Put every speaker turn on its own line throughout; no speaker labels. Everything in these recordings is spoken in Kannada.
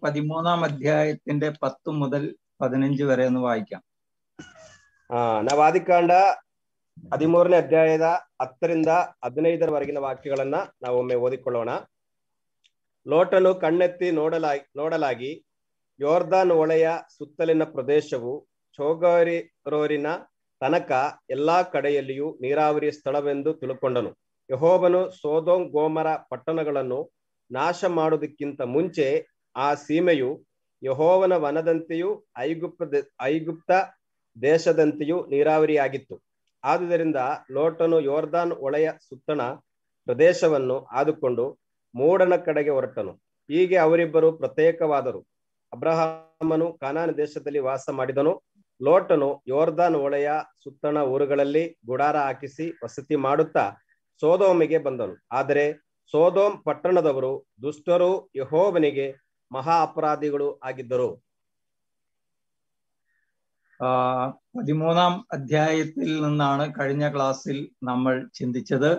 13-ാം അധ്യായത്തിന്റെ 10 മുതൽ 15 വരെ ഒന്ന് വായിക്കാം.
ನಾವು ಆದಿಕಾಂಡ 13ನೇ ಅಧ್ಯಾಯದ 10ರಿಂದ 15ರವರೆಗಿನ ವಾಕ್ಯಗಳನ್ನ ನಾವು ಒಮ್ಮೆ ಓದಿಕೊಳ್ಳೋಣ. ಲೋಟನು ಕಣ್ಣೆತ್ತಿ ನೋಡಲಾಗಿ ಯೋರ್ದಾನ್ ಹೊಳೆಯ ಸುತ್ತಲಿನ ಪ್ರದೇಶವು ಚೋಗರಿರೋರಿನ ತನಕ ಎಲ್ಲಾ ಕಡೆಯಲ್ಲಿಯೂ ನೀರಾವರಿ ಸ್ಥಳವೆಂದು ತಿಳ್ಕೊಂಡನು. ಯೆಹೋವನು ಸೊದೋಮ್ ಗೋಮರ ಪಟ್ಟಣಗಳನ್ನು ನಾಶ ಮಾಡುವುದಕ್ಕಿಂತ ಮುಂಚೆ ಆ ಸೀಮೆಯು ಯೆಹೋವನ ವನದಂತೆಯೂ ಐಗುಪ್ತ ದೇಶದಂತೆಯೂ ನೀರಾವರಿಯಾಗಿತ್ತು. ಆದುದರಿಂದ ಲೋಟನು ಯೋರ್ದಾನ್ ಹೊಳೆಯ ಸುತ್ತಣ ಪ್ರದೇಶವನ್ನು ಆದುಕೊಂಡು ಮೂಡನ ಕಡೆಗೆ ಹೊರಟನು. ಹೀಗೆ ಅವರಿಬ್ಬರು ಪ್ರತ್ಯೇಕವಾದರು. ಅಬ್ರಹಾಮನು ಕಾನಾನ್ ದೇಶದಲ್ಲಿ ವಾಸ ಮಾಡಿದನು. ಲೋಟನು ಯೋರ್ದಾನ್ ಹೊಳೆಯ ಸುತ್ತಣ ಊರುಗಳಲ್ಲಿ ಗುಡಾರ ಹಾಕಿಸಿ ವಸತಿ ಮಾಡುತ್ತಾ ಸೊದೋಮಿಗೆ ಬಂದನು. ಆದರೆ ಸೊದೋಮ್ ಪಟ್ಟಣದವರು ದುಷ್ಟರು, ಯೆಹೋವನಿಗೆ മഹാ അപരാധികളും ആകിദ്ദരു.
13-ാം അധ്യായത്തിൽ നിന്നാണ് കഴിഞ്ഞ ക്ലാസ്സിൽ നമ്മൾ ചിന്തിച്ചത്.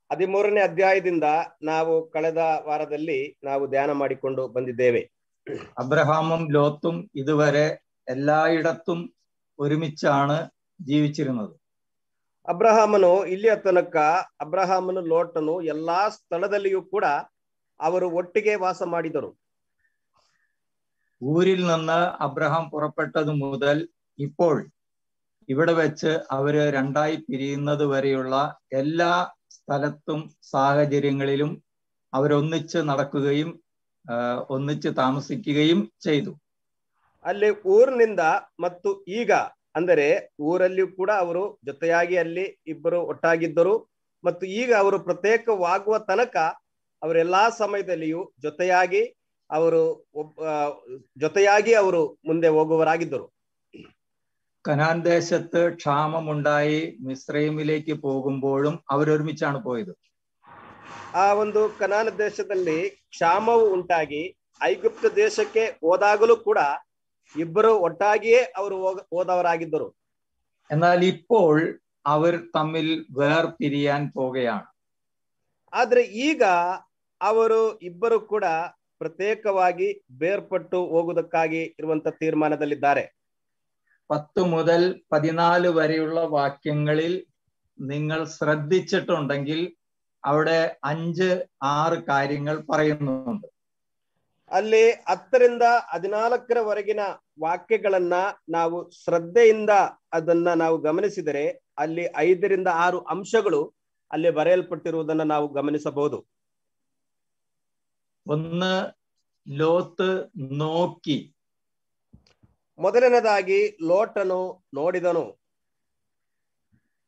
13ನೇ ಅಧ್ಯಾಯದಿಂದ ನಾವು ಕಳೆದ ವಾರದಲ್ಲಿ ನಾವು ಧ್ಯಾನ ಮಾಡಿಕೊಂಡು ಬಂದಿದ್ದೇವೆ.
അബ്രഹാമും ലോത്തും ഇതുവരെ എല്ലായിടത്തും ഒരുമിച്ചാണ് ജീവിച്ചിരുന്നത്.
ಅಬ್ರಹಾಮನು ಇಲ್ಲಿಯ ತನಕ ಅಬ್ರಹಾಮನು ಲೋಟನು ಎಲ್ಲಾ ಸ್ಥಳದಲ್ಲಿಯೂ ಕೂಡ ಅವರು ಒಟ್ಟಿಗೆ ವಾಸ ಮಾಡಿದರು.
ഊരിൽ നിന്ന് അബ്രഹാം പുറപ്പെട്ടത് മുതൽ ഇപ്പോൾ ഇവിടെ വെച്ച് അവര് രണ്ടായി പിരിയുന്നത് വരെയുള്ള എല്ലാ സ്ഥലത്തും സാഹചര്യങ്ങളിലും അവരൊന്നിച്ച് നടക്കുകയും ഒന്നിച്ച് താമസിക്കുകയും ചെയ്തു.
ಅಲ್ಲಿ ಊರಿನಿಂದ ಮತ್ತು ಈಗ ಅಂದರೆ ಊರಲ್ಲಿಯೂ ಕೂಡ ಅವರು ಜೊತೆಯಾಗಿ ಅಲ್ಲಿ ಇಬ್ಬರು ಒಟ್ಟಾಗಿದ್ದರು. ಮತ್ತು ಈಗ ಅವರು ಪ್ರತ್ಯೇಕವಾಗುವ ತನಕ ಅವರೆಲ್ಲಾ ಸಮಯದಲ್ಲಿಯೂ ಜೊತೆಯಾಗಿ ಅವರು ಮುಂದೆ ಹೋಗುವರಾಗಿದ್ದರು.
കനാൻ ദേശത്ത് ക്ഷാമമുണ്ടായി മിസ്രൈമിലേക്ക് പോകുമ്പോഴും അവരൊരുമിച്ചാണ് പോയത്.
ಆ ಒಂದು ಕನಾನ್ ದೇಶದಲ್ಲಿ ಕ್ಷಾಮವು ಉಂಟಾಗಿ ಐಗುಪ್ತ ದೇಶಕ್ಕೆ ಹೋದಾಗಲೂ ಕೂಡ ಇಬ್ಬರು ಒಟ್ಟಾಗಿಯೇ ಅವರು ಹೋದವರಾಗಿದ್ದರು.
എന്നാൽ ഇപ്പോൾ അവർ തമ്മിൽ വേർപിരിയാൻ പോകുകയാണ്.
ಆದ್ರೆ ಈಗ ಅವರು ಇಬ್ಬರು ಕೂಡ ಪ್ರತ್ಯೇಕವಾಗಿ ಬೇರ್ಪಟ್ಟು ಹೋಗುವುದಕ್ಕಾಗಿ ಇರುವಂತ ತೀರ್ಮಾನದಲ್ಲಿದ್ದಾರೆ.
10 മുതൽ 14 വരെയുള്ള വാക്യങ്ങളിൽ നിങ്ങൾ ശ്രദ്ധിച്ചിട്ടുണ്ടെങ്കിൽ അവിടെ 5-6 കാര്യങ്ങൾ പറയുന്നുണ്ട്.
ಅಲ್ಲಿ 10ರಿಂದ 14ರವರೆಗಿನ ವಾಕ್ಯಗಳನ್ನ ನಾವು ಶ್ರದ್ಧೆಯಿಂದ ಅದನ್ನ ನಾವು ಗಮನಿಸಿದರೆ ಅಲ್ಲಿ 5ರಿಂದ 6 ಅಂಶಗಳು ಅಲ್ಲಿ ಬರೆಯಲ್ಪಟ್ಟಿರುವುದನ್ನು ನಾವು ಗಮನಿಸಬಹುದು.
1 ലോത്ത് നോക്കി.
ಮೊದಲನೇದಾಗಿ ಲೋಟನು ನೋಡಿದನು.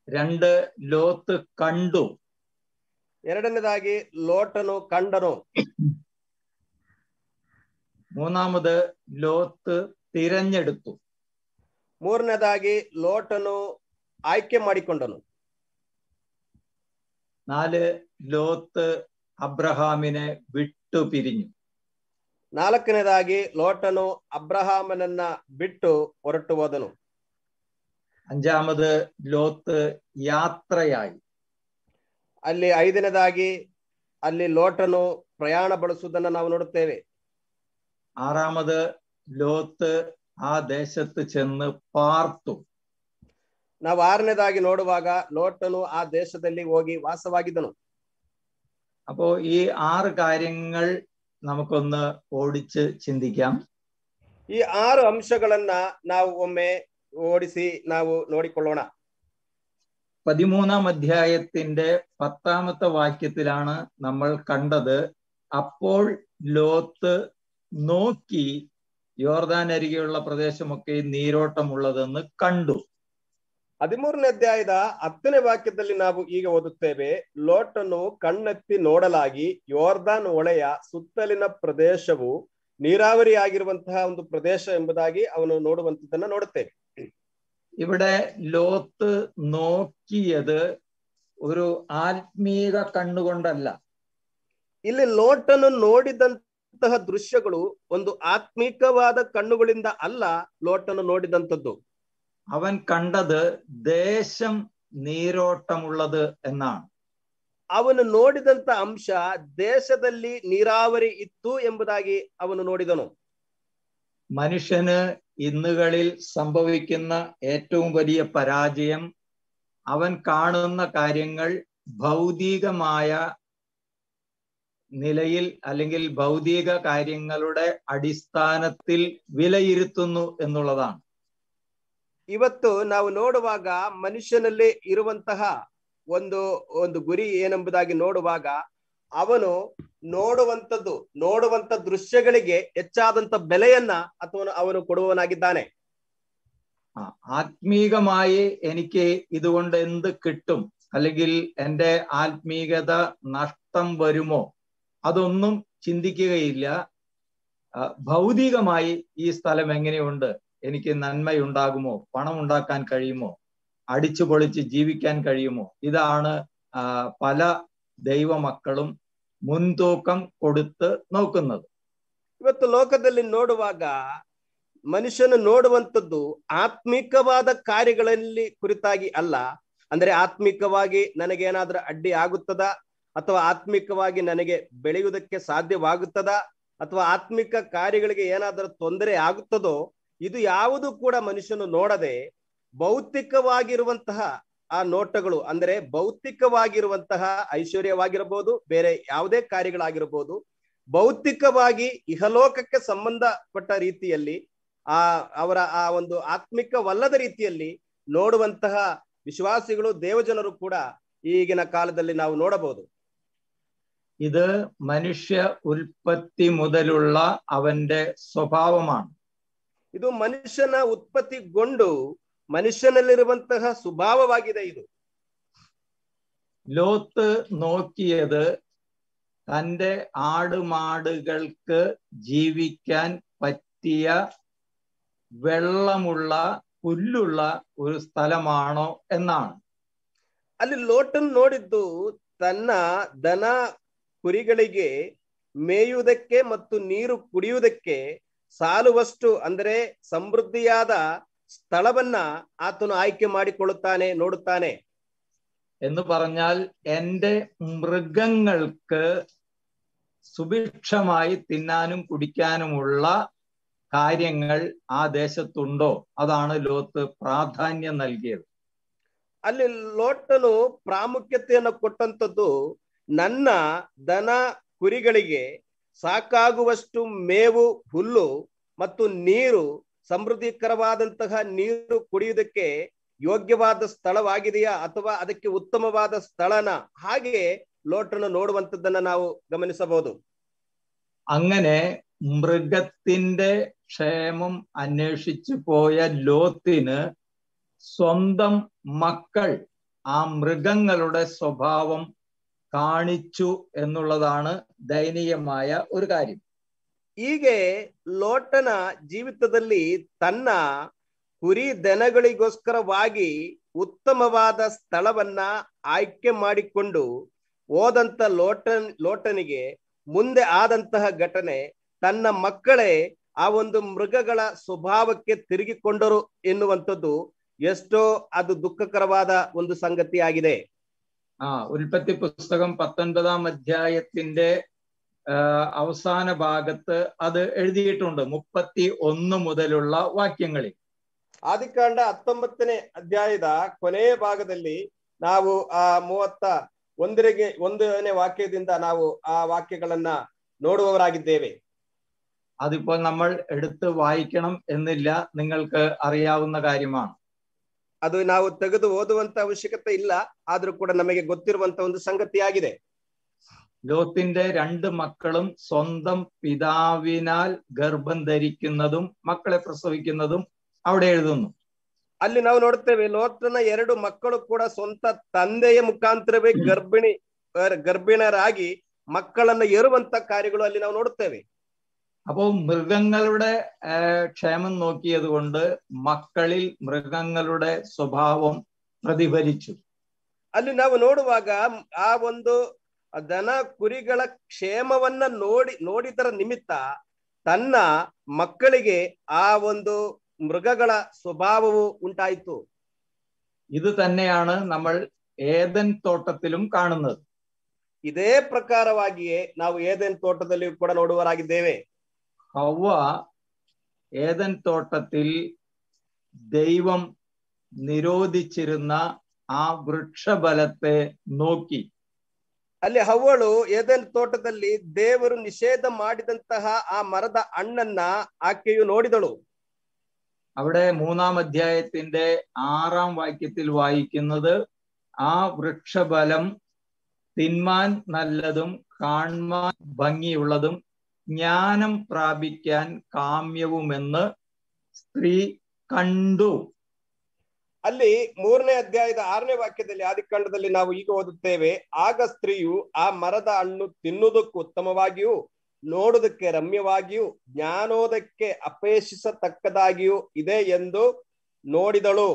2 ലോത്ത് കണ്ടു.
ಎರಡನೇದಾಗಿ ಲೋಟನು ಕಂಡನು.
3 ലോത്ത് തിരഞ്ഞെടുത്തു.
ಮೂರನೇದಾಗಿ ಲೋಟನು ಆಯ್ಕೆ ಮಾಡಿಕೊಂಡನು.
4 ലോത്ത് അബ്രഹാമിനെ വിട്ടു പിരിഞ്ഞു.
4ನೇದಾಗಿ ಲೋಟನು ಅಬ್ರಹಾಮನನ್ನ ಬಿಟ್ಟು ಹೊರಟು ಹೋದನು.
5 ലോത്ത് യാത്രയായി.
ಅಲ್ಲಿ 5ನೇದಾಗಿ ಅಲ್ಲಿ ಲೋಟನು ಪ್ರಯಾಣ ಬಳಸುವುದನ್ನು ನಾವು ನೋಡುತ್ತೇವೆ.
6 ലോത്ത് ആ ദേശത്ത് ചെന്ന് പാർത്തു.
ನಾವು 6ನೇದಾಗಿ ನೋಡುವಾಗ ಲೋಟನು ಆ ದೇಶದಲ್ಲಿ ಹೋಗಿ ವಾಸವಾಗಿದ್ದನು.
അപ്പോ ഈ 6 കാര്യങ്ങൾ നമുക്കൊന്ന് ഓടിച്ച് ചിന്തിക്കാം.
ಈ 6 ಅಂಶಗಳನ್ನ ನಾವು ಒಮ್ಮೆ ಓಡಿಸಿ ನಾವು ನೋಡಿಕೊಳ್ಳೋಣ.
13-ാം അധ്യായത്തിന്റെ 10ാമത്തെ വാക്യത്തിലാണ് നമ്മൾ കണ്ടത്, അപ്പോൾ ലോത്ത് നോക്കി യോർദാൻ അരികെയുള്ള പ്രദേശമൊക്കെ നീരോട്ടമുള്ളതെന്ന് കണ്ടു.
13ನೇ ಅಧ್ಯಾಯದ 10ನೇ ವಾಕ್ಯದಲ್ಲಿ ನಾವು ಈಗ ಓದುತ್ತೇವೆ, ಲೋಟನು ಕಣ್ಣೆತ್ತಿ ನೋಡಲಾಗಿ ಯೋರ್ದಾನ್ ಹೊಳೆಯ ಸುತ್ತಲಿನ ಪ್ರದೇಶವು ನೀರಾವರಿಯಾಗಿರುವಂತಹ ಒಂದು ಪ್ರದೇಶ ಎಂಬುದಾಗಿ ಅವನು ನೋಡುವಂತದನ್ನ ನೋಡುತ್ತೇವೆ.
ഇവിടെ ലോത്ത് നോക്കിയത് ഒരു ആത്മീക കണ്ണുകൊണ്ടല്ല.
ಇಲ್ಲಿ ಲೋಟನು ನೋಡಿದಂತಹ ದೃಶ್ಯಗಳು ಒಂದು ಆತ್ಮೀಕವಾದ ಕಣ್ಣುಗಳಿಂದ ಅಲ್ಲ ಲೋಟನು ನೋಡಿದಂಥದ್ದು.
അവൻ കണ്ടത് ദേശം നീരോട്ടമുള്ളത് എന്നാണ്.
ಅವನು ನೋಡಿದಂತ ಅಂಶ ದೇಶದಲ್ಲಿ ನೀರಾವರಿ ಇತ್ತು ಎಂಬುದಾಗಿ ಅವನು ನೋಡಿದನು.
മനുഷ്യന് ഇന്നുകളിൽ സംഭവിക്കുന്ന ഏറ്റവും വലിയ പരാജയം അവൻ കാണുന്ന കാര്യങ്ങൾ ഭൗതികമായ നിലയിൽ അല്ലെങ്കിൽ ഭൗതിക കാര്യങ്ങളുടെ അടിസ്ഥാനത്തിൽ വിലയിരുത്തുന്നു എന്നുള്ളതാണ്.
ಇವತ್ತು ನಾವು ನೋಡುವಾಗ ಮನುಷ್ಯನಲ್ಲಿ ಇರುವಂತಹ ಒಂದು ಗುರಿ ಏನೆಂಬುದಾಗಿ ನೋಡುವಾಗ ಅವನು ನೋಡುವಂತ ದೃಶ್ಯಗಳಿಗೆ ಹೆಚ್ಚಾದಂತ ಬೆಲೆಯನ್ನ ಅಥವಾ ಅವನು ಕೊಡುವವನಾಗಿದ್ದಾನೆ.
ആത്മീകമായി എനിക്ക് ഇതുകൊണ്ട് എന്ത് കിട്ടും, അല്ലെങ്കിൽ എൻ്റെ ആത്മീകത നഷ്ടം വരുമോ, അതൊന്നും ചിന്തിക്കുകയില്ല. ഭൗതികമായി ഈ സ്ഥലം എങ്ങനെയുണ്ട്, എനിക്ക് നന്മയുണ്ടാകുമോ, പണം ഉണ്ടാക്കാൻ കഴിയുമോ, അടിച്ചു പൊളിച്ച് ജീവിക്കാൻ കഴിയുമോ, ഇതാണ് പല ദൈവമക്കളും മുൻതൂക്കം കൊടുത്ത് നോക്കുന്നത്.
ಇವತ್ತು ಲೋಕದಲ್ಲಿ ನೋಡುವಾಗ ಮನುಷ್ಯನು ನೋಡುವಂಥದ್ದು ಆತ್ಮಿಕವಾದ ಕಾರ್ಯಗಳಲ್ಲಿ ಕುರಿತಾಗಿ ಅಲ್ಲ. ಅಂದ್ರೆ ಆತ್ಮಿಕವಾಗಿ ನನಗೇನಾದ್ರೂ ಅಡ್ಡಿ ಆಗುತ್ತದಾ, ಅಥವಾ ಆತ್ಮಿಕವಾಗಿ ನನಗೆ ಬೆಳೆಯುವುದಕ್ಕೆ ಸಾಧ್ಯವಾಗುತ್ತದಾ, ಅಥವಾ ಆತ್ಮಿಕ ಕಾರ್ಯಗಳಿಗೆ ಏನಾದರೂ ತೊಂದರೆ ಆಗುತ್ತದೋ, ಇದು ಯಾವುದು ಕೂಡ ಮನುಷ್ಯನು ನೋಡದೆ ಭೌತಿಕವಾಗಿರುವಂತಹ ಆ ನೋಟಗಳು, ಅಂದ್ರೆ ಭೌತಿಕವಾಗಿರುವಂತಹ ಐಶ್ವರ್ಯವಾಗಿರಬಹುದು, ಬೇರೆ ಯಾವುದೇ ಕಾರ್ಯಗಳಾಗಿರಬಹುದು, ಭೌತಿಕವಾಗಿ ಇಹಲೋಕಕ್ಕೆ ಸಂಬಂಧಪಟ್ಟ ರೀತಿಯಲ್ಲಿ ಅವರ ಆ ಒಂದು ಆತ್ಮಿಕವಲ್ಲದ ರೀತಿಯಲ್ಲಿ ನೋಡುವಂತಹ ವಿಶ್ವಾಸಿಗಳು, ದೇವಜನರು ಕೂಡ ಈಗಿನ ಕಾಲದಲ್ಲಿ ನಾವು ನೋಡಬಹುದು.
ഇത് മനുഷ്യ ഉൽപ്പത്തി മുതലുള്ള അവന്റെ സ്വഭാവമാണ്.
ಇದು ಮನುಷ್ಯನ ಉತ್ಪತ್ತಿಗೊಂಡು മനുഷ്യനಲ್ಲಿರುವಂತಹ സ്വഭാവವಾಗಿದೆ. ಇದು
ലോത്ത് നോക്കിയത് തൻ്റെ ആടുമാടുകൾക്ക് ജീവിക്കാൻ പറ്റിയ വെള്ളമുള്ള പുല്ലുള്ള ഒരു സ്ഥലമാണോ എന്നാണ്.
ಅಲ್ಲಿ ಲೋಟನ್ ನೋಡಿದ್ದು ತನ್ನ ದನ ಕುರಿಗಳಿಗೆ ಮೇಯುವುದಕ್ಕೆ ಮತ್ತು ನೀರು ಕುಡಿಯುವುದಕ್ಕೆ ಸಾಲುವಷ್ಟು, ಅಂದರೆ ಸಮೃದ್ಧಿಯಾದ സ്ഥലವನ್ನ ಆತನು ಆಯ್ಕೆ ಮಾಡಿಕೊಳ್ಳುತ್ತಾನೆ, ನೋಡುತ್ತಾನೆ.
എന്ന് പറഞ്ഞാൽ എൻ്റെ മൃഗങ്ങൾക്ക് സുഭിക്ഷമായി തിന്നാനും കുടിക്കാനുമുള്ള കാര്യങ്ങൾ ആ ദേശത്തുണ്ടോ, അതാണ് ലോത്ത് പ്രാധാന്യം നൽകിയത്.
ಅಲ್ಲಿ ಲೋಟನು ಪ್ರಾಮುಖ್ಯತೆಯನ್ನು ಕೊಟ್ಟಂತದ್ದು, ನನ್ನ ದನ ಕುರಿಗಳಿಗೆ ಸಾಕಾಗುವಷ್ಟು ಮೇವು, ಹುಲ್ಲು ಮತ್ತು ನೀರು, ಸಮೃದ್ಧಿಕರವಾದಂತಹ ನೀರು ಕುಡಿಯುವುದಕ್ಕೆ ಯೋಗ್ಯವಾದ ಸ್ಥಳವಾಗಿದೆಯಾ ಅಥವಾ ಅದಕ್ಕೆ ಉತ್ತಮವಾದ ಸ್ಥಳನ, ಹಾಗೆ ಲೋಟನು ನೋಡುವಂಥದ್ದನ್ನ ನಾವು ಗಮನಿಸಬಹುದು.
അങ്ങനെ മൃഗത്തിന്റെ ക്ഷേമം അന്വേഷിച്ചു പോയ ലോത്തിന് സ്വന്തം മക്കൾ ആ മൃഗങ്ങളുടെ സ്വഭാവം കാണിച്ചു എന്നുള്ളതാണ് ദയനീയമായ ഒരു കാര്യം.
ಹೀಗೆ ಲೋಟನ ಜೀವಿತದಲ್ಲಿ ತನ್ನ ಕುರಿ ದನಗಳಿಗೋಸ್ಕರವಾಗಿ ಉತ್ತಮವಾದ ಸ್ಥಳವನ್ನ ಆಯ್ಕೆ ಮಾಡಿಕೊಂಡು ಹೋದಂತ ಲೋಟನಿಗೆ ಮುಂದೆ ಆದಂತಹ ಘಟನೆ, ತನ್ನ ಮಕ್ಕಳೇ ಆ ಒಂದು ಮೃಗಗಳ ಸ್ವಭಾವಕ್ಕೆ ತಿರುಗಿಕೊಂಡರು ಎನ್ನುವಂಥದ್ದು ಎಷ್ಟೋ ಅದು ದುಃಖಕರವಾದ ಒಂದು ಸಂಗತಿಯಾಗಿದೆ.
ഉൽപ്പത്തി പുസ്തകം 19-ാം അധ്യായത്തിന്റെ അവസാന ഭാഗത്ത് അത് എഴുതിയിട്ടുണ്ട്, 31 മുതലുള്ള വാക്യങ്ങളിൽ.
ಆದಿಕಾಂಡ 19ನೇ ಅಧ್ಯಾಯದ ಕೊನೆಯ ಭಾಗದಲ್ಲಿ ನಾವು ಆ 31ನೇ ವಾಕ್ಯದಿಂದ ನಾವು ಆ ವಾಕ್ಯಗಳನ್ನ ನೋಡುವವರಾಗಿದ್ದೇವೆ.
അതിപ്പോൾ നമ്മൾ എടുത്ത് വായിക്കണം എന്നില്ല, നിങ്ങൾക്ക് അറിയാവുന്ന കാര്യമാണ്.
ಅದು ನಾವು ತೆಗೆದು ಓದುವಂತ ಅವಶ್ಯಕತೆ ಇಲ್ಲ, ಆದ್ರೂ ಕೂಡ ನಮಗೆ ಗೊತ್ತಿರುವಂತ ಒಂದು ಸಂಗತಿಯಾಗಿದೆ.
ലോത്തിന്റെ 2 മക്കളും സ്വന്തം പിതാവിനാൽ ഗർഭം ധരിക്കുന്നതും മക്കളെ പ്രസവിക്കുന്നതും അവിടെ എഴുതുന്നു.
ಅಲ್ಲಿ ನಾವು ನೋಡ್ತೇವೆ, ಲೋಟನ 2 ಮಕ್ಕಳು ಕೂಡ ಸ್ವಂತ ತಂದೆಯ ಮುಖಾಂತರವೇ ಗರ್ಭಿಣರಾಗಿ ಮಕ್ಕಳನ್ನ ಏರುವಂತ ಕಾರ್ಯಗಳು ಅಲ್ಲಿ ನಾವು ನೋಡುತ್ತೇವೆ.
അപ്പോൾ മൃഗങ്ങളുടെ ക്ഷേമം നോക്കിയത് കൊണ്ട് മക്കളിൽ മൃഗങ്ങളുടെ സ്വഭാവം പ്രതിഫലിച്ചു.
ಅಲ್ಲಿ ನಾವು ನೋಡುವಾಗ ಆ ಒಂದು ದನ ಕುರಿಗಳ ಕ್ಷೇಮವನ್ನ ನೋಡಿದರ ನಿಮಿತ್ತ ತನ್ನ ಮಕ್ಕಳಿಗೆ ಆ ಒಂದು മൃഗಗಳ സ്വഭാവവും ഉണ്ടായിತು.
ഇത് തന്നെയാണ് നമ്മൾ ഏദൻ തോട്ടത്തിലും കാണുന്നത്.
ಇದೇ ಪ್ರಕಾರವಾಗಿಯೇ ನಾವು ಏದೆನ್ ತೋಟದಲ್ಲಿ ಕೂಡ ನೋಡುವರಾಗಿದ್ದೇವೆ.
ഹവ്വ ഏദൻ തോട്ടത്തിൽ ദൈവം നിരോധിച്ചിരുന്ന ആ വൃക്ഷഫലത്തെ നോക്കി.
ಅಲ್ಲಿ ಹವ್ವಳು ಏದೆನ್ ತೋಟದಲ್ಲಿ ದೇವರು ನಿಷೇಧ ಮಾಡಿದಂತಹ ಆ ಮರದ ಹಣ್ಣನ್ನ ಆಕೆಯು ನೋಡಿದಳು.
അവിടെ 3-ാം അധ്യായത്തിന്റെ 6-ാം വാക്യത്തിൽ വായിക്കുന്നത്, ആ വൃക്ഷഫലം തിന്മാൻ നല്ലതും കാണാൻ ഭംഗിയുള്ളതും ജ്ഞാനം പ്രാപിക്കാൻ കാമ്യവുമെന്ന് സ്ത്രീ കണ്ടു.
ಅಲ್ಲಿ 3ನೇ ಅಧ್ಯಾಯದ 6ನೇ ವಾಕ್ಯದಲ್ಲಿ ಆದಿಕಾಂಡದಲ್ಲಿ ನಾವು ಈಗ ಓದುತ್ತೇವೆ, ಆಗ ಸ್ತ್ರೀಯು ಆ ಮರದ ಹಣ್ಣು ತಿನ್ನುವುದಕ್ಕೆ ಉತ್ತಮವಾಗಿಯೂ ನೋಡುವುದಕ್ಕೆ ರಮ್ಯವಾಗಿಯೂ ಜ್ಞಾನೋದಕ್ಕೆ ಅಪೇಕ್ಷಿಸತಕ್ಕದಾಗಿಯೂ ಇದೆ ಎಂದು നോടിതളു.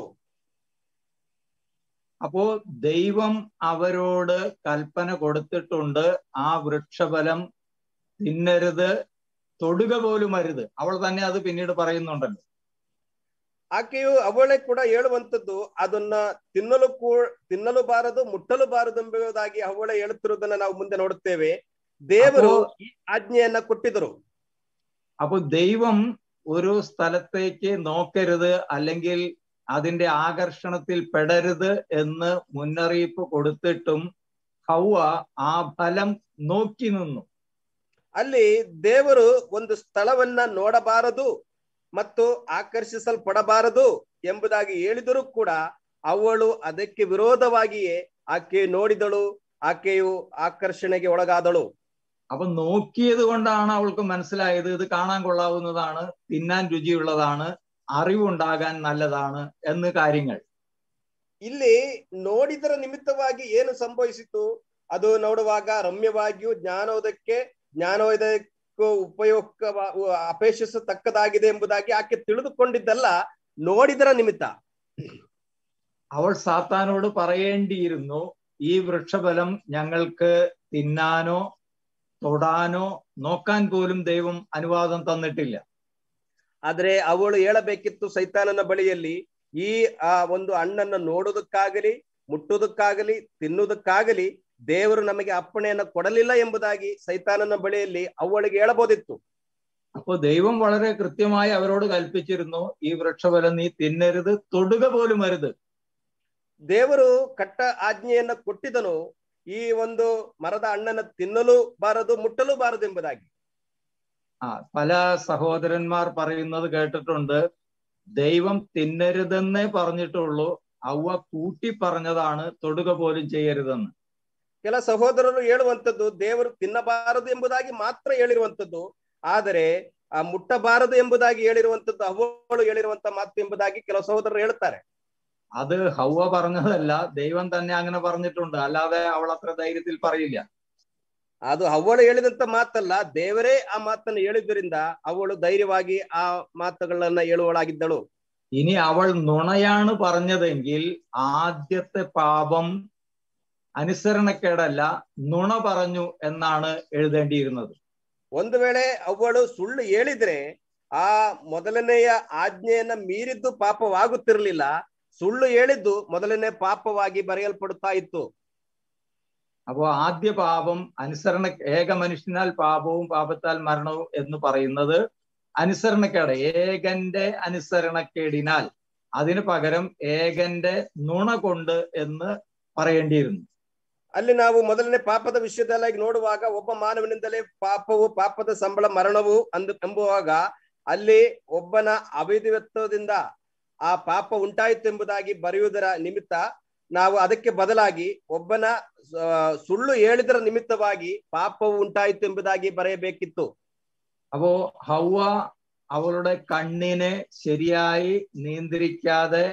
അപ്പോ ദൈവം അവരോട് കൽപ്പന കൊടുത്തിട്ടുണ്ട്, ആ വൃക്ഷഫലം തിന്നരുത്, തൊടുക പോലും അരുത്. അവൾ തന്നെ അത് പിന്നീട് പറയുന്നുണ്ടല്ലോ.
ಆಕೆಯು ಅವಳೇ ಕೂಡ ಹೇಳುವಂತದ್ದು, ಅದನ್ನ ತಿನ್ನಲು ಬಾರದು, ಮುಟ್ಟಲು ಬಾರದು ಎಂಬುದಾಗಿ ಅವಳೇ ಹೇಳುತ್ತಿರುವುದನ್ನ ನಾವು ಮುಂದೆ ನೋಡುತ್ತೇವೆ. ದೇವರು ಈ ಆಜ್ಞೆಯನ್ನ ಕೊಟ್ಟಿದ್ರು.
അപ്പൊ ദൈവം ഒരു സ്ഥലത്തേക്ക് നോക്കരുത്, അല്ലെങ്കിൽ അതിന്റെ ആകർഷണത്തിൽ പെടരുത് എന്ന് മുന്നറിയിപ്പ് കൊടുത്തിട്ടും ഹവ്വ ആ ഫലം നോക്കി നിന്നു.
ಅಲ್ಲಿ ದೇವರು ಒಂದು ಸ್ಥಳವನ್ನ ನೋಡಬಾರದು ಮತ್ತು ಆಕರ್ಷಿಸಲ್ಪಡಬಾರದು ಎಂಬುದಾಗಿ ಹೇಳಿದರೂ ಕೂಡ ಅವಳು ಅದಕ್ಕೆ ವಿರೋಧವಾಗಿಯೇ ಆಕೆ ನೋಡಿದಳು, ಆಕೆಯು ಆಕರ್ಷಣೆಗೆ ಒಳಗಾದಳು.
അപ്പൊ നോക്കിയത് കൊണ്ടാണ് അവൾക്ക് മനസ്സിലായത്, ഇത് കാണാൻ കൊള്ളാവുന്നതാണ്, തിന്നാൻ രുചിയുള്ളതാണ്, അറിവുണ്ടാകാൻ നല്ലതാണ് എന്ന് കാര്യങ്ങൾ.
ಇಲ್ಲಿ ನೋಡಿದರ ನಿಮಿತ್ತವಾಗಿ ಏನು ಸಂಭವಿಸಿತು, ಅದು ನೋಡುವಾಗ ರಮ್ಯವಾಗಿಯೂ ಜ್ಞಾನೋದಯಕ್ಕೂ ಉಪಯೋಗ ಅಪೇಕ್ಷಿಸತಕ್ಕದಾಗಿದೆ ಎಂಬುದಾಗಿ ಆಕೆ ತಿಳಿದುಕೊಂಡಿದ್ದಲ್ಲ, ನೋಡಿದರ ನಿಮಿತ್ತ.
അവൾ സാത്താനോട് പറയേണ്ടിയിരുന്നു, ഈ വൃക്ഷഫലം ഞങ്ങൾക്ക് തിന്നാനോ തൊടാനോ നോക്കാൻ പോലും ദൈവം അനുവാദം തന്നിട്ടില്ല.
ಆದ್ರೆ ಅವಳು ಹೇಳಬೇಕಿತ್ತು ಸೈತಾನನ ಬಳಿಯಲ್ಲಿ, ಈ ಒಂದು ಹಣ್ಣನ್ನು ನೋಡುವುದಕ್ಕಾಗಲಿ ಮುಟ್ಟುವುದಕ್ಕಾಗಲಿ ತಿನ್ನುವುದಕ್ಕಾಗಲಿ ದೇವರು ನಮಗೆ ಅಪ್ಪಣೆಯನ್ನು ಕೊಡಲಿಲ್ಲ ಎಂಬುದಾಗಿ ಸೈತಾನನ ಬಳಿಯಲ್ಲಿ ಅವಳಿಗೆ ಹೇಳಬಹುದಿತ್ತು.
അപ്പൊ ദൈവം വളരെ കൃത്യമായി അവരോട് കൽപ്പിച്ചിരുന്നു, ഈ വൃക്ഷഫലം നീ തിന്നരുത്, തൊടുക പോലും അരുത്.
ದೇವರು ಕಟ್ಟ ಆಜ್ಞೆಯನ್ನ ಕೊಟ್ಟಿದನು, ಈ ಒಂದು ಮರದ ಹಣ್ಣನ್ನು ತಿನ್ನಲು ಬಾರದು, ಮುಟ್ಟಲು ಬಾರದು ಎಂಬುದಾಗಿ.
പല സഹോദരന്മാർ പറയുന്നത് കേട്ടിട്ടുണ്ട്, ദൈവം തിന്നരുതെന്നേ പറഞ്ഞിട്ടുള്ളൂ, അവ്വ കൂട്ടി പറഞ്ഞതാണ് തൊടുക പോലും ചെയ്യരുതെന്ന്.
ಕೆಲ ಸಹೋದರರು ಹೇಳುವಂತದ್ದು, ದೇವರು ತಿನ್ನಬಾರದು ಎಂಬುದಾಗಿ ಮಾತ್ರ ಹೇಳಿರುವಂತದ್ದು, ಆದರೆ ಮುಟ್ಟಬಾರದು ಎಂಬುದಾಗಿ ಹೇಳಿರುವಂತದ್ದು ಅವಳು ಹೇಳಿರುವಂತ ಮಾತು ಎಂಬುದಾಗಿ ಕೆಲವು ಸಹೋದರರು ಹೇಳ್ತಾರೆ.
അത് ഹവ്വ പറഞ്ഞതല്ല, ദൈവം തന്നെ അങ്ങനെ പറഞ്ഞിട്ടുണ്ട്, അല്ലാതെ അവൾ അത്ര ധൈര്യത്തിൽ പറയില്ല.
ಅದು ಅವಳು ಹೇಳಿದಂತ ಮಾತಲ್ಲ, ದೇವರೇ ಆ ಮಾತನ್ನು ಹೇಳಿದ್ದರಿಂದ ಅವಳು ಧೈರ್ಯವಾಗಿ ಆ ಮಾತುಗಳನ್ನ ಹೇಳುವಳಾಗಿದ್ದಳು.
ഇനി അവൾ നുണയാണ് പറഞ്ഞതെങ്കിൽ ആദ്യത്തെ പാപം അനുസരണക്കേടല്ല, നുണ പറഞ്ഞു എന്നാണ് എഴുതേണ്ടിയിരുന്നത്.
ಒಂದು ವೇಳೆ ಅವಳು ಸುಳ್ಳು ಹೇಳಿದ್ರೆ ಆ ಮೊದಲನೆಯ ಆಜ್ಞೆಯನ್ನ ಮೀರಿದ್ದು ಪಾಪವಾಗುತ್ತಿರಲಿಲ್ಲ, ಸುಳ್ಳು ಹೇಳಿದ್ದು ಮೊದಲನೇ ಪಾಪವಾಗಿ ಬರೆಯಲ್ಪಡುತ್ತಾ ಇತ್ತು.
അപ്പോ ആദ്യ പാപം ഏക മനുഷ്യനാൽ പാപവും പാപത്താൽ മരണവും എന്ന് പറയുന്നത് അനുസരണക്കേട്, ഏകന്റെ അനുസരണക്കേടിനാൽ, അതിന് പകരം ഏകന്റെ നുണ കൊണ്ട് എന്ന് പറയേണ്ടിയിരുന്നു.
ಅಲ್ಲಿ ನಾವು ಮೊದಲನೇ ಪಾಪದ ವಿಷಯದಲ್ಲಿ ನೋಡುವಾಗ, ಒಬ್ಬ ಮಾನವನಿಂದಲೇ ಪಾಪವು, ಪಾಪದ ಸಂಬಳ ಮರಣವು ಎಂಬುವಾಗ ಅಲ್ಲಿ ಒಬ್ಬನ ಅವಿಧೇಯತ್ವದಿಂದ ಆ ಪಾಪ ಉಂಟಾಯಿತು ಎಂಬುದಾಗಿ ಬರೆಯುವುದರ ನಿಮಿತ್ತ ನಾವು ಅದಕ್ಕೆ ಬದಲಾಗಿ ಒಬ್ಬನ ಸುಳ್ಳು ಹೇಳಿದರ ನಿಮಿತ್ತವಾಗಿ ಪಾಪವು ಉಂಟಾಯಿತು ಎಂಬುದಾಗಿ ಬರೆಯಬೇಕಿತ್ತು.
അപ്പോ ഹവ്വ അവളുടെ കണ്ണിനെ ശരിയായി നിയന്ത്രിക്കാതെ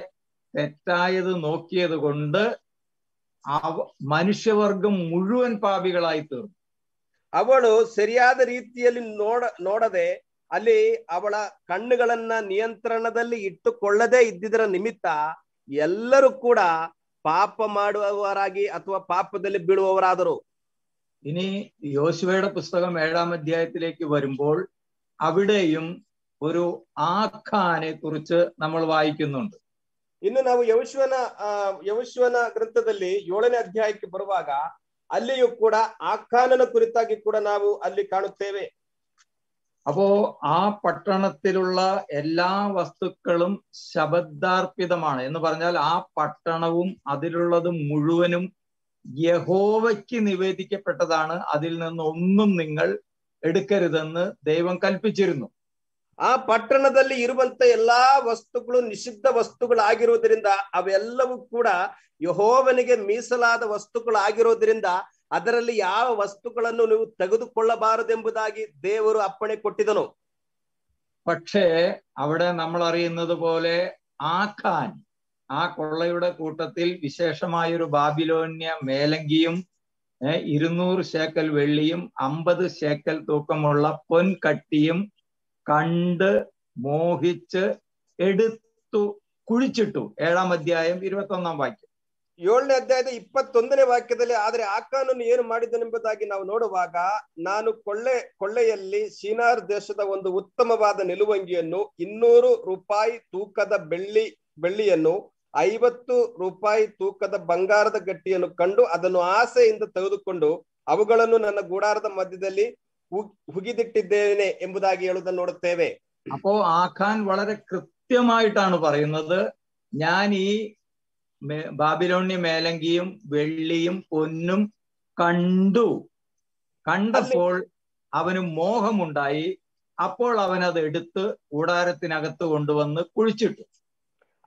തെറ്റായത് നോക്കിയത് കൊണ്ട് മനുഷ്യവർഗം മുഴുവൻ പാപികളായി തീർന്നു.
ಅವಳು ಸರಿಯಾದ ರೀತಿಯಲ್ಲಿ ನೋಡದೆ ಅಲ್ಲಿ ಅವಳ ಕಣ್ಣುಗಳನ್ನ ನಿಯಂತ್ರಣದಲ್ಲಿ ಇಟ್ಟುಕೊಳ್ಳದೆ ಇದ್ದಿದ್ದರ ನಿಮಿತ್ತ ಎಲ್ಲರೂ ಕೂಡ ಪಾಪ ಮಾಡುವವರಾಗಿ ಅಥವಾ ಪಾಪದಲ್ಲಿ ಬೀಳುವವರಾದರು.
ഇനി യോശുവയുടെ പുസ്തകം 7-ാം അധ്യായത്തിലേക്ക് വരുമ്പോൾ അവിടെയും ഒരു ആഖാനെ കുറിച്ച് നമ്മൾ വായിക്കുന്നുണ്ട്.
ಇನ್ನು ನಾವು ಯೆಹೋಶುವನ ಗ್ರಂಥದಲ್ಲಿ 7ನೇ ಅಧ್ಯಾಯಕ್ಕೆ ಬರುವಾಗ ಅಲ್ಲಿಯೂ ಕೂಡ ಆಕಾನನ ಕುರಿತಾಗಿ ಕೂಡ ನಾವು ಅಲ್ಲಿ ಕಾಣುತ್ತೇವೆ.
അപ്പോ ആ പട്ടണത്തിലുള്ള എല്ലാ വസ്തുക്കളും ശബദാർപ്പിതമാണ് എന്ന് പറഞ്ഞാൽ ആ പട്ടണവും അതിലുള്ളത് മുഴുവനും യഹോവയ്ക്ക് നിവേദിക്കപ്പെട്ടതാണ്. അതിൽ നിന്നൊന്നും നിങ്ങൾ എടുക്കരുതെന്ന് ദൈവം കൽപ്പിച്ചിരുന്നു.
ಆ ಪಟ್ಟಣದಲ್ಲಿ ಇರುವಂತ ಎಲ್ಲಾ ವಸ್ತುಗಳು ನಿಷಿದ್ಧ ವಸ್ತುಗಳಾಗಿರುವುದರಿಂದ ಅವೆಲ್ಲವೂ ಕೂಡ ಯೆಹೋವನಿಗೆ ಮೀಸಲಾದ ವಸ್ತುಗಳಾಗಿರೋದ್ರಿಂದ ಅದರಲ್ಲಿ ಯಾವ ವಸ್ತುಗಳನ್ನು ನೀವು ತೆಗೆದುಕೊಳ್ಳಬಾರದೆಂಬುದಾಗಿ ದೇವರು ಅಪ್ಪಣೆ ಕೊಟ್ಟಿದನು.
പക്ഷേ അവിടെ നമ്മൾ അറിയുന്നത് പോലെ ആഖാൻ ആ കൊള്ളയുടെ കൂട്ടത്തിൽ വിശേഷമായൊരു ബാബിലോന്യ മേലങ്കിയും 200 ശേക്കൽ വെള്ളിയും 50 ശേക്കൽ തൂക്കമുള്ള പൊൻകട്ടിയും കണ്ട് മോഹിച്ച് എടുത്തു കുഴിച്ചിട്ടു. 7-ാം അധ്യായം 21-ാം വാക്യം.
7ನೇ ಅಧ್ಯಾಯದ 21ನೇ ವಾಕ್ಯದಲ್ಲಿ ಆದರೆ ಆಕಾನನು ಏನು ಮಾಡಿದನೆಂಬುದಾಗಿ ನಾವು ನೋಡುವಾಗ, ನಾನು ಕೊಳ್ಳೆಯಲ್ಲಿ ಶಿನಾರ್ ದೇಶದ ಒಂದು ಉತ್ತಮವಾದ ನಿಲುವಂಗಿಯನ್ನು 200 ರೂಪಾಯಿ ತೂಕದ ಬೆಳ್ಳಿಯನ್ನು 50 ರೂಪಾಯಿ ತೂಕದ ಬಂಗಾರದ ಗಟ್ಟಿಯನ್ನು ಕಂಡು ಅದನ್ನು ಆಸೆಯಿಂದ ತೆಗೆದುಕೊಂಡು ಅವುಗಳನ್ನು ನನ್ನ ಗೂಡಾರದ ಮಧ್ಯದಲ್ಲಿ ಹುಗಿದಿಟ್ಟಿದ್ದೇನೆ ಎಂಬುದಾಗಿ ಹೇಳುವುದನ್ನು ನೋಡುತ್ತೇವೆ.
അപ്പോ ആഖാൻ വളരെ കൃത്യമായിട്ടാണ് പറയുന്നത്, ഞാൻ ഈ ബാബിലോണ്യ മേലങ്കിയും വെള്ളിയും പൊന്നും കണ്ടപ്പോൾ അവന് മോഹമുണ്ടായി. അപ്പോൾ അവൻ അത് എടുത്ത് കൂടാരത്തിനകത്ത് കൊണ്ടുവന്ന് കുഴിച്ചിട്ടു.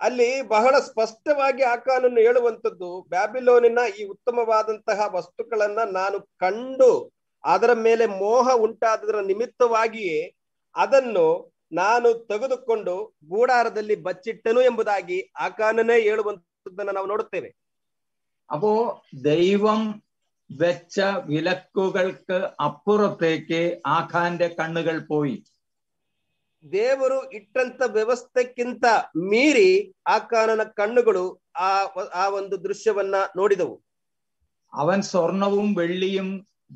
ಅಲ್ಲಿ ಬಹಳ ಸ್ಪಷ್ಟವಾಗಿ ಆಕಾನನ್ನು ಹೇಳುವಂಥದ್ದು, ಬ್ಯಾಬಿಲೋನಿನ ಈ ಉತ್ತಮವಾದಂತಹ ವಸ್ತುಗಳನ್ನ ನಾನು ಕಂಡು ಅದರ ಮೇಲೆ ಮೋಹ ಉಂಟಾದರ ನಿಮಿತ್ತವಾಗಿಯೇ ಅದನ್ನು ನಾನು ತೆಗೆದುಕೊಂಡು ಗೂಡಾರದಲ್ಲಿ ಬಚ್ಚಿಟ್ಟನು ಎಂಬುದಾಗಿ ಆಕಾನನೇ ಹೇಳುವಂಥದ್ದನ್ನು ನಾವು ನೋಡುತ್ತೇವೆ.
അപ്പോ ദൈവം വെച്ച വിലക്കുകൾക്ക് അപ്പുറത്തേക്ക് ആഖാന്റെ കണ്ണുകൾ പോയി.
ದೇವರು ಇಟ್ಟಂತ ವ್ಯವಸ್ಥೆಕ್ಕಿಂತ ಮೀರಿ ಆಕಾನನ ಕಣ್ಣುಗಳು ಆ ಒಂದು ದೃಶ್ಯವನ್ನ ನೋಡಿದವು.
അവൻ സ്വർണവും വെള്ളിയും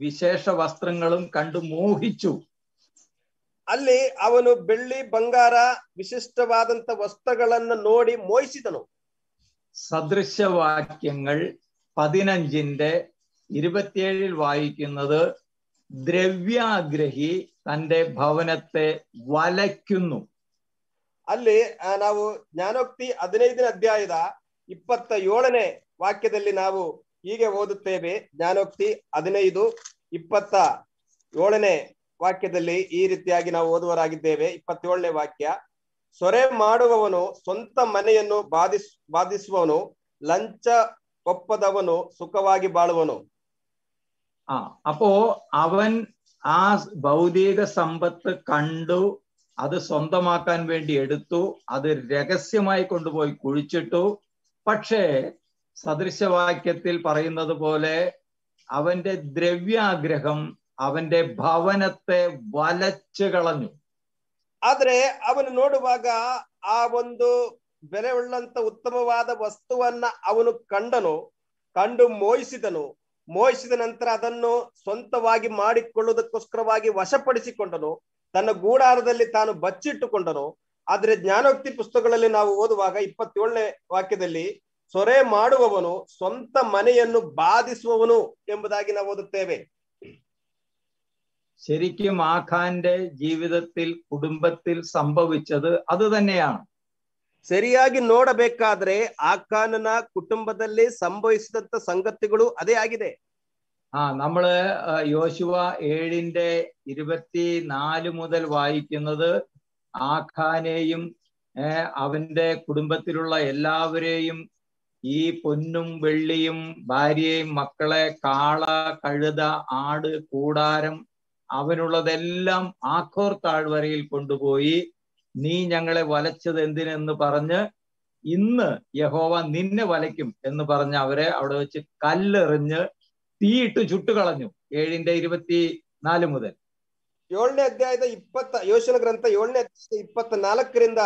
വിശേഷ വസ്ത്രങ്ങളും കണ്ടു മോഹിച്ചു.
ಅಲ್ಲಿ ಅವನು ಬೆಳ್ಳಿ ಬಂಗಾರ ವಿಶಿಷ್ಟವಾದಂತ ವಸ್ತ್ರಗಳನ್ನ ನೋಡಿ ಮೋಹಿಸಿದನು.
സദൃശവാക്യങ്ങൾ 15-27 വായിക്കുന്നത്, ദ്രവ്യാഗ്രഹി തന്റെ ഭവനത്തെ വലയ്ക്കുന്നു.
ಅಲ್ಲಿ ನಾವು ಜ್ಞಾನೋಕ್ತಿ 15ನೇ ಅಧ್ಯಾಯದ 27ನೇ ವಾಕ್ಯದಲ್ಲಿ ನಾವು ಹೀಗೆ ಓದುತ್ತೇವೆ. ಜ್ಞಾನೋಕ್ತಿ 15:27ನೇ ವಾಕ್ಯದಲ್ಲಿ ಈ ರೀತಿಯಾಗಿ ನಾವು ಓದುವರಾಗಿದ್ದೇವೆ. 27ನೇ ವಾಕ್ಯ, ಸೊರೆ ಮಾಡುವವನು ಸ್ವಂತ ಮನೆಯನ್ನು ಬಾಧಿಸುವವನು, ಲಂಚ ಒಪ್ಪದವನು ಸುಖವಾಗಿ ಬಾಳುವನು.
അപ്പോ അവൻ ആ ഭൗതിക സമ്പത്ത് കണ്ടു, അത് സ്വന്തമാക്കാൻ വേണ്ടി എടുത്തു, അത് രഹസ്യമായി കൊണ്ടുപോയി കുഴിച്ചിട്ടു. പക്ഷേ സദൃശവാക്യത്തിൽ പറയുന്നത് പോലെ അവന്റെ ദ്രവ്യാഗ്രഹം അവന്റെ ഭവനത്തെ വലച്ചു കളഞ്ഞു.
ಆದ್ರೆ ಅವನು ನೋಡುವಾಗ ಆ ಒಂದು ಬೆಲೆ ಉಳ್ಳಂತ ಉತ್ತಮವಾದ ವಸ್ತುವನ್ನ ಅವನು ಕಂಡು ಮೋಹಿಸಿದ ನಂತರ ಅದನ್ನು ಸ್ವಂತವಾಗಿ ಮಾಡಿಕೊಳ್ಳುವುದಕ್ಕೋಸ್ಕರವಾಗಿ ವಶಪಡಿಸಿಕೊಂಡನು, ತನ್ನ ಗೂಡಾರದಲ್ಲಿ ತಾನು ಬಚ್ಚಿಟ್ಟುಕೊಂಡನು. ಆದ್ರೆ ಜ್ಞಾನೋಕ್ತಿ ಪುಸ್ತಕಗಳಲ್ಲಿ ನಾವು ಓದುವಾಗ 27ನೇ ವಾಕ್ಯದಲ್ಲಿ ಸೊರೆ ಮಾಡುವವನು ಸ್ವಂತ ಮನೆಯನ್ನು ಬಾಧಿಸುವವನು ಎಂಬುದಾಗಿ ನಾವು ಓದುತ್ತೇವೆ.
ശരിക്കും ആഖാന്റെ ജീവിതത്തിൽ കുടുംബത്തിൽ സംഭവിച്ചത് അത് തന്നെയാണ്.
ಸರಿಯಾಗಿ ನೋಡಬೇಕಾದ್ರೆ ಆಕಾನನ ಕುಟುಂಬದಲ್ಲಿ ಸಂಭವಿಸಿದಂತ ಸಂಗತಿಗಳು ಅದೇ ಆಗಿದೆ.
നമ്മള് യോശുവ 7:24 മുതൽ വായിക്കുന്നത് ആഖാനെയും അവന്റെ കുടുംബത്തിലുള്ള എല്ലാവരെയും ഈ പൊന്നും വെള്ളിയും ഭാര്യയും മക്കളെ, കാള, കഴുത, ആട്, കൂടാരം, അവനുള്ളതെല്ലാം ആഖോർ താഴ്വരയിൽ കൊണ്ടുപോയി നീ ഞങ്ങളെ വലച്ചത് എന്തിനെന്ന് പറഞ്ഞ് ഇന്ന് യഹോവ നിന്നെ വലയ്ക്കും എന്ന് പറഞ്ഞ് അവരെ അവിടെ വെച്ച് കല്ലെറിഞ്ഞ് തീയിട്ട് ചുട്ടുകളഞ്ഞു. 7:24 മുതൽ
7ನೇ ಅಧ್ಯಾಯದ ಯೋಶುವ ಗ್ರಂಥ 7ನೇ ಅಧ್ಯಾಯ 24ರಿಂದ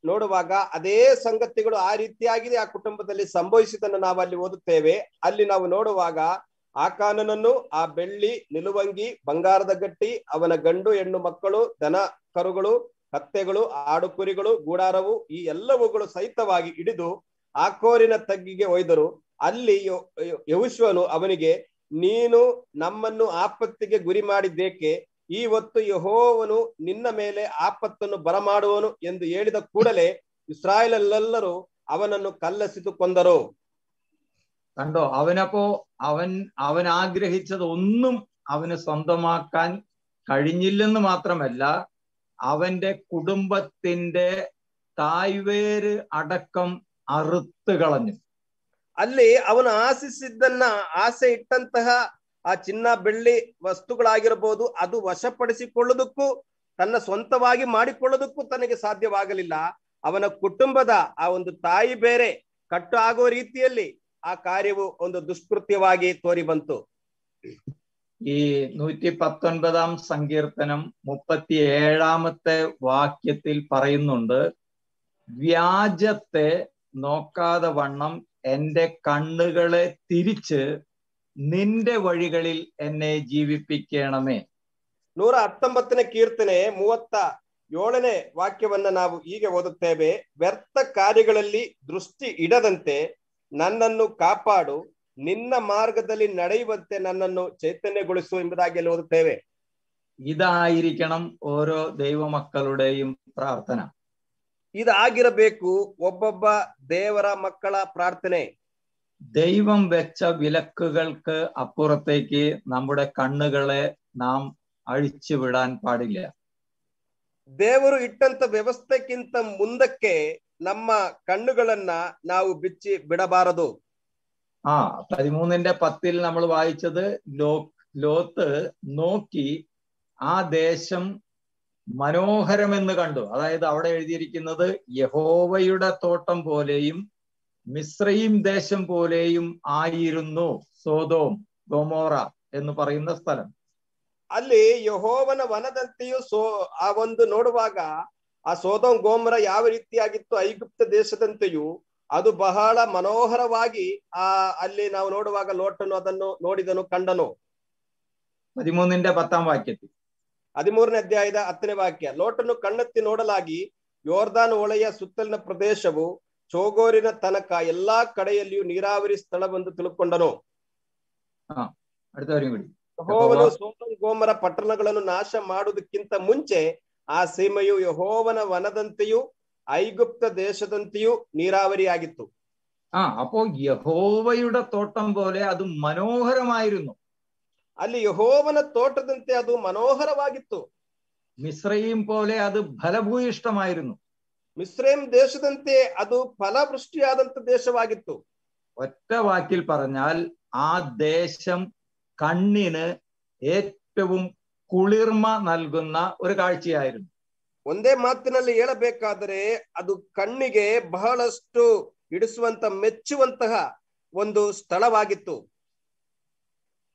ನೋಡುವಾಗ ಅದೇ ಸಂಗತಿಗಳು ಆ ರೀತಿಯಾಗಿದೆ ಆ ಕುಟುಂಬದಲ್ಲಿ ಸಂಭವಿಸಿದ್ದನ್ನು ನಾವು ಅಲ್ಲಿ ಓದುತ್ತೇವೆ. ಅಲ್ಲಿ ನಾವು ನೋಡುವಾಗ ಆಕಾನನನ್ನು ಆ ಬೆಳ್ಳಿ ನಿಲುವಂಗಿ, ಬಂಗಾರದ ಗಟ್ಟಿ, ಅವನ ಗಂಡು ಹೆಣ್ಣು ಮಕ್ಕಳು, ದನ ಕರುಗಳು, ಕತ್ತೆಗಳು, ಆಡು ಕುರಿಗಳು, ಗೂಡಾರವು ಈ ಎಲ್ಲವುಗಳು ಸಹಿತವಾಗಿ ಹಿಡಿದು ಆಕೋರಿನ ತಗ್ಗಿಗೆ ಒಯ್ದರು. ಅಲ್ಲಿ ಯೆಹೋಶುವನು ಅವನಿಗೆ, ನೀನು ನಮ್ಮನ್ನು ಆಪತ್ತಿಗೆ ಗುರಿ ಮಾಡಿದ್ದೇಕೆ? ಈ ಹೊತ್ತು ಯೆಹೋವನು ನಿನ್ನ ಮೇಲೆ ಆಪತ್ತನ್ನು ಬರಮಾಡುವನು ಎಂದು ಹೇಳಿದ ಕೂಡಲೇ ഇസ്രായേലെല്ലാവരും അവനನ್ನು കല്ലെറിഞ്ഞു കൊന്നರು.
കണ്ടോ, അവനപ്പോ അവൻ ആഗ്രഹിച്ചത് ഒന്നും അവന് സ്വന്തമാക്കാൻ കഴിഞ്ഞില്ലെന്ന് മാത്രമല്ല, അവന്റെ കുടുംബത്തിന്റെ തായ്വേര് അടക്കം അറുത്ത് കളഞ്ഞു.
ಅಲ್ಲಿ ಅವನು ಆಶಿಸಿದ್ದನ್ನ, ಆಸೆ ಇಟ್ಟಂತಹ ಆ ಚಿನ್ನ ಬೆಳ್ಳಿ ವಸ್ತುಗಳಾಗಿರಬಹುದು, ಅದು ವಶಪಡಿಸಿಕೊಳ್ಳುವುದಕ್ಕೂ ತನ್ನ ಸ್ವಂತವಾಗಿ ಮಾಡಿಕೊಳ್ಳುವುದಕ್ಕೂ ತನಗೆ ಸಾಧ್ಯವಾಗಲಿಲ್ಲ. ಅವನ ಕುಟುಂಬದ ಆ ಒಂದು ತಾಯಿ ಬೇರೆ ಕಟ್ಟು ಆಗುವ ರೀತಿಯಲ್ಲಿ ಆ ಕಾರ್ಯವು ಒಂದು ದುಷ್ಕೃತ್ಯವಾಗಿ ತೋರಿ ಬಂತು.
ഈ 119 സങ്കീർത്തനം 37 വാക്യത്തിൽ പറയുന്നുണ്ട്, വ്യാജത്തെ നോക്കാതെ വണ്ണം എന്റെ കണ്ണുകളെ തിരിച്ച് നിന്റെ വഴികളിൽ എന്നെ ജീവിപ്പിക്കണമേ.
119 ಕೀರ್ತನೆ 37 ವಾಕ್ಯವನ್ನ ನಾವು ಹೀಗೆ ಓದುತ್ತೇವೆ. ವ್ಯರ್ಥ ಕಾರ್ಯಗಳಲ್ಲಿ ದೃಷ್ಟಿ ಇಡದಂತೆ ನನ್ನನ್ನು ಕಾಪಾಡು, ನಿನ್ನ ಮಾರ್ಗದಲ್ಲಿ ನಡೆಯುವಂತೆ ನನ್ನನ್ನು ಚೈತನ್ಯಗೊಳಿಸು ಎಂಬುದಾಗಿ ಅಲ್ಲಿ ಓದುತ್ತೇವೆ.
ഇതായിരിക്കണം ഓരോ ദൈവമക്കളുടെയും പ്രാർത്ഥന.
ഇതാಗಿರಬೇಕು ಒಬ್ಬೊಬ್ಬ ದೇವರ ಮಕ್ಕಳ ಪ್ರಾರ್ಥನೆ.
ദൈവം വെച്ച വിലക്കുകൾക്ക് അപ്പുറത്തേക്ക് നമ്മുടെ കണ്ണുകളെ നാം അഴിച്ചു വിടാൻ പാടില്ല.
ದೇವರು ಇಟ್ಟಂತ ವ್ಯವಸ್ಥೆಗಿಂತ ಮುಂದಕ್ಕೆ ನಮ್ಮ ಕಣ್ಣುಗಳನ್ನ ನಾವು ಬಿಚ್ಚಿ ಬಿಡಬಾರದು.
13:10 നമ്മൾ വായിച്ചത്, ലോത്ത് നോക്കി ആ ദേശം മനോഹരമെന്ന് കണ്ടു. അതായത് അവിടെ എഴുതിയിരിക്കുന്നത് യഹോവയുടെ തോട്ടം പോലെയും മിസ്രയീം ദേശം പോലെയും ആയിരുന്നു സോദോം ഗൊമോറ എന്ന് പറയുന്ന സ്ഥലം.
ಅಲ್ಲಿ ಯೆಹೋವನ ವನದಂತೆಯೂ ಆ ಒಂದು ನೋಡುವಾಗ ಆ ಸೋದೋಮ್ ಗೋಮರ ಯಾವ ರೀತಿಯಾಗಿತ್ತು, ಐಗುಪ್ತ ದೇಶದಂತೆಯೂ ಅದು ಬಹಳ ಮನೋಹರವಾಗಿ ಅಲ್ಲಿ ನಾವು ನೋಡುವಾಗ ಲೋಟನು ಅದನ್ನು ನೋಡಿದನು, ಕಂಡನು.
13:10 ವಾಕ್ಯത്തിൽ
13ನೇ ಅಧ್ಯಾಯದ 10ನೇ ವಾಕ್ಯ, ಲೋಟನು ಕಣ್ಣೆತ್ತಿ ನೋಡಲಾಗಿ ಯೋರ್ದಾನ್ ಹೊಳೆಯ ಸುತ್ತಲಿನ ಪ್ರದೇಶವು ಚೋಗೋರಿನ ತನಕ ಎಲ್ಲಾ ಕಡೆಯಲ್ಲಿಯೂ ನೀರಾವರಿ ಸ್ಥಳವೆಂದು ತಿಳ್ಕೊಂಡನು. ಯೆಹೋವನು ಸೊದೋಮ್ ಗೋಮರ ಪಟ್ಟಣಗಳನ್ನು ನಾಶ ಮಾಡುವುದಕ್ಕಿಂತ ಮುಂಚೆ ಆ ಸೀಮೆಯು ಯೆಹೋವನ ವನದಂತೆಯೂ ಐಗುಪ್ತ ದೇಶದಂತೆಯೂ ನೀರಾವರಿಯಾಗಿತ್ತು.
അപ്പോ യഹോവയുടെ തോട്ടം പോലെ അത് മനോഹരമായിരുന്നു.
ಅಲ್ಲಿ ಯೆಹೋವನ ತೋಟದಂತೆ ಅದು ಮನೋಹರವಾಗಿತ್ತು.
മിസ്രയീം പോലെ അത് ഫലഭൂയിഷ്ടമായിരുന്നു.
മിസ്രൈം ദേശದಂತೆ ಅದು ಫಲವೃಷ್ಟಿಯಾದಂತ ದೇಶವಾಗಿತ್ತು.
ഒറ്റ വാക്കിൽ പറഞ്ഞാൽ ആ ദേശം കണ്ണിന് ഏറ്റവും കുളിർമ നൽകുന്ന ഒരു കാഴ്ചയായിരുന്നു.
ಒಂದೇ ಮಾತಿನಲ್ಲಿ ಹೇಳಬೇಕಾದರೆ ಅದು ಕಣ್ಣಿಗೆ ಬಹಳಷ್ಟು ಹಿಡಿಸುವಂತ ಮೆಚ್ಚುವಂತಹ ಒಂದು ಸ್ಥಳವಾಗಿತ್ತು.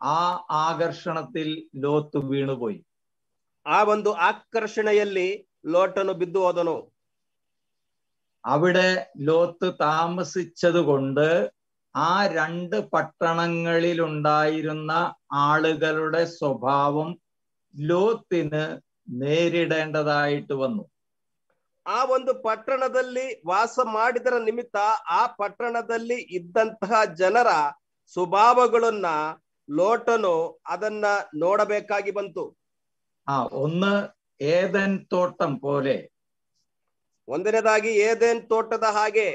ആ ആകർഷണത്തിൽ ലോത്ത് വീണുപോയി.
ആ ಒಂದು ಆಕರ್ಷಣೆಯಲ್ಲಿ ಲೋಟನು ಬಿದ್ದು ಹೋದನು.
അവിടെ ലോത്ത് താമസിച്ചത് കൊണ്ട് ആ 2 പട്ടണങ്ങളിൽ ഉണ്ടായിരുന്ന ആളുകളുടെ സ്വഭാവം ലോത്തിന് നേരിടേണ്ടതായിട്ട് വന്നു.
ಆ ಒಂದು ಪಟ್ಟಣದಲ್ಲಿ ವಾಸ ಮಾಡಿದರ ನಿಮಿತ್ತ ಆ ಪಟ್ಟಣದಲ್ಲಿ ಇದ್ದಂತಹ ಜನರ ಸ್ವಭಾವಗಳನ್ನ ಲೋಟನು ಅದನ್ನ ನೋಡಬೇಕಾಗಿ ಬಂತು.
ഒന്ന് ഏദൻ തോട്ടം പോലെ.
ಒಂದನೇದಾಗಿ ಏದೆನ್ ತೋಟದ ಹಾಗೆ.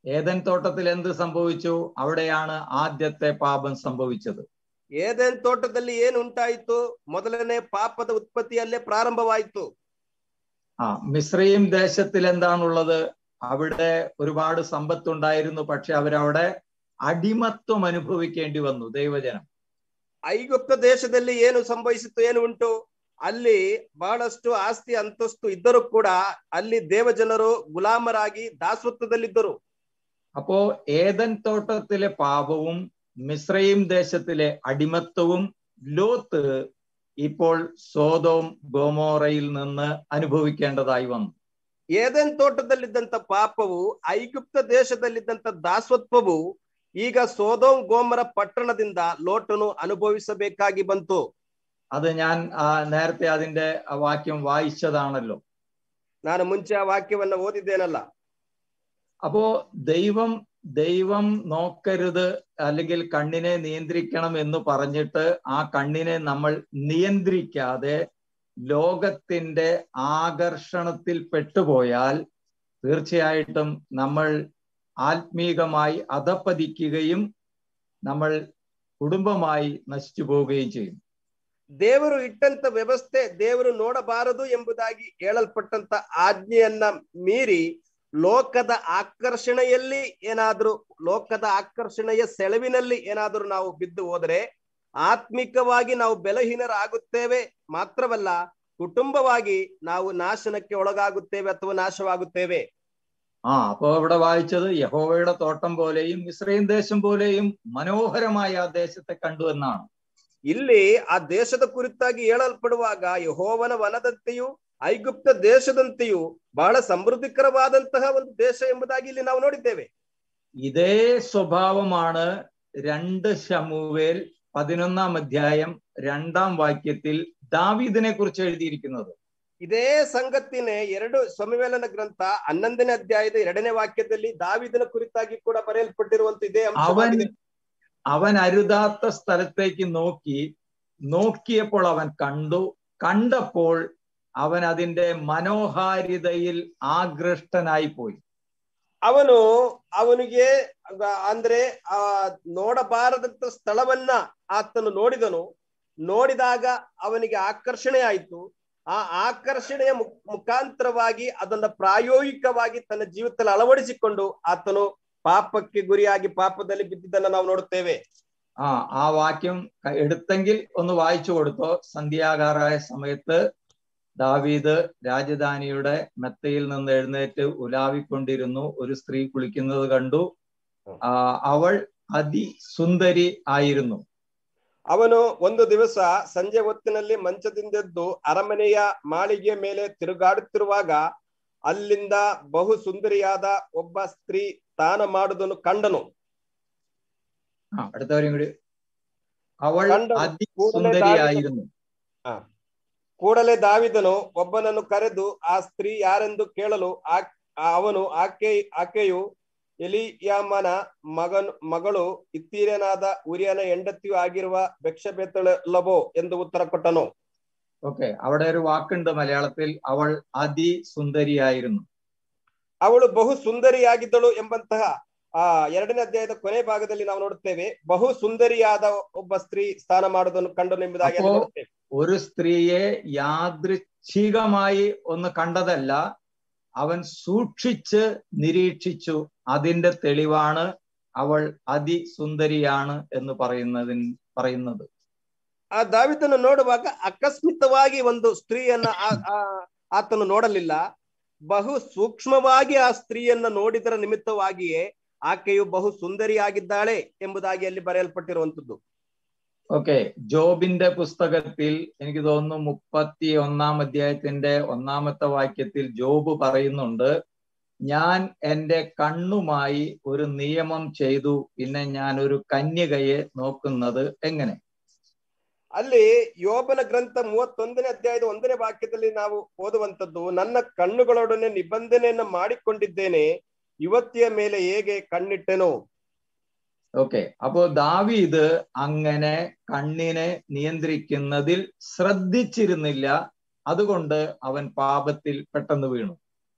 ഏദൻ തോട്ടത്തിൽ എന്ത് സംഭവിച്ചു? അവിടെയാണ് ആദ്യത്തെ പാപം സംഭവിച്ചത്.
ಏದೆನ್ ತೋಟದಲ್ಲಿ ಏನು ಉಂಟಾಯಿತು? ಮೊದಲನೇ ಪಾಪದ ಉತ್ಪತ್ತಿಯಲ್ಲೇ ಪ್ರಾರಂಭವಾಯಿತು.
മിസ്രയീം ദേശത്തിൽ എന്താണുള്ളത്? അവിടെ ഒരുപാട് സമ്പത്തുണ്ടായിരുന്നു, പക്ഷെ അവരവിടെ അടിമത്വം അനുഭവിക്കേണ്ടി വന്നു ദൈവജനം.
ಐಗುಪ್ತ ದೇಶದಲ್ಲಿ ಏನು ಸಂಭವಿಸಿತು, ಏನು ಉಂಟು? ಅಲ್ಲಿ ಬಹಳಷ್ಟು ಆಸ್ತಿ ಅಂತಸ್ತು ಇದ್ದರೂ ಕೂಡ ಅಲ್ಲಿ ದೇವಜನರು ಗುಲಾಮರಾಗಿ ದಾಸತ್ವದಲ್ಲಿದ್ದರು.
അപ്പോ ഏദൻ തോട്ടത്തിലെ പാപവും മിസ്രയീം ദേശത്തിലെ അടിമത്വവും ലോത്ത് ഇപ്പോൾ സോദോം ഗൊമോറയിൽ നിന്ന് അനുഭവിക്കേണ്ടതായി വന്നു.
ಏದೆನ್ ತೋಟದಲ್ಲಿದ್ದಂತ ಪಾಪವು, ಐಗುಪ್ತ ದೇಶದಲ್ಲಿದ್ದಂತ ದಾಸತ್ವವು ಈಗ ಸೋದೋಮ್ ಗೋಮರ ಪಟ್ಟಣದಿಂದ ಲೋಟನು ಅನುಭವಿಸಬೇಕಾಗಿ ಬಂತು.
അത് ഞാൻ നേരത്തെ അതിന്റെ വാക്യം വായിച്ചതാണല്ലോ.
ನಾನು ಮುಂಚೆ ಆ ವಾಕ್ಯವನ್ನ ಓದಿದ್ದೇನಲ್ಲ.
അപ്പോ ദൈവം ദൈവം നോക്കരുത് അല്ലെങ്കിൽ കണ്ണിനെ നിയന്ത്രിക്കണം എന്ന് പറഞ്ഞിട്ട് ആ കണ്ണിനെ നമ്മൾ നിയന്ത്രിക്കാതെ ലോകത്തിന്റെ ആകർഷണത്തിൽ പെട്ടുപോയാൽ തീർച്ചയായിട്ടും നമ്മൾ ആത്മീകമായി അധപ്പതിക്കുകയും നമ്മൾ ಕುಟುಂಬമായി ನಶಿಸಿ ಹೋവുകയും ചെയ്യും.
ದೇವರು ಇಟ್ಟಂತ ವ್ಯವಸ್ಥೆ ದೇವರು ನೋಡಬಾರದು ಎಂಬುದಾಗಿ ಹೇಳಲ್ಪಟ್ಟಂತ ಆಜ್ಞೆಯನ್ನ ಮೀರಿ ಲೋಕದ ಆಕರ್ಷಣೆಯಲ್ಲಿ ಏನಾದ್ರೂ ಲೋಕದ ಆಕರ್ಷಣೆಯ ಸೆಳವಿನಲ್ಲಿ ಏನಾದ್ರೂ ನಾವು ಬಿದ್ದು ಹೋದರೆ ಆತ್ಮಿಕವಾಗಿ ನಾವು ಬಲಹೀನರಾಗುತ್ತೇವೆ, ಮಾತ್ರವಲ್ಲ കുടുംബವಾಗಿ ನಾವು നാശനಕ್ಕೆ ಒಳಗಾಗುತ್ತೇವೆ ಅಥವಾ നാശವಾಗುತ್ತೇವೆ.
അപ്പോ ഇവിടെ വായിച്ചത് യഹോവയുടെ തോട്ടം പോലെയും ഇസ്രായേൽ ദേശം പോലെയും മനോഹരമായ ആ ദേശത്തെ കണ്ടു എന്നാണ്.
ಇಲ್ಲಿ ಆ ದೇಶದ ಕುರಿತಾಗಿ ಹೇಳಲ್ಪಡುವಾಗ ಯೆಹೋವನ ವನದಂತೆಯೂ ಐಗುಪ್ತ ದೇಶದಂತೆಯೂ ಬಹಳ ಸಮೃದ್ಧಿಕರವಾದಂತಹ ಒಂದು ದೇಶ ಎಂಬುದಾಗಿ ಇಲ್ಲಿ ನಾವು ನೋಡಿದ್ದೇವೆ.
ഇതേ സ്വഭാവമാണ് 2 ശമൂവേൽ 11-ാം അധ്യായം 2-ാം വാക്യത്തിൽ ദാവീദിനെ കുറിച്ച് എഴുതിയിരിക്കുന്നത്.
ಇದೇ ಸಂಗತಿನೇ 2 ಸಮುವೇಲನ ಗ್ರಂಥ 11ನೇ ಅಧ್ಯಾಯದ 2ನೇ ವಾಕ್ಯದಲ್ಲಿ ದಾವೀದನ ಕುರಿತಾಗಿ ಕೂಡ ಬರೆಯಲ್ಪಟ್ಟಿರುವಂತ ಇದೇ ಅಂಶವಾಗಿದೆ.
അവൻ അരുതാത്ത സ്ഥലത്തേക്ക് നോക്കിയപ്പോൾ അവൻ കണ്ടപ്പോൾ അവൻ അതിന്റെ മനോഹാരിതയിൽ ആകൃഷ്ടനായി പോയി.
ಅವನಿಗೆ ಅಂದ್ರೆ ನೋಡಬಾರದಂತ ಸ್ಥಳವನ್ನ ಆತನು ನೋಡಿದಾಗ ಅವನಿಗೆ ಆಕರ್ಷಣೆ ಆಯ್ತು. ಆ ಆಕರ್ಷಣೆಯ ಮುಖಾಂತರವಾಗಿ ಅದನ್ನ ಪ್ರಾಯೋಗಿಕವಾಗಿ ತನ್ನ ಜೀವಿತದಲ್ಲಿ ಅಳವಡಿಸಿಕೊಂಡು ಆತನು പാപಕ್ಕೆ ಗುರಿಯಾಗಿ പാപದಲ್ಲಿ ಬಿದ್ದಿದ್ದನ್ನ ನಾವು ನೋಡುತ್ತೇವೆ.
ആ വാക്യം എടുത്തെങ്കിൽ ഒന്ന് വായിച്ചു കൊടുത്തോ. സന്ധ്യാകാറായ സമയത്ത് ദാവീദ് രാജധാനിയുടെ മെത്തയിൽ നിന്ന് എഴുന്നേറ്റ് ഉലാവിക്കൊണ്ടിരുന്നു. ഒരു സ്ത്രീ കുളിക്കുന്നത് കണ്ടു. അവൾ അതിസുന്ദരി ആയിരുന്നു.
ಅವನು ಒಂದು ದಿವಸ ಸಂಜೆ ಹೊತ್ತಿನಲ್ಲಿ ಮಂಚದಿಂದೆದ್ದು ಅರಮನೆಯ ಮಾಳಿಗೆಯ ಮೇಲೆ ತಿರುಗಾಡುತ್ತಿರುವಾಗ ಅಲ್ಲಿಂದ ಬಹು ಸುಂದರಿಯಾದ ಒಬ್ಬ ಸ್ತ್ರೀ ಸ್ನಾನ ಮಾಡುವುದನ್ನು ಕಂಡನು. ಕೂಡಲೇ ದಾವೀದನು ಒಬ್ಬನನ್ನು ಕರೆದು ಆ ಸ್ತ್ರೀ ಯಾರೆಂದು ಕೇಳಲು ಅವನು ಆಕೆಯು ಎಲಿಯಾಮನ ಮಗಳು ಇತ್ತೀರನಾದ ಉರಿಯನ ಹೆಂಡತಿಯೂ ಆಗಿರುವ ಬೆಕ್ಷಬೆತಳಲ್ಲವೋ ಎಂದು ಉತ್ತರ ಕೊಟ್ಟನು.
ഓക്കെ, അവിടെ ഒരു വാക്കുണ്ട് മലയാളത്തിൽ, അവൾ അതിസുന്ദരിയായിരുന്നു.
ಅವಳು ಬಹು ಸುಂದರಿಯಾಗಿದ್ದಳು ಎಂಬಂತಹ 2ನೇ ಅಧ್ಯಾಯದ ಕೊನೆ ಭಾಗದಲ್ಲಿ ನಾವು ನೋಡುತ್ತೇವೆ. ಬಹು ಸುಂದರಿಯಾದ ಒಬ್ಬ ಸ್ತ್ರೀ ಸ್ನಾನ ಮಾಡುವುದನ್ನು ಕಂಡನು ಎಂಬುದಾಗಿ ನೋಡುತ್ತೇವೆ.
ഒരു സ്ത്രീയെ യാദൃച്ഛികമായി ഒന്ന് കണ്ടതല്ല, അവൻ സൂക്ഷിച്ച് നിരീക്ഷിച്ചു. അതിന്റെ തെളിവാണ് അവൾ അതിസുന്ദരിയാണ് എന്ന് പറയുന്നത്.
ಆ ದಾವೀದನು ನೋಡುವಾಗ ಅಕಸ್ಮಿತವಾಗಿ ಒಂದು ಸ್ತ್ರೀಯನ್ನ ಆತನು ನೋಡಲಿಲ್ಲ. ಬಹು ಸೂಕ್ಷ್ಮವಾಗಿ ಆ ಸ್ತ್ರೀಯನ್ನ ನೋಡಿದರ ನಿಮಿತ್ತವಾಗಿಯೇ ಆಕೆಯು ಬಹು സുന്ദരിയാಗಿದ್ದಾಳೆ ಎಂಬುದಾಗಿ ಅಲ್ಲಿ ಬರೆಯಲ್ಪಟ್ಟಿರುವಂತದ್ದು.
ഓക്കെ, ജോബിന്റെ പുസ്തകത്തിൽ എനിക്ക് തോന്നുന്നു 31-ാം അധ്യായത്തിന്റെ 1-ാമത്തെ വാക്യത്തിൽ ജോബ് പറയുന്നുണ്ട്, ഞാൻ എൻ്റെ കണ്ണുമായി ഒരു നിയമം ചെയ്തു, പിന്നെ ഞാൻ ഒരു കന്യകയെ നോക്കുന്നത് എങ്ങനെ.
ಅಲ್ಲಿ ಯೋಬನ ಗ್ರಂಥ 31ನೇ ಅಧ್ಯಾಯದ 1ನೇ ವಾಕ್ಯದಲ್ಲಿ ನಾವು ಓದುವಂತದ್ದು, ನನ್ನ ಕಣ್ಣುಗಳೊಡನೆ ನಿಬಂಧನೆಯನ್ನ ಮಾಡಿಕೊಂಡಿದ್ದೇನೆ, യുവതിയ ಮೇಲೆ ಹೇಗೆ ಕಣ್ಣಿಟ್ಟೆನೋ.
ഓക്കെ, അപ്പോ ദാവീദ് അങ്ങനെ കണ്ണിനെ നിയന്ത്രിക്കുന്നതിൽ ശ്രദ്ധിച്ചിരുന്നില്ല. അതുകൊണ്ട് അവൻ പാപത്തിൽ പെട്ടെന്ന് വീണു.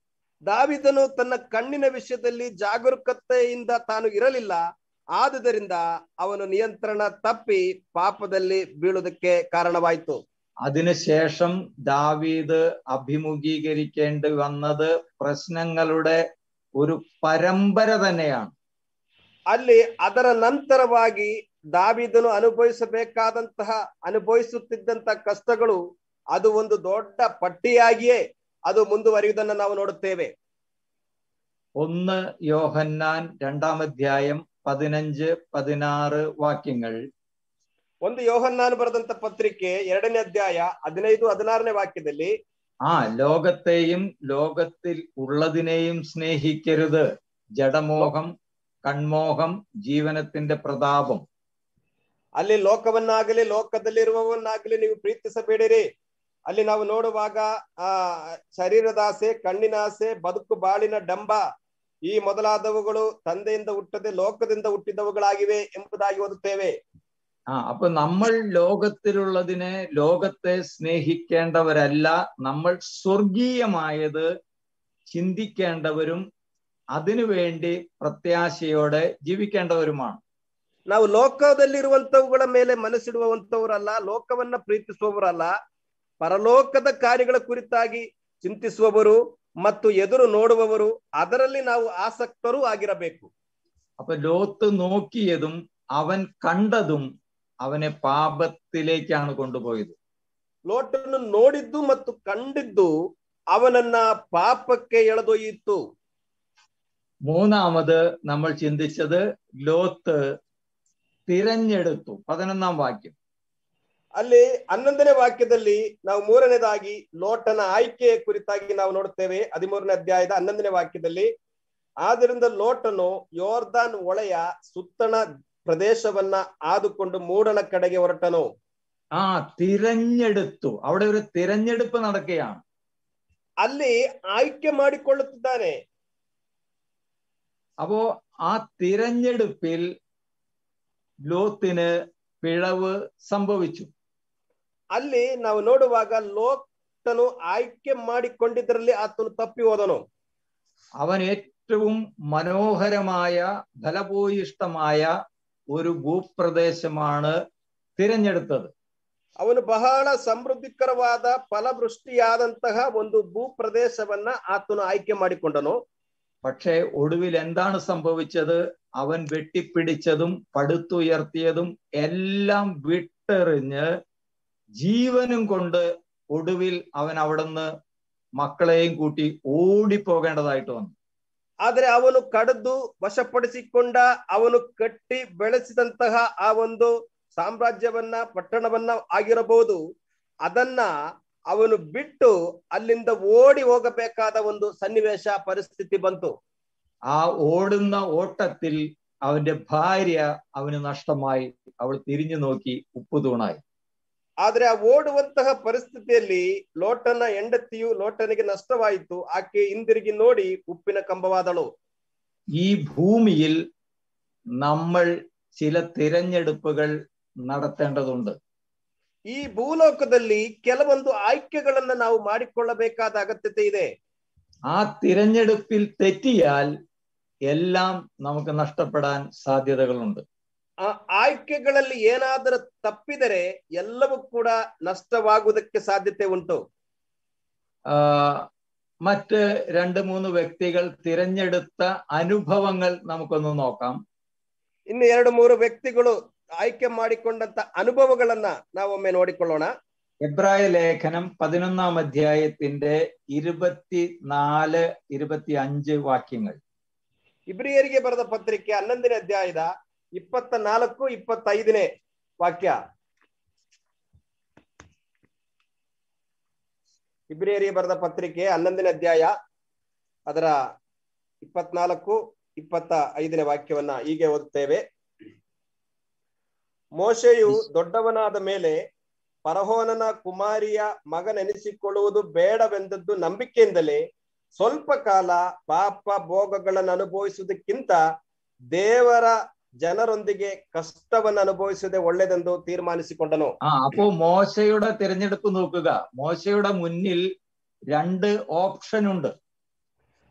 ದಾವೀದನು ತನ್ನ ಕಣ್ಣಿನ ವಿಷಯದಲ್ಲಿ ಜಾಗರೂಕತೆಯಿಂದ ತಾನು ಇರಲಿಲ್ಲ. ಆದುದರಿಂದ ಅವನು ನಿಯಂತ್ರಣ ತಪ್ಪಿ ಪಾಪದಲ್ಲಿ ಬೀಳುವುದಕ್ಕೆ ಕಾರಣವಾಯಿತು.
അതിനുശേഷം ദാവീദ് അഭിമുഖീകരിക്കേണ്ടി വന്നത് പ്രശ്നങ്ങളുടെ ഒരു പരമ്പര തന്നെയാണ്.
ಅಲ್ಲಿ ಅದರ ನಂತರವಾಗಿ ದಾವೀದನು ಅನುಭವಿಸುತ್ತಿದ್ದಂತ ಕಷ್ಟಗಳು ಅದು ಒಂದು ದೊಡ್ಡ ಪಟ್ಟಿಯಾಗಿಯೇ ಅದು ಮುಂದುವರಿಯುವುದನ್ನು ನಾವು ನೋಡುತ್ತೇವೆ.
1 യോഹന്നാൻ 2-ാം അധ്യായം 15-16 വാക്യങ്ങൾ.
1 യോഹന്നാൻ ಬರೆದಂತ ಪತ್ರಿಕೆ 2ನೇ ಅಧ್ಯಾಯ 15-16ನೇ വാക്യದಲ್ಲಿ,
ലോകത്തെയും ലോകത്തിൽ ഉള്ളതിനെയും സ്നേഹിക്കരുത്. ജഡമോഹം, കൺമോഹം, ജീവനത്തിന്റെ പ്രതാപം.
ಅಲ್ಲಿ ಲೋಕವನ್ನಾಗಲಿ ಲೋಕದಲ್ಲಿರುವವನ್ನಾಗಲಿ ನೀವು ಪ್ರೀತಿಸಬೇಡಿರಿ. ಅಲ್ಲಿ ನಾವು ನೋಡುವಾಗ ಶರೀರದ ಆಸೆ, ಕಣ್ಣಿನ ಆಸೆ, ಬದುಕು ಬಾಳಿನ ಡಂಬ, ಈ ಮೊದಲಾದವುಗಳು ತಂದೆಯಿಂದ ಹುಟ್ಟದೆ ಲೋಕದಿಂದ ಹುಟ್ಟಿದವುಗಳಾಗಿವೆ ಎಂಬುದಾಗಿ ಓದುತ್ತೇವೆ.
അപ്പൊ നമ്മൾ ലോകത്തിലുള്ളതിനെ ലോകത്തെ സ്നേഹിക്കേണ്ടവരല്ല, നമ്മൾ സ്വർഗീയമായത് ചിന്തിക്കേണ്ടവരും അതിനുവേണ്ടി പ്രത്യാശയോടെ ജീവിക്കേണ്ടവരുമാണ്.
ನಾವು ಲೋಕದಲ್ಲಿರುವಂತವುಗಳ ಮೇಲೆ ಮನಸ್ಸಿಡುವಂತವರಲ್ಲ, ಲೋಕವನ್ನ ಪ್ರೀತಿಸುವವರಲ್ಲ, ಪರಲೋಕದ ಕಾರ್ಯಗಳ ಕುರಿತಾಗಿ ಚಿಂತಿಸುವವರು ಮತ್ತು ಎದುರು ನೋಡುವವರು, ಅದರಲ್ಲಿ ನಾವು ಆಸಕ್ತರೂ ಆಗಿರಬೇಕು.
അപ്പൊ ലോത്ത് നോക്കിയതും അവൻ കണ്ടതും അവനെ പാപത്തിലേക്കാണ് കൊണ്ടുപോയത്.
ಲೋಟನ್ನು ನೋಡಿದ್ದು ಮತ್ತು ಕಂಡಿದ್ದು ಅವನನ್ನ ಪಾಪಕ್ಕೆ ಎಳೆದೊಯ್ಯಿತು.
മൂന്നാമത് നമ്മൾ ചിന്തിച്ചത് ലോത്ത് തിരഞ്ഞെടുത്തു. 11-ാം വാക്യം.
ಅಲ್ಲಿ 11ನೇ ವಾಕ್ಯದಲ್ಲಿ ನಾವು ಮೂರನೇದಾಗಿ ಲೋಟನ ಆಯ್ಕೆಯ ಕುರಿತಾಗಿ ನಾವು ನೋಡುತ್ತೇವೆ. 13ನೇ ಅಧ್ಯಾಯದ 11ನೇ ವಾಕ್ಯದಲ್ಲಿ, ಆದ್ದರಿಂದ ಲೋಟನು ಯೋರ್ದಾನ್ ಹೊಳೆಯ ಸುತ್ತಣ പ്രദേശവന്ന ആതുകൊണ്ട് മൂടണ കടകെ ಹೊರಟನು.
തിരഞ്ഞെടുത്തു. അവിടെ ഒരു തിരഞ്ഞെടുപ്പ് നടക്കുകയാണ്.
ಅಲ್ಲಿ ಆಯ್ಕೆ ಮಾಡಿಕೊಳ್ಳುತ್ತಿದ್ದಾನೆ.
അപ്പോ ആ തിരഞ്ഞെടുപ്പിൽ ലോത്തിന് പിഴവ് സംഭവിച്ചു.
ಅಲ್ಲಿ ನಾವು ನೋಡುವಾಗ ಲೋಟನು ಆಯ್ಕೆ ಮಾಡಿಕೊಂಡಿದ್ದರಲ್ಲಿ ಆತನು ತಪ್ಪಿ ಹೋದನು.
അവൻ ഏറ്റവും മനോഹരമായ ഫലഭൂയിഷ്ടമായ ഒരു ഭൂപ്രദേശമാണ് തിരഞ്ഞെടുത്തത്.
ಅವನು ಬಹಳ ಸಮೃದ್ಧಿಕರವಾದ ಫಲವೃಷ್ಟಿಯಾದಂತಹ ಒಂದು ಭೂಪ್ರದೇಶವನ್ನ ಆತನು ಆಯ್ಕೆ ಮಾಡಿಕೊಂಡನು.
പക്ഷേ ഒടുവിൽ എന്താണ് സംഭവിച്ചത്? അവൻ വെട്ടിപ്പിടിച്ചതും പടുത്തുയർത്തിയതും എല്ലാം വിട്ടെറിഞ്ഞ് ജീവനും കൊണ്ട് ഒടുവിൽ അവൻ അവിടുന്ന് മക്കളെയും കൂട്ടി ഓടിപ്പോകേണ്ടതായിട്ട് വന്നു.
ಆದರೆ ಅವನು ಕಡಿದು ವಶಪಡಿಸಿಕೊಂಡ, ಅವನು ಕಟ್ಟಿ ಬೆಳೆಸಿದಂತಹ ಆ ಒಂದು ಸಾಮ್ರಾಜ್ಯವನ್ನ, ಪಟ್ಟಣವನ್ನ ಆಗಿರಬಹುದು, ಅದನ್ನ ಅವನು ಬಿಟ್ಟು ಅಲ್ಲಿಂದ ಓಡಿ ಹೋಗಬೇಕಾದ ಒಂದು ಸನ್ನಿವೇಶ, ಪರಿಸ್ಥಿತಿ ಬಂತು.
ആ ഓടുന്ന ഓട്ടത്തിൽ അവന്റെ ഭാര്യ അവന് നഷ്ടമായി. അവൾ തിരിഞ്ഞു നോക്കി ഉപ്പുതൂണായി.
ಆದ್ರೆ ಆ ಓಡುವಂತಹ ಪರಿಸ್ಥಿತಿಯಲ್ಲಿ ಲೋಟನ ಹೆಂಡತಿಯು ಲೋಟನಿಗೆ ನಷ್ಟವಾಯಿತು. ಆಕೆ ಹಿಂದಿರುಗಿ ನೋಡಿ ಉಪ್ಪಿನ ಕಂಬವಾದಳು.
ഈ ഭൂമിയിൽ നമ്മൾ ചില തിരഞ്ഞെടുപ്പുകൾ നടത്തേണ്ടതുണ്ട്.
ಈ ಭೂಲೋಕದಲ್ಲಿ ಕೆಲವೊಂದು ಆಯ್ಕೆಗಳನ್ನ ನಾವು ಮಾಡಿಕೊಳ್ಳಬೇಕಾದ ಅಗತ್ಯತೆ ಇದೆ.
ആ തിരഞ്ഞെടുപ്പിൽ തെറ്റിയാൽ എല്ലാം നമുക്ക് നഷ്ടപ്പെടാൻ സാധ്യതകളുണ്ട്.
ಆ ಆಯ್ಕೆಗಳಲ್ಲಿ ಏನಾದರೂ ತಪ್ಪಿದರೆ ಎಲ್ಲವೂ ಕೂಡ ನಷ್ಟವಾಗುವುದಕ್ಕೆ ಸಾಧ್ಯತೆ ಉಂಟು.
മറ്റ് 2-3 വ്യക്തികൾ തിരഞ്ഞെടുത്ത അനുഭവങ്ങൾ നമുക്കൊന്ന് നോക്കാം.
ಇನ್ನು 2-3 ವ್ಯಕ್ತಿಗಳು ಆಯ್ಕೆ ಮಾಡಿಕೊಂಡಂತ ಅನುಭವಗಳನ್ನ ನಾವೊಮ್ಮೆ ನೋಡಿಕೊಳ್ಳೋಣ.
എബ്രായ ലേഖനം 11-ാം അധ്യായത്തിന്റെ 24-25 വാക്യങ്ങൾ.
ಇಬ್ರಿಯರಿಗೆ ಬರೆದ ಪತ್ರಿಕೆ 11ನೇ ಅಧ್ಯಾಯದ 24-25 ವಾಕ್ಯ. ಇಬ್ರಿಯರಿಗೆ ಬರೆದ ಪತ್ರಿಕೆ 11ನೇ ಅಧ್ಯಾಯ ಅದರ 24-25 ವಾಕ್ಯವನ್ನ ಹೀಗೆ ಓದುತ್ತೇವೆ. ಮೋಶೆಯು ದೊಡ್ಡವನಾದ ಮೇಲೆ ಫರೋಹನ ಕುಮಾರಿಯ ಮಗನೆನಿಸಿಕೊಳ್ಳುವುದು ಬೇಡವೆಂದದ್ದು ನಂಬಿಕೆಯಿಂದಲೇ ಸ್ವಲ್ಪ ಕಾಲ ಪಾಪ ಭೋಗಗಳನ್ನು ಅನುಭವಿಸುವುದಕ್ಕಿಂತ ದೇವರ ಜನರೊಂದಿಗೆ കഷ്ടವನ್ನು അനുഭവിച്ചതേ ಒಳ್ಳೆಯದೆಂದು തീരുമാനിಸಿಕೊಂಡನು.
അപ്പോ മോശയുടെ തിരഞ്ഞെടുപ്പ് നോക്കുക. മോശയുടെ മുന്നിൽ 2 ഓപ്ഷൻ ഉണ്ട്.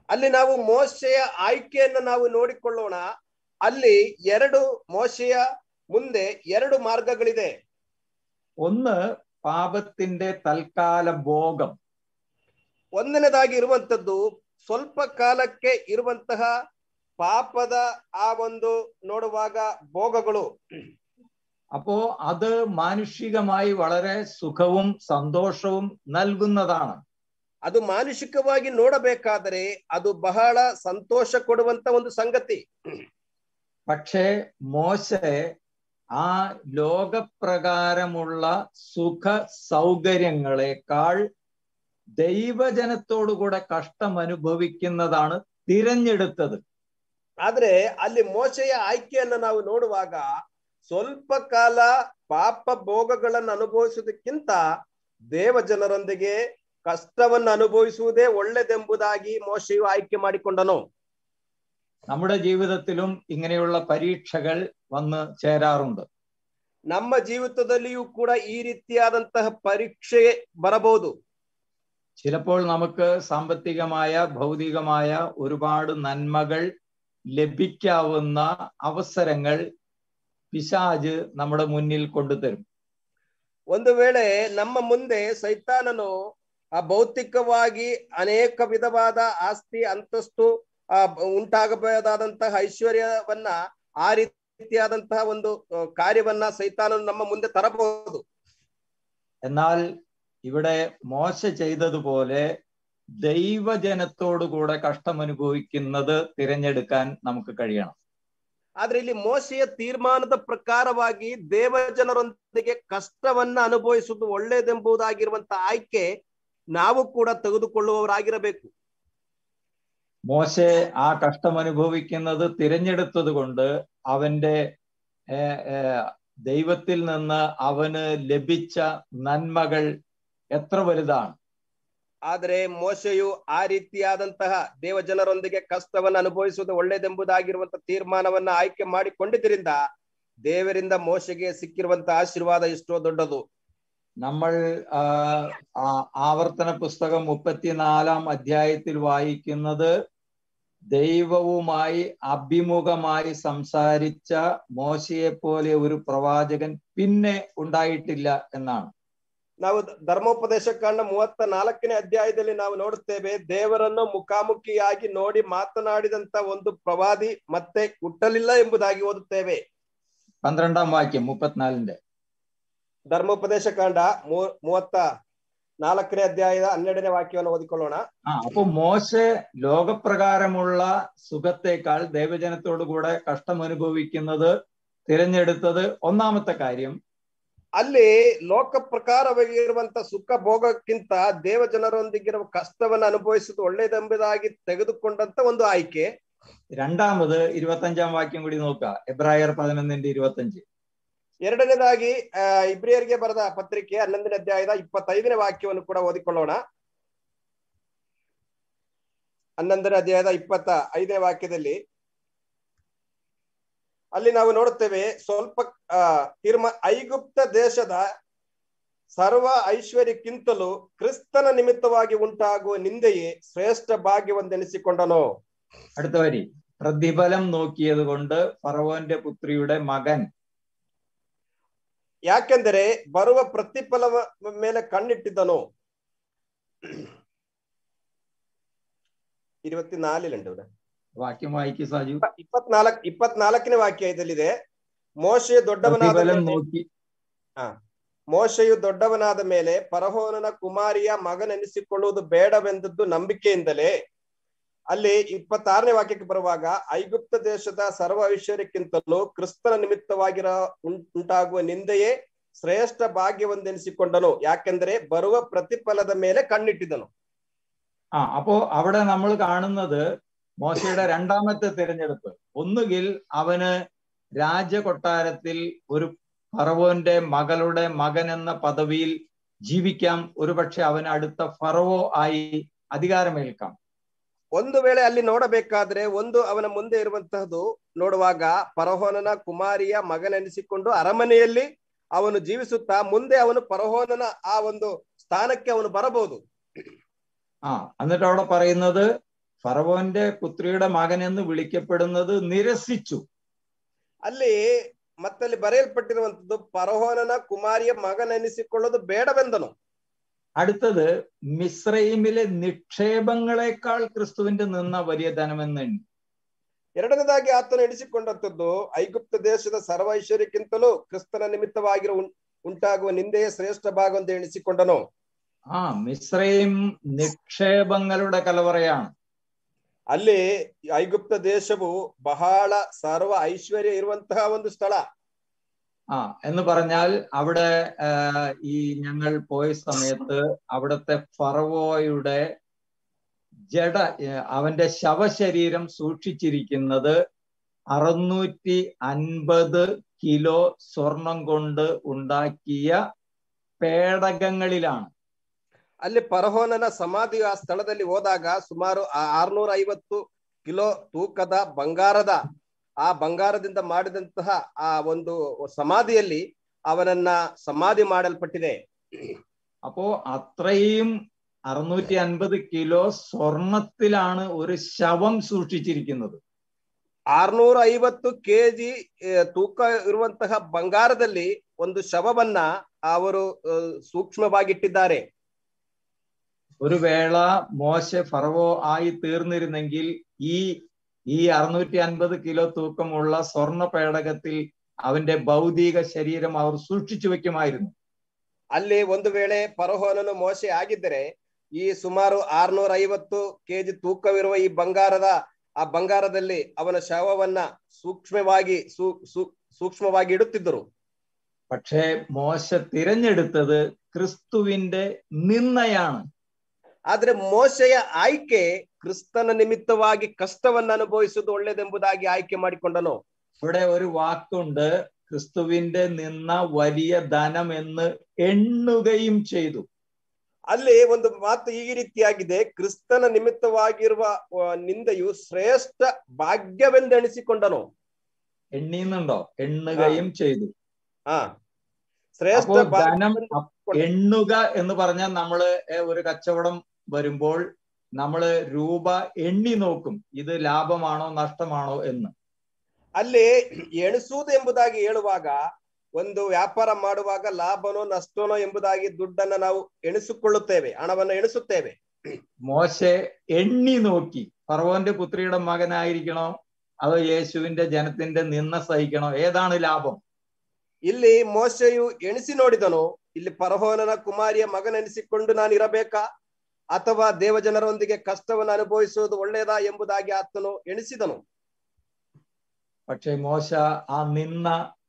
ಅಲ್ಲಿ ನಾವು ಮೋಶೆಯ ಆಯ್ಕೆಯನ್ನು ನಾವು ನೋಡಿಕೊಳ್ಳೋಣ. ಅಲ್ಲಿ 2 ಮೋಶೆಯ ಮುಂದೆ 2 ಮಾರ್ಗಗಳಿದೆ.
ഒന്ന് പാപത്തിന്റെ തൽക്കാല ഭോഗം.
ಒಂದನೇದಾಗಿ ಇರುವಂತದ್ದು ಸ್ವಲ್ಪ ಕಾಲಕ್ಕೆ ಇರುವಂತಹ ಪಾಪದ ಆ ಒಂದು ನೋಡುವಾಗ ಭೋಗಗಳು.
അപ്പോ അത് മാനുഷികമായി വളരെ സുഖവും സന്തോഷവും നൽകുന്നതാണ്.
ಅದು ಮಾನುಷಿಕವಾಗಿ ನೋಡಬೇಕಾದರೆ ಅದು ಬಹಳ ಸಂತೋಷ ಕೊಡುವಂತ ಒಂದು ಸಂಗತಿ.
പക്ഷേ മോശെ ആ ലോകപ്രകാരമുള്ള സുഖ സൗകര്യങ്ങളെക്കാൾ ദൈവജനത്തോടുകൂടെ കഷ്ടം അനുഭവിക്കുന്നതാണ് തിരഞ്ഞെടുത്തത്.
ಆದ್ರೆ ಅಲ್ಲಿ ಮೋಶೆಯ ಆಯ್ಕೆಯನ್ನು ನಾವು ನೋಡುವಾಗ ಸ್ವಲ್ಪ ಕಾಲ ಪಾಪ ಭೋಗಗಳನ್ನು ಅನುಭವಿಸುವುದಕ್ಕಿಂತ ದೇವ ಜನರೊಂದಿಗೆ ಕಷ್ಟವನ್ನು ಅನುಭವಿಸುವುದೇ ಒಳ್ಳೆದೆಂಬುದಾಗಿ ಮೋಶೆಯು ಆಯ್ಕೆ ಮಾಡಿಕೊಂಡನು.
നമ്മുടെ ജീവിതത്തിലും ഇങ്ങനെയുള്ള പരീക്ഷകൾ വന്ന് ചേരാറുണ്ട്.
ನಮ್ಮ ಜೀವಿತದಲ್ಲಿಯೂ ಕೂಡ ಈ ರೀತಿಯಾದಂತಹ ಪರೀಕ್ಷೆ ಬರಬಹುದು.
ചിലപ്പോൾ നമുക്ക് സാമ്പത്തികമായ ഭൗതികമായ ഒരുപാട് നന്മകൾ ലഭിക്കാവുന്ന അവസരങ്ങൾ പിശാച് നമ്മുടെ മുന്നിൽ കൊണ്ടുതരും.
ಒಂದು ವೇಳೆ ನಮ್ಮ ಮುಂದೆ ಸೈತಾನನು ಭೌತಿಕವಾಗಿ ಅನೇಕ ವಿಧವಾದ ಆಸ್ತಿ ಅಂತಸ್ತು ಉಂಟಾಗಬಹುದಾದಂತಹ ಐಶ್ವರ್ಯವನ್ನ ಆ ರೀತಿಯಾದಂತಹ ಒಂದು ಕಾರ್ಯವನ್ನ ಸೈತಾನನು ನಮ್ಮ ಮುಂದೆ ತರಬಹುದು.
എന്നാൽ ഇവിടെ മോശ ചെയ്തതുപോലെ ദൈവജനത്തോടുകൂടെ കഷ്ടമനുഭവിക്കുന്നത് തിരഞ്ഞെടുക്കാൻ നമുക്ക് കഴിയണം.
ಆದ್ರೆ ಇಲ್ಲಿ ಮೋಶೆಯ ತೀರ್ಮಾನದ ಪ್ರಕಾರವಾಗಿ ದೇವಜನರೊಂದಿಗೆ ಕಷ್ಟವನ್ನ ಅನುಭವಿಸುವುದು ಒಳ್ಳೆಯದೆಂಬುದಾಗಿರುವಂತಹ ಆಯ್ಕೆ ನಾವು ಕೂಡ ತೆಗೆದುಕೊಳ್ಳುವವರಾಗಿರಬೇಕು.
മോശെ ആ കഷ്ടം അനുഭവിക്കുന്നത് തിരഞ്ഞെടുത്തത് കൊണ്ട് അവന്റെ ദൈവത്തിൽ നിന്ന് അവന് ലഭിച്ച നന്മകൾ എത്ര വലുതാണ്.
ಆದರೆ ಮೋಶೆಯು ಆ ರೀತಿಯಾದಂತಹ ದೇವಜನರೊಂದಿಗೆ ಕಷ್ಟವನ್ನು ಅನುಭವಿಸುವುದು ಒಳ್ಳೆಯದೆಂಬುದಾಗಿರುವಂತಹ ತೀರ್ಮಾನವನ್ನ ಆಯ್ಕೆ ಮಾಡಿಕೊಂಡಿದ್ದರಿಂದ ದೇವರಿಂದ ಮೋಶೆಗೆ ಸಿಕ್ಕಿರುವಂತಹ ಆಶೀರ್ವಾದ ಎಷ್ಟೋ ದೊಡ್ಡದು.
നമ്മൾ ആവർത്തന പുസ്തകം 34-ാം അധ്യായത്തിൽ വായിക്കുന്നത് ദൈവവുമായി അഭിമുഖമായി സംസാരിച്ച മോശയെ പോലെ ഒരു പ്രവാചകൻ പിന്നെ ഉണ്ടായിട്ടില്ല എന്നാണ്.
ನಾವು ಧರ್ಮೋಪದೇಶ ಕಾಂಡ 34ನೇ ಅಧ್ಯಾಯದಲ್ಲಿ ನಾವು ನೋಡುತ್ತೇವೆ, ದೇವರನ್ನು ಮುಖಾಮುಖಿಯಾಗಿ ನೋಡಿ ಮಾತನಾಡಿದಂತ ಒಂದು ಪ್ರವಾದಿ ಮತ್ತೆ ಹುಟ್ಟಲಿಲ್ಲ ಎಂಬುದಾಗಿ ಓದುತ್ತೇವೆ.
12ാം വാക്യം 34ന്റെ
ಧರ್ಮೋಪದೇಶ ಕಾಂಡ 34ನೇ ಅಧ್ಯಾಯದ 12ನೇ ವಾಕ್ಯವನ್ನು ಓದಿಕೊಳ್ಳೋಣ.
അപ്പൊ മോശെ ലോകപ്രകാരമുള്ള സുഖത്തേക്കാൾ ദൈവജനത്തോടു കൂടെ കഷ്ടം അനുഭവിക്കുന്നത് തിരഞ്ഞെടുത്തത് ഒന്നാമത്തെ കാര്യം.
ಅಲ್ಲಿ ಲೋಕ ಪ್ರಕಾರವಾಗಿರುವಂತ ಸುಖ ಭೋಗಕ್ಕಿಂತ ದೇವಜನರೊಂದಿಗಿರುವ ಕಷ್ಟವನ್ನು ಅನುಭವಿಸುವುದು ಒಳ್ಳೆಯದೆಂಬುದಾಗಿ ತೆಗೆದುಕೊಂಡಂತ ಒಂದು ಆಯ್ಕೆ.
രണ്ടാമത് 25ാം വാക്യം കൂടി നോക്കുക. എബ്രായർ 11:25.
ಎರಡನೇದಾಗಿ ಇಬ್ರಿಯರಿಗೆ ಬರೆದ ಪತ್ರಿಕೆ 11ನೇ ಅಧ್ಯಾಯದ 25ನೇ ವಾಕ್ಯವನ್ನು ಕೂಡ ಓದಿಕೊಳ್ಳೋಣ. 11ನೇ ಅಧ್ಯಾಯದ 25ನೇ ವಾಕ್ಯದಲ್ಲಿ ಅಲ್ಲಿ ನಾವು ನೋಡುತ್ತೇವೆ, ಸ್ವಲ್ಪ ಐಗುಪ್ತ ದೇಶದ ಸರ್ವ ಐಶ್ವರ್ಯಕ್ಕಿಂತಲೂ ಕ್ರಿಸ್ತನ ನಿಮಿತ್ತವಾಗಿ ಉಂಟಾಗುವ ನಿಂದೆಯೇ ಶ್ರೇಷ್ಠ ಭಾಗ್ಯವೆಂದೆನಿಸಿಕೊಂಡನು.
അടുത്ത വരി, പ്രതിഫലം നോക്കിയത് കൊണ്ട് ഫറവോന്റെ പുത്രിയുടെ മകൻ.
ಯಾಕೆಂದರೆ ಬರುವ ಪ್ರತಿಫಲ ಮೇಲೆ ಕಣ್ಣಿಟ್ಟಿದ್ದನು. 24 ഇവിടെ
വാക്യം വായിക്കൂ സാജു.
24ನೇ ವಾಕ್ಯ ಇದಲ್ಲಿದೆ. ಮೋಶೆಯು ದೊಡ್ಡವನಾದ ಮೇಲೆ ಫರೋಹನ ಕುಮಾರಿಯ ಮಗನೆನಿಸಿಕೊಳ್ಳುವುದು ಬೇಡವೆಂದದ್ದು ನಂಬಿಕೆಯಿಂದಲೇ. ಅಲ್ಲಿ 26ನೇ ವಾಕ್ಯಕ್ಕೆ ಬರುವಾಗ, ಐಗುಪ್ತ ದೇಶದ ಸರ್ವ ಐಶ್ವರ್ಯಕ್ಕಿಂತಲೂ ಕ್ರಿಸ್ತನ ನಿಮಿತ್ತವಾಗಿರ ಉಂಟಾಗುವ ನಿಂದೆಯೇ ಶ್ರೇಷ್ಠ ഭാഗ്യവെന്നെനിಸಿಕೊಂಡನು, ಯಾಕೆಂದರೆ ಬರುವ ಪ್ರತಿಫಲದ ಮೇಲೆ ಕಣ್ಣಿಟ್ಟಿದ್ದನು.
അപ്പോ അവിടെ നമ്മൾ കാണുന്നത് മോശയുടെ രണ്ടാമത്തെ തിരഞ്ഞെടുപ്പ്. ഒന്നുകിൽ അവന് രാജകൊട്ടാരത്തിൽ ഒരു ഫറവോന്റെ മകളുടെ മകൻ എന്ന പദവിയിൽ ജീവിക്കാം, ഒരുപക്ഷെ അവന് അടുത്ത ഫറവോ ആയി അധികാരമേൽക്കാം.
ಒಂದು ವೇಳೆ ಅಲ್ಲಿ ನೋಡಬೇಕಾದ್ರೆ ಒಂದು ಅವನ ಮುಂದೆ ಇರುವಂತಹದ್ದು ನೋಡುವಾಗ ಫರೋಹನ ಕುಮಾರಿಯ ಮಗನೆನಿಸಿಕೊಂಡು ಅರಮನೆಯಲ್ಲಿ ಅವನು ಜೀವಿಸುತ್ತಾ ಮುಂದೆ ಅವನು ಫರೋಹನ ಆ ಒಂದು ಸ್ಥಾನಕ್ಕೆ ಅವನು ಬರಬಹುದು.
എന്നിട്ട് അവിടെ പറയുന്നത് ഫറവോന്റെ പുത്രിയുടെ മകൻ എന്ന് വിളിക്കപ്പെടുന്നത് നിരസിച്ചു.
ಅಲ್ಲಿ ಮತ್ತಲ್ಲಿ ಬರೆಯಲ್ಪಟ್ಟಿರುವಂತದ್ದು ഫറോഹನ ಕುಮಾರಿಯ ಮಗನೆನಿಸಿಕೊಳ್ಳೋದು ಬೇಡವೆಂದನು.
അടുത്തത് മിസ്രൈമിലെ നിക്ഷേപങ്ങളെക്കാൾ ക്രിസ്തുവിന്റെ നിന്ന വലിയ ധനമെന്ന്.
ಎರಡನೇದಾಗಿ ಆತನು ಎಣಿಸಿಕೊಂಡಂತದ್ದು ಐಗುಪ್ತ ದೇಶದ ಸರ್ವ ಐಶ್ವರ್ಯಕ್ಕಿಂತಲೂ ಕ್ರಿಸ್ತನ ನಿಮಿತ್ತವಾಗಿರೋ ಉಂಟಾಗುವ ನಿಂದೆಯ ಶ್ರೇಷ್ಠ ಭಾಗವೆಂದು ಎಣಿಸಿಕೊಂಡನು.
മിസ്രൈം നിക്ഷേപങ്ങളുടെ കലവറയാണ്.
ಅಲ್ಲಿ ಐಗುಪ್ತ ದೇಶವು ಬಹಳ ಸರ್ವ ಐಶ್ವರ್ಯ ಇರುವಂತಹ ಒಂದು ಸ್ಥಳ.
എന്ന് പറഞ്ഞാൽ അവിടെ ഈ ഞങ്ങൾ പോയ സമയത്ത് അവിടുത്തെ ഫറവോയുടെ അവന്റെ ശവശരീരം സൂക്ഷിച്ചിരിക്കുന്നത് 650 കിലോ സ്വർണം കൊണ്ട് ഉണ്ടാക്കിയ പേടകങ്ങളിലാണ്.
ಅಲ್ಲಿ ಫರೋಹನ ಸಮಾಧಿ ಆ ಸ್ಥಳದಲ್ಲಿ ಹೋದಾಗ ಸುಮಾರು 650 ಕಿಲೋ ತೂಕದ ಬಂಗಾರದ ಆ ಬಂಗಾರದಿಂದ ಮಾಡಿದಂತಹ ಆ ಒಂದು ಸಮಾಧಿಯಲ್ಲಿ അവനನ್ನ സമാധി ಮಾಡಲ್ಪಟ್ಟಿದೆ.
അപ്പോ അത്രയും 650 കിലോ സ്വർണത്തിലാണ് ഒരു ശവം സൂക്ഷിച്ചിരിക്കുന്നത്.
650 kg ತೂಕ ಇರುವಂತಹ ಬಂಗಾರದಲ್ಲಿ ಒಂದು ಶವವನ್ನ ಅವರು സൂക്ഷ്മವಾಗಿಟ್ಟಿದ್ದಾರೆ.
ഒരു വേള മോശെ ഫറവോ ആയി തീർന്നിരുന്നെങ്കിൽ ഈ 650 കിലോ തൂക്കമുള്ള സ്വർണ്ണ പേടകത്തിൽ അവന്റെ ഭൗതിക ശരീരം അവർ സൂക്ഷിച്ചു വെക്കുമായിരുന്നു.
ಅಲ್ಲಿ ಒಂದು ವೇಳೆ ಫರೋಹನನು ಮೋಶೆ ಆಗಿದ್ದರೆ ಈ ಸುಮಾರು 650 kg ತೂಕವಿರುವ ಈ ಬಂಗಾರದಲ್ಲಿ ಅವನ ಶವವನ್ನ സൂക്ഷ്മವಾಗಿ ഇടുತ್ತಿದ್ದರು.
പക്ഷേ മോശ തിരഞ്ഞെടുത്തത് ക്രിസ്തുവിന്റെ നിന്ദയാണ്.
ಆದ್ರೆ ಮೋಶೆಯ ಆಯ್ಕೆ ಕ್ರಿಸ್ತನ ನಿಮಿತ್ತವಾಗಿ ಕಷ್ಟವನ್ನು ಅನುಭವಿಸುವುದು ಒಳ್ಳೆಯದೆಂಬುದಾಗಿ ಆಯ್ಕೆ ಮಾಡಿಕೊಂಡನು.
ഇവിടെ ഒരു വാക്കുണ്ട്, ക്രിസ്തുവിന്റെ നിന്ന വലിയ ധനം എന്ന് എണ്ണുകയും ചെയ്തു.
ಅಲ್ಲಿ ಒಂದು ಮಾತು ಈ ರೀತಿಯಾಗಿದೆ, ಕ್ರಿಸ್ತನ ನಿಮಿತ್ತವಾಗಿರುವ ನಿಂದೆಯು ಶ್ರೇಷ್ಠ ಭಾಗ್ಯವೆಂದೆಣಿಸಿಕೊಂಡನು.
എണ്ണീന്നുണ്ടോ? എണ്ണുകയും ചെയ്തു.
ശ്രേഷ്ഠ
ധനം എണ്ണുക എന്ന് പറഞ്ഞാൽ നമ്മള് ഒരു കച്ചവടം വരുമ്പോൾ നമ്മള് രൂപ എണ്ണി നോക്കും, ഇത് ലാഭമാണോ നഷ്ടമാണോ എന്ന്.
ಅಲ್ಲಿ ಎಣಿಸುವುದು ಎಂಬುದಾಗಿ ಹೇಳುವಾಗ ಒಂದು ವ್ಯಾಪಾರ ಮಾಡುವಾಗ ಲಾಭನೋ ನಷ್ಟನೋ ಎಂಬುದಾಗಿ ದುಡ್ಡನ್ನ ನಾವು ಎಣಿಸಿಕೊಳ್ಳುತ್ತೇವೆ, ಹಣವನ್ನು ಎಣಿಸುತ್ತೇವೆ.
മോശെ എണ്ണി നോക്കി, ഫറവോന്റെ പുത്രിയുടെ മകനായിരിക്കണോ അതോ യേശുവിന്റെ ജനത്തിന്റെ നിന്ന സഹിക്കണോ, ഏതാണ് ലാഭം?
ಇಲ್ಲಿ ಮೋಶೆಯು ಎಣಿಸಿ ನೋಡಿದನು, ಇಲ್ಲಿ ಫರೋಹನ ಕುಮಾರಿಯ ಮಗನೆನಿಸಿಕೊಂಡು ನಾನು ಇರಬೇಕಾ ಅಥವಾ ದೇವಜನರೊಂದಿಗೆ ಕಷ್ಟವನ್ನು ಅನುಭವಿಸುವುದು ಒಳ್ಳೆಯದಾ ಎಂಬುದಾಗಿ ಆತನು ಎಣಿಸಿದನು.
പക്ഷെ മോശ ആ നിന്ന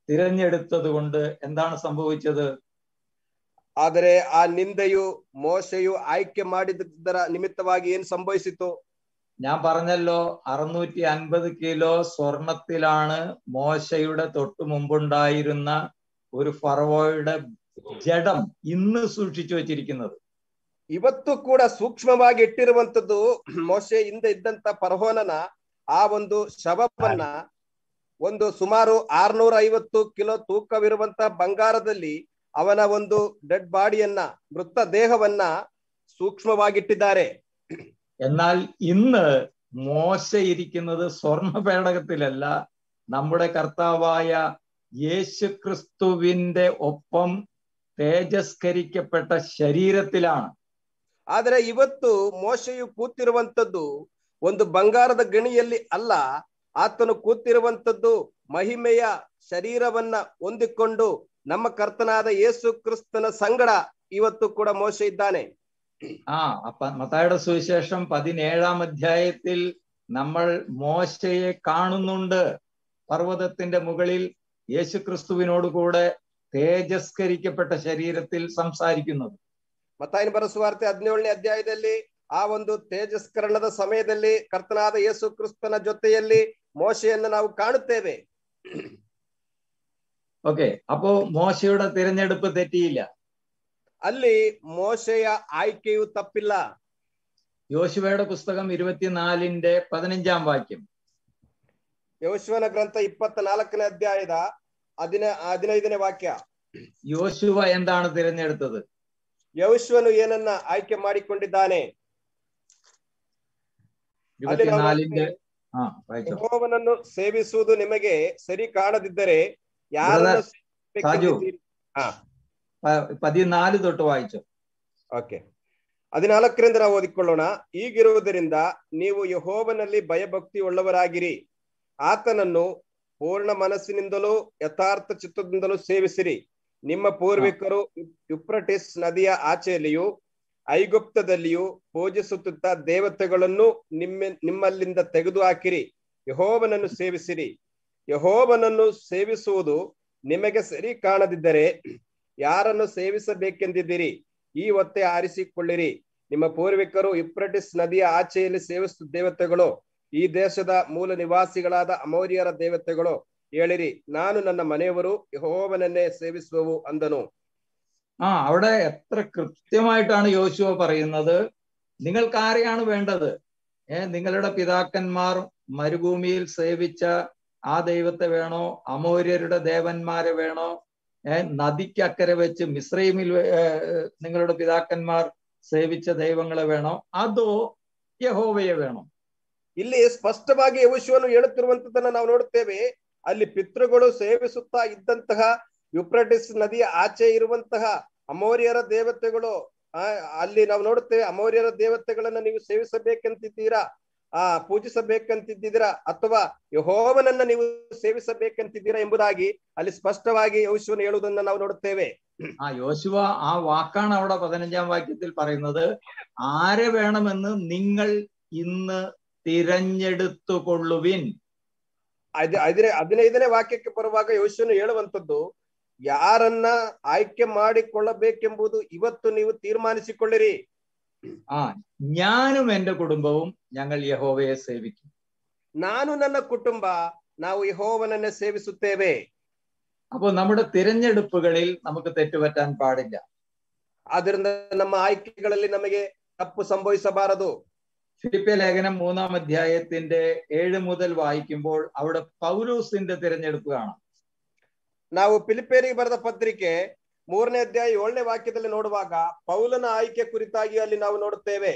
തിരഞ്ഞെടുത്തത് കൊണ്ട് എന്താണ് സംഭവിച്ചത്?
ಆದರೆ ಆ ನಿಂದೆಯು ಮೋಶೆಯು ಆಯ್ಕೆ ಮಾಡಿದ್ದರ ನಿಮಿತ್ತವಾಗಿ ಏನು ಸಂಭವಿಸಿತು?
ഞാൻ പറഞ്ഞല്ലോ, 650 കിലോ സ്വർണത്തിലാണ് മോശയുടെ തൊട്ടു മുമ്പുണ്ടായിരുന്ന ഒരു ഫറവോയുടെ ജഡം ഇന്ന് സൂക്ഷിച്ചു വെച്ചിരിക്കുന്നത്.
ಇವತ್ತು ಕೂಡ ಸೂಕ್ಷ್ಮವಾಗಿ ಇಟ್ಟಿರುವಂತದ್ದು ಮೋಶೆ ಹಿಂದೆ ಇದ್ದಂತ ಫರೋಹನ ಆ ಒಂದು ಶವವನ್ನ ಒಂದು ಸುಮಾರು 650 ಕಿಲೋ ತೂಕವಿರುವಂತ ಬಂಗಾರದಲ್ಲಿ ಅವನ ಒಂದು ಡೆಡ್ ಬಾಡಿಯನ್ನ, ಮೃತ ದೇಹವನ್ನ സൂക്ഷ്മವಾಗಿಟ್ಟಿದ್ದಾರೆ.
എന്നാൽ ഇന്ന് മോശ ഇരിക്കുന്നത് സ്വർണ്ണ പേടകത്തിലല്ല, നമ്മുടെ കർത്താവായ യേശുക്രിസ്തുവിന്റെ ഒപ്പം തേജസ്കരിക്കപ്പെട്ട ശരീരത്തിലാണ്.
ಆದರೆ ಇವತ್ತು ಮೋಶೆಯು ಕೂತಿರುವಂತದ್ದು ಒಂದು ಬಂಗಾರದ ಗಣಿಯಲ್ಲಿ ಅಲ್ಲ, ಆತನು ಕೂತಿರುವಂತದ್ದು ಮಹಿಮೆಯ ಶರೀರವನ್ನ ಹೊಂದಿಕೊಂಡು ನಮ್ಮ ಕರ್ತನಾದ ಯೇಸು ಕ್ರಿಸ್ತನ ಸಂಗಡ ಇವತ್ತು ಕೂಡ ಮೋಶೆ ಇದ್ದಾನೆ.
മത്തായിയുടെ സുവിശേഷം 17-ാം അധ്യായത്തിൽ നമ്മൾ മോശയെ കാണുന്നുണ്ട്, പർവ്വതത്തിന്റെ മുകളിൽ യേശുക്രിസ്തുവിനോട് കൂടെ തേജസ്കരിക്കപ്പെട്ട ശരീരത്തിൽ സംസാരിക്കുന്നത്.
ಮತ್ತಾಯನ ಬರೆಸುವಾರ್ತೆ 17ನೇ ಅಧ್ಯಾಯದಲ್ಲಿ ಆ ಒಂದು ತೇಜಸ್ಕರಣದ ಸಮಯದಲ್ಲಿ ಕರ್ತನಾದ ಯೇಸು ಕ್ರಿಸ್ತನ ಜೊತೆಯಲ್ಲಿ ಮೋಶೆಯನ್ನು ನಾವು ಕಾಣುತ್ತೇವೆ.
ഓക്കെ, അപ്പോ മോശയുടെ തിരഞ്ഞെടുപ്പ് തെറ്റിയില്ല.
ಅಲ್ಲಿ ಮೋಶೆಯ ಆಯ್ಕೆಯು ತಪ್ಪಿಲ್ಲ.
യോശുവയുടെ പുസ്തകം 24-ന്റെ 15-ാം വാക്യം.
ಯೋಶುವನ ಗ್ರಂಥ 24ನೇ ಅಧ್ಯಾಯದ 15ನೇ ವಾಕ್ಯ.
യോശുവ എന്താണ് തിരഞ്ഞെടുത്തത്?
ಯೋಶುವನು ಏನನ್ನ ಆಯ್ಕೆ ಮಾಡಿಕೊಂಡಿದ್ದಾನೆ?
24-ന്റെ
ಯೆಹೋವನನ್ನು ಸೇವಿಸುವುದು ನಿಮಗೆ ಸರಿ ಕಾಣದಿದ್ದರೆ ಯಾರನ್ನು
14 തൊട്ട് വായിച്ചു.
ಓಕೆ, 14ರಿಂದ ನಾವು ಓದಿಕೊಳ್ಳೋಣ. ಈಗಿರುವುದರಿಂದ ನೀವು ಯೆಹೋವನಲ್ಲಿ ಭಯಭಕ್ತಿ ಉಳ್ಳವರಾಗಿರಿ, ಆತನನ್ನು ಪೂರ್ಣ ಮನಸ್ಸಿನಿಂದಲೂ ಯಥಾರ್ಥ ಚಿತ್ತದಿಂದಲೂ ಸೇವಿಸಿರಿ. ನಿಮ್ಮ ಪೂರ್ವಿಕರು ಯುಫ್ರಟಿಸ್ ನದಿಯ ಆಚೆಯಲ್ಲಿಯೂ ಐಗುಪ್ತದಲ್ಲಿಯೂ ಪೂಜಿಸುತ್ತ ದೇವತೆಗಳನ್ನು ನಿಮ್ಮಲ್ಲಿಂದ ತೆಗೆದು ಹಾಕಿರಿ. ಯೆಹೋವನನ್ನು ಸೇವಿಸಿರಿ. ಯೆಹೋವನನ್ನು ಸೇವಿಸುವುದು ನಿಮಗೆ ಸರಿ ಕಾಣದಿದ್ದರೆ ಯಾರನ್ನು ಸೇವಿಸಬೇಕೆಂದಿದ್ದೀರಿ? ಈ ಹೊತ್ತೆ ಆರಿಸಿಕೊಳ್ಳಿರಿ. ನಿಮ್ಮ ಪೂರ್ವಿಕರು ಯುಫ್ರಟಿಸ್ ನದಿಯ ಆಚೆಯಲ್ಲಿ ಸೇವಿಸುತ್ತ ದೇವತೆಗಳು, ಈ ದೇಶದ ಮೂಲ ನಿವಾಸಿಗಳಾದ ಅಮೋರಿಯರ ದೇವತೆಗಳು, ಹೇಳಿರಿ, ನಾನು ನನ್ನ ಮನೆಯವರು യഹോവനന്നെ സേവിಸುവವು ಅಂದನು.
അവിടെ എത്ര കൃത്യമായിട്ടാണ് യോശുവ പറയുന്നത്, നിങ്ങൾക്ക് ആരെയാണ് വേണ്ടത്? നിങ്ങളുടെ പിതാക്കന്മാർ മരുഭൂമിയിൽ സേവിച്ച ആ ദൈവത്തെ വേണോ, അമോര്യരുടെ ദേവന്മാരെ വേണോ, നദിക്കക്കരെ വെച്ച് മിസ്രൈമിൽ നിങ്ങളുടെ പിതാക്കന്മാർ ಸೇವಿച്ച ದೈವಗಳೇ വേണോ, അതೋ ಯೆಹೋವಯೇ വേണോ?
ಇಲ್ಲಿ ಸ್ಪಷ್ಟವಾಗಿ ಯೆಹೋಶುವನು ಹೇಳುತ್ತಿರುವಂತದನ್ನ ನಾವು ನೋಡುತ್ತೇವೆ. ಅಲ್ಲಿ ಪಿತೃಗಳು ಸೇವಿಸುತ್ತಾ ಇದ್ದಂತಹ ಯುಫ್ರಟಿಸ್ ನದಿಯ ಆಚೆ ಇರುವಂತಹ ಅಮೋರಿಯರ ದೇವತೆಗಳು, ಅಲ್ಲಿ ನಾವು ನೋಡುತ್ತೇವೆ ಅಮೋರಿಯರ ದೇವತೆಗಳನ್ನ ನೀವು ಸೇವಿಸಬೇಕಂತಿದ್ದೀರಾ, ಪೂಜಿಸಬೇಕಂತಿದ್ದೀರಾ ಅಥವಾ ಯೆಹೋವನನ್ನ ನೀವು ಸೇವಿಸಬೇಕಂತಿದ್ದೀರಾ ಎಂಬುದಾಗಿ ಅಲ್ಲಿ ಸ್ಪಷ್ಟವಾಗಿ യോശുവನು ಹೇಳುವುದನ್ನು ನಾವು ನೋಡುತ್ತೇವೆ.
യോശുവ ആ വാക്കാണ് അവിടെ 15-ാം വാക്യത്തിൽ പറയുന്നത്. ആരെ വേണമെന്ന് നിങ്ങൾ ഇന്ന് തിരഞ്ഞെടുത്തുകൊള്ളുവിൻ.
15ನೇ ವಾಕ್ಯಕ್ಕೆ ಬರುವಾಗ യോശുവನು ಹೇಳುವಂತದ್ದು, ಯಾರನ್ನ ಆಯ್ಕೆ ಮಾಡಿಕೊಳ್ಳಬೇಕೆಂಬುದು ಇವತ್ತು ನೀವು ತೀರ್ಮಾನಿಸಿಕೊಳ್ಳಿರಿ.
ഞാനും എന്റെ കുടുംബവും ഞങ്ങൾ യഹോവയെ സേവിക്കും.
ನಾನು ನನ್ನ ಕುಟುಂಬ ನಾವು ಯೆಹೋವನನ್ನೇ ಸೇವಿಸುತ್ತೇವೆ.
അപ്പോൾ നമ്മുടെ തിരഞ്ഞെടുപ്പുകളിൽ നമുക്ക് തെറ്റുപറ്റാൻ പാടില്ല.
ಆದ್ದರಿಂದ ನಮ್ಮ ಆಯ್ಕೆಗಳಲ್ಲಿ ನಮಗೆ ತಪ್ಪು ಸಂಭವಿಸಬಾರದು.
ഫിലിപ്പിയ ലേഖനം 3-ാം അധ്യായത്തിന്റെ 7 മുതൽ വായിക്കുമ്പോൾ അവിടെ പൗലോസിന്റെ തിരഞ്ഞെടുപ്പ് കാണാം.
ನಾವು ಫಿಲಿಪ್ಪಿಯರಿಗೆ ಬರೆದ ಪತ್ರಿಕೆ 3ನೇ ಅಧ್ಯಾಯ 7ನೇ ವಾಕ್ಯದಲ್ಲಿ ನೋಡುವಾಗ ಪೌಲನ ಆಯ್ಕೆ ಕುರಿತಾಗಿ ಅಲ್ಲಿ ನಾವು ನೋಡುತ್ತೇವೆ.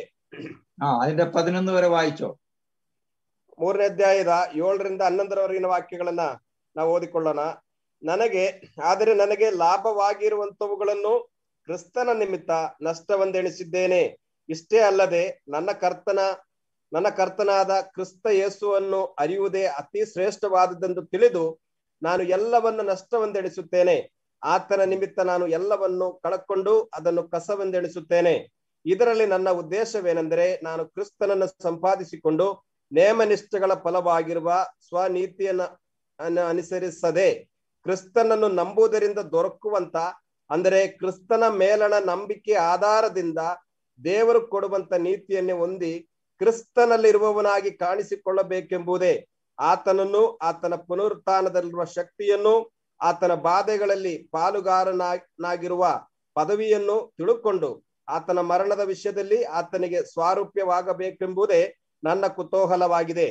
അതിന്റെ 11 വരെ വായിച്ചോ.
3ನೇ ಅಧ್ಯಾಯದ 7ರಿಂದ 11ರವರೆಗಿನ ವಾಕ್ಯಗಳನ್ನ ನಾವು ಓದಿಕೊಳ್ಳೋಣ. ಆದರೆ ನನಗೆ ಲಾಭವಾಗಿರುವಂತವುಗಳನ್ನು ಕ್ರಿಸ್ತನ ನಿಮಿತ್ತ ನಷ್ಟವೆಂದೆಣಿಸಿದ್ದೇನೆ. ಇಷ್ಟೇ ಅಲ್ಲದೆ ನನ್ನ ಕರ್ತನಾದ ಕ್ರಿಸ್ತ ಯೇಸುವನ್ನು ಅರಿಯುವುದೇ ಅತಿ ಶ್ರೇಷ್ಠವಾದದ್ದೆಂದು ತಿಳಿದು ನಾನು ಎಲ್ಲವನ್ನು ನಷ್ಟವೆಂದೆಣಿಸುತ್ತೇನೆ. ಆತನ ನಿಮಿತ್ತ ನಾನು ಎಲ್ಲವನ್ನು ಕಳಕೊಂಡು ಅದನ್ನು ಕಸವೆಂದೆಣಿಸುತ್ತೇನೆ. ಇದರಲ್ಲಿ ನನ್ನ ಉದ್ದೇಶವೇನೆಂದರೆ ನಾನು ಕ್ರಿಸ್ತನನ್ನು ಸಂಪಾದಿಸಿಕೊಂಡು ನೇಮನಿಷ್ಠೆಗಳ ಫಲವಾಗಿರುವ ಸ್ವನೀತಿಯನ್ನು ಅನುಸರಿಸದೆ ಕ್ರಿಸ್ತನನ್ನು ನಂಬುವುದರಿಂದ ದೊರಕುವಂತ, ಅಂದರೆ ಕ್ರಿಸ್ತನ ಮೇಲಣ ನಂಬಿಕೆ ಆಧಾರದಿಂದ ದೇವರು ಕೊಡುವಂತ ನೀತಿಯನ್ನೇ ಹೊಂದಿ ಕ್ರಿಸ್ತನಲ್ಲಿರುವವನಾಗಿ ಕಾಣಿಸಿಕೊಳ್ಳಬೇಕೆಂಬುದೇ. ಆತನನ್ನು, ಆತನ ಪುನರುತ್ಥಾನದಲ್ಲಿರುವ ಶಕ್ತಿಯನ್ನು, ಆತನ ಬಾಧೆಗಳಲ್ಲಿ ಪಾಲುಗಾರನಾಗಿರುವ ಪದವಿಯನ್ನು ತಿಳುಕೊಂಡು ಆತನ ಮರಣದ ವಿಷಯದಲ್ಲಿ ಆತನಿಗೆ ಸ್ವಾರೂಪ್ಯವಾಗಬೇಕೆಂಬುದೇ ನನ್ನ ಕುತೂಹಲವಾಗಿದೆ.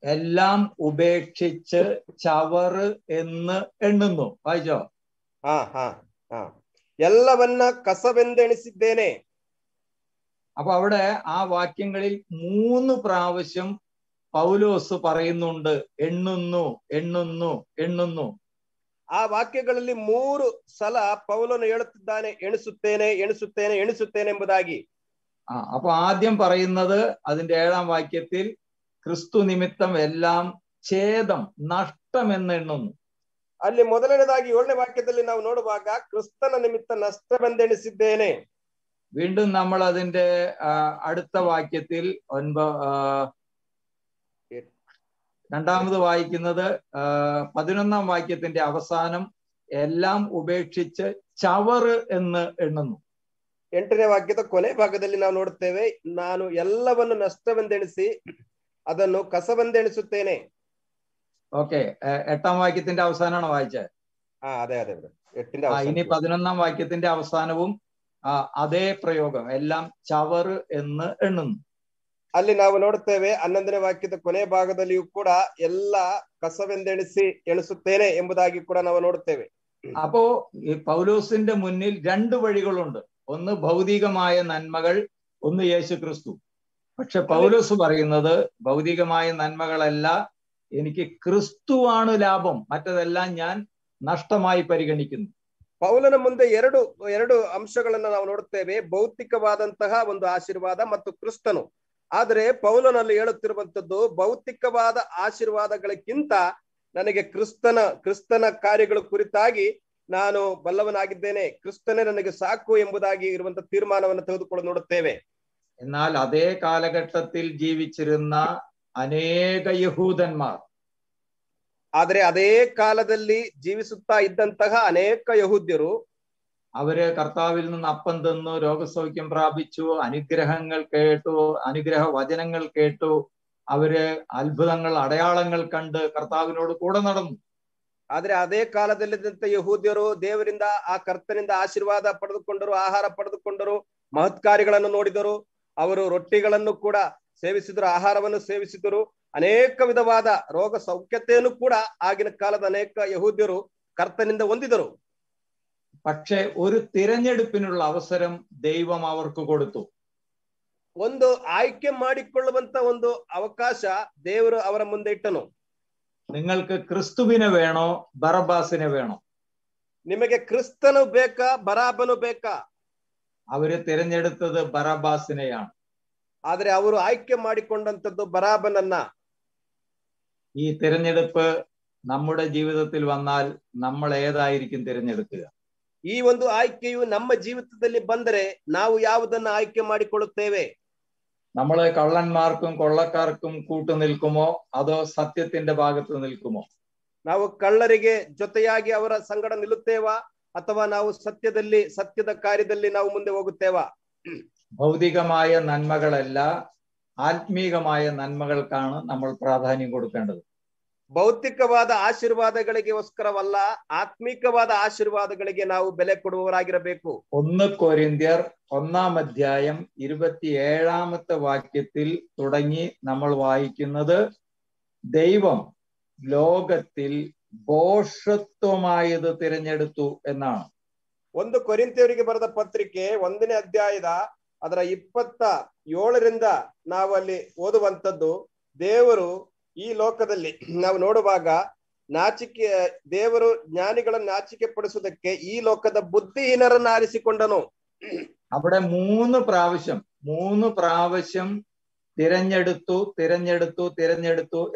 എല്ലാം ഉപേക്ഷിച്ച് ചവറ് എന്ന് എണ്ണുന്നു. വായിച്ചോ.
ಎಲ್ಲವನ್ನ കസവെന്തെണിಸಿದ್ದೇನೆ.
അപ്പൊ അവിടെ ആ വാക്യങ്ങളിൽ 3 പ്രാവശ്യം പൗലോസ് പറയുന്നുണ്ട് എണ്ണുന്നു എണ്ണുന്നു എണ്ണുന്നു.
ಆ ವಾಕ್ಯಗಳಲ್ಲಿ 3 ಸಲ ಪೌಲನು ಹೇಳುತ್ತಿದ್ದಾನೆ ಎಣಿಸುತ್ತೇನೆ ಎಣಿಸುತ್ತೇನೆ ಎಣಿಸುತ್ತೇನೆ ಎಂಬುದಾಗಿ.
അപ്പൊ ആദ്യം പറയുന്നത് അതിന്റെ 7-ാം വാക്യത്തിൽ ക്രിസ്തു നിമിത്തം എല്ലാം ഛേദം നഷ്ടം എന്ന് എണ്ണുന്നു.
ಅಲ್ಲಿ ಮೊದಲನೇದಾಗಿ 7ನೇ ವಾಕ್ಯದಲ್ಲಿ ನಾವು ನೋಡುವಾಗ ಕ್ರಿಸ್ತನ ನಿಮಿತ್ತ ನಷ್ಟವೆಂದೆಣಿಸಿದ್ದೇನೆ.
വീണ്ടും നമ്മൾ അതിന്റെ അടുത്ത വാക്യത്തിൽ 2ാമത് വായിക്കുന്നത് 11-ാം വാക്യത്തിന്റെ അവസാനം എല്ലാം ഉപേക്ഷിച്ച് ചവറ് എന്ന് എണ്ണുന്നു.
8ನೇ ವಾಕ್ಯದ ಕೊನೆ ಭಾಗದಲ್ಲಿ ನಾವು ನೋಡುತ್ತೇವೆ, ನಾನು ಎಲ್ಲವನ್ನು ನಷ್ಟವೆಂದೆಣಿಸಿ ಅದನ್ನು ಕಸವೆಂದೆಣಿಸುತ್ತೇನೆ.
ഓക്കെ, 8ാം വാക്യത്തിന്റെ അവസാനമാണ് വായിച്ചത്.
അതെ.
ഇനി 11-ാം വാക്യത്തിന്റെ അവസാനവും അതേ പ്രയോഗം, എല്ലാം ചവറ് എന്ന് എണ്ണുന്നു.
ಅಲ್ಲಿ ನಾವು ನೋಡುತ್ತೇವೆ 11ನೇ ವಾಕ್ಯದ ಕೊನೆ ಭಾಗದಲ್ಲಿಯೂ ಕೂಡ ಎಲ್ಲ ಕಸವೆಂದೆಣಿಸಿ ಎಣಿಸುತ್ತೇನೆ ಎಂಬುದಾಗಿ ಕೂಡ ನಾವು ನೋಡುತ್ತೇವೆ.
അപ്പോ ഈ പൗലോസിന്റെ മുന്നിൽ 2 വഴികളുണ്ട്. ഒന്ന് ഭൗതികമായ നന്മകൾ, ഒന്ന് യേശു ക്രിസ്തു. പക്ഷെ പൗലോസ് പറയുന്നത് ഭൗതികമായ നന്മകളല്ല, എനിക്ക് ക്രിസ്തുവാണ് ലാഭം, മറ്റതെല്ലാം ഞാൻ നഷ്ടമായി പരിഗണിക്കുന്നു.
ಪೌಲನ ಮುಂದೆ ಎರಡು ಅಂಶಗಳನ್ನ ನಾವು ನೋಡುತ್ತೇವೆ, ಭೌತಿಕವಾದಂತಹ ಒಂದು ಆಶೀರ್ವಾದ ಮತ್ತು ಕ್ರಿಸ್ತನು. ಆದರೆ ಪೌಲನಲ್ಲಿ ಹೇಳುತ್ತಿರುವಂತದ್ದು ಭೌತಿಕವಾದ ಆಶೀರ್ವಾದಗಳಕ್ಕಿಂತ ನನಗೆ ಕ್ರಿಸ್ತನ ಕಾರ್ಯಗಳ ಕುರಿತಾಗಿ ನಾನು ಬಲ್ಲವನಾಗಿದ್ದೇನೆ, ಕ್ರಿಸ್ತನೇ ನನಗೆ ಸಾಕು ಎಂಬುದಾಗಿ ಇರುವಂತಹ ತೀರ್ಮಾನವನ್ನು ತೆಗೆದುಕೊಂಡು ನೋಡುತ್ತೇವೆ.
എന്നാൽ അതേ കാലഘട്ടത്തിൽ ജീവിച്ചിരുന്ന അനേക യഹൂദന്മാർ,
ಆದರೆ ಅದೇ ಕಾಲದಲ್ಲಿ ಜೀವಿಸುತ್ತಾ ಇದ್ದಂತಹ ಅನೇಕ ಯಹೂದ್ಯರು
അവര് കർത്താവിൽ നിന്ന് അപ്പം തിന്നു, രോഗസൗഖ്യം പ്രാപിച്ചു, അനുഗ്രഹങ്ങൾ കേട്ടു, അനുഗ്രഹ വചനങ്ങൾ കേട്ടു, അവര് അത്ഭുതങ്ങൾ അടയാളങ്ങൾ കണ്ട് കർത്താവിനോട് കൂടെ നടന്നു.
ಆದ್ರೆ ಅದೇ ಕಾಲದಲ್ಲಿದ್ದಂತ ಯಹೂದ್ಯರು ದೇವರಿಂದ ಆ ಕರ್ತನಿಂದ ಆಶೀರ್ವಾದ ಪಡೆದುಕೊಂಡರು, ಆಹಾರ ಪಡೆದುಕೊಂಡರು, ಮಹತ್ಕಾರ್ಯಗಳನ್ನು ನೋಡಿದರು. ಅವರು ರೊಟ್ಟಿಗಳನ್ನು ಕೂಡ ಸೇವಿಸಿದರು, ಆಹಾರವನ್ನು ಸೇವಿಸಿದರು. ಅನೇಕ ವಿಧವಾದ ರೋಗ ಸೌಖ್ಯತೆಯನ್ನು ಕೂಡ ಆಗಿನ ಕಾಲದ ಅನೇಕ ಯಹೂದ್ಯರು ಕರ್ತನಿಂದ ಹೊಂದಿದರು.
പക്ഷെ ഒരു തിരഞ്ഞെടുപ്പിനുള്ള അവസരം ദൈവം അവർക്ക് കൊടുത്തു.
ಒಂದು ಆಯ್ಕೆ ಮಾಡಿಕೊಳ್ಳುವಂತ ಒಂದು ಅವಕಾಶ ದೇವರು ಅವರ ಮುಂದೆ ಇಟ್ಟನು.
നിങ്ങൾക്ക് ക്രിസ്തുവിനെ വേണോ ബറബാസിനെ വേണോ?
ನಿಮಗೆ ಕ್ರಿಸ್ತನು ಬೇಕಾ ಬರಾಬನು ಬೇಕಾ?
അവര് തിരഞ്ഞെടുത്തത് ബറബാസിനെയാണ്.
ಆದ್ರೆ ಅವರು ಆಯ್ಕೆ ಮಾಡಿಕೊಂಡಂತದ್ದು ಬರಾಬನನ್ನ.
ഈ തിരഞ്ഞെടുപ്പ് നമ്മുടെ ജീവിതത്തിൽ വന്നാൽ നമ്മൾ ഏതായിരിക്കും തിരഞ്ഞെടുക്കുക?
ಈ ಒಂದು ಆಯ್ಕೆಯು ನಮ್ಮ ಜೀವಿತದಲ್ಲಿ ಬಂದರೆ ನಾವು ಯಾವುದನ್ನ ಆಯ್ಕೆ ಮಾಡಿಕೊಳ್ಳುತ್ತೇವೆ?
നമ്മള് കള്ളന്മാർക്കും കൊള്ളക്കാർക്കും കൂട്ടു നിൽക്കുമോ അതോ സത്യത്തിന്റെ ഭാഗത്ത് നിൽക്കുമോ?
ನಾವು ಕಳ್ಳರಿಗೆ ಜೊತೆಯಾಗಿ ಅವರ ಸಂಗಡ ನಿಲ್ಲುತ್ತೇವಾ ಅಥವಾ ನಾವು ಸತ್ಯದ ಕಾರ್ಯದಲ್ಲಿ ನಾವು ಮುಂದೆ ಹೋಗುತ್ತೇವಾ?
ഭൗതികമായ നന്മകളല്ല, ആത്മീകമായ നന്മകൾക്കാണ് നമ്മൾ പ്രാധാന്യം കൊടുക്കേണ്ടത്.
ಭೌತಿಕವಾದ ಆಶೀರ್ವಾದಗಳಿಗೋಸ್ಕರವಲ್ಲ, ಆತ್ಮಿಕವಾದ ಆಶೀರ್ವಾದಗಳಿಗೆ ನಾವು ಬೆಲೆ ಕೊಡುವವರಾಗಿರಬೇಕು.
1 കൊരിന്ത്യർ 1-ാം 27-ാമത്തെ വാക്യത്തിൽ തുടങ്ങി നമ്മൾ വായിക്കുന്നത് ദൈവം ലോകത്തിൽ ഭോഷത്വമായത് തിരഞ്ഞെടുത്തു എന്നാണ്.
1 ಕೊರಿಂಥಿಯರಿಗೆ ಬರೆದ ಪತ್ರಿಕೆ 1ನೇ ಅಧ್ಯಾಯದ ಅದರ 27ರಿಂದ ನಾವು ಅಲ್ಲಿ ಓದುವಂತದ್ದು, ದೇವರು ಈ ಲೋಕದಲ್ಲಿ ನಾವು ನೋಡುವಾಗ ದೇವರು ಜ್ಞಾನಿಗಳನ್ನು ನಾಚಿಕೆ ಪಡಿಸುವುದಕ್ಕೆ ಈ ಲೋಕದ ಬುದ್ಧಿಹೀನರನ್ನು ಆರಿಸಿಕೊಂಡನು.
അവിടെ 3 പ്രാവശ്യം തിരഞ്ഞെടുത്തു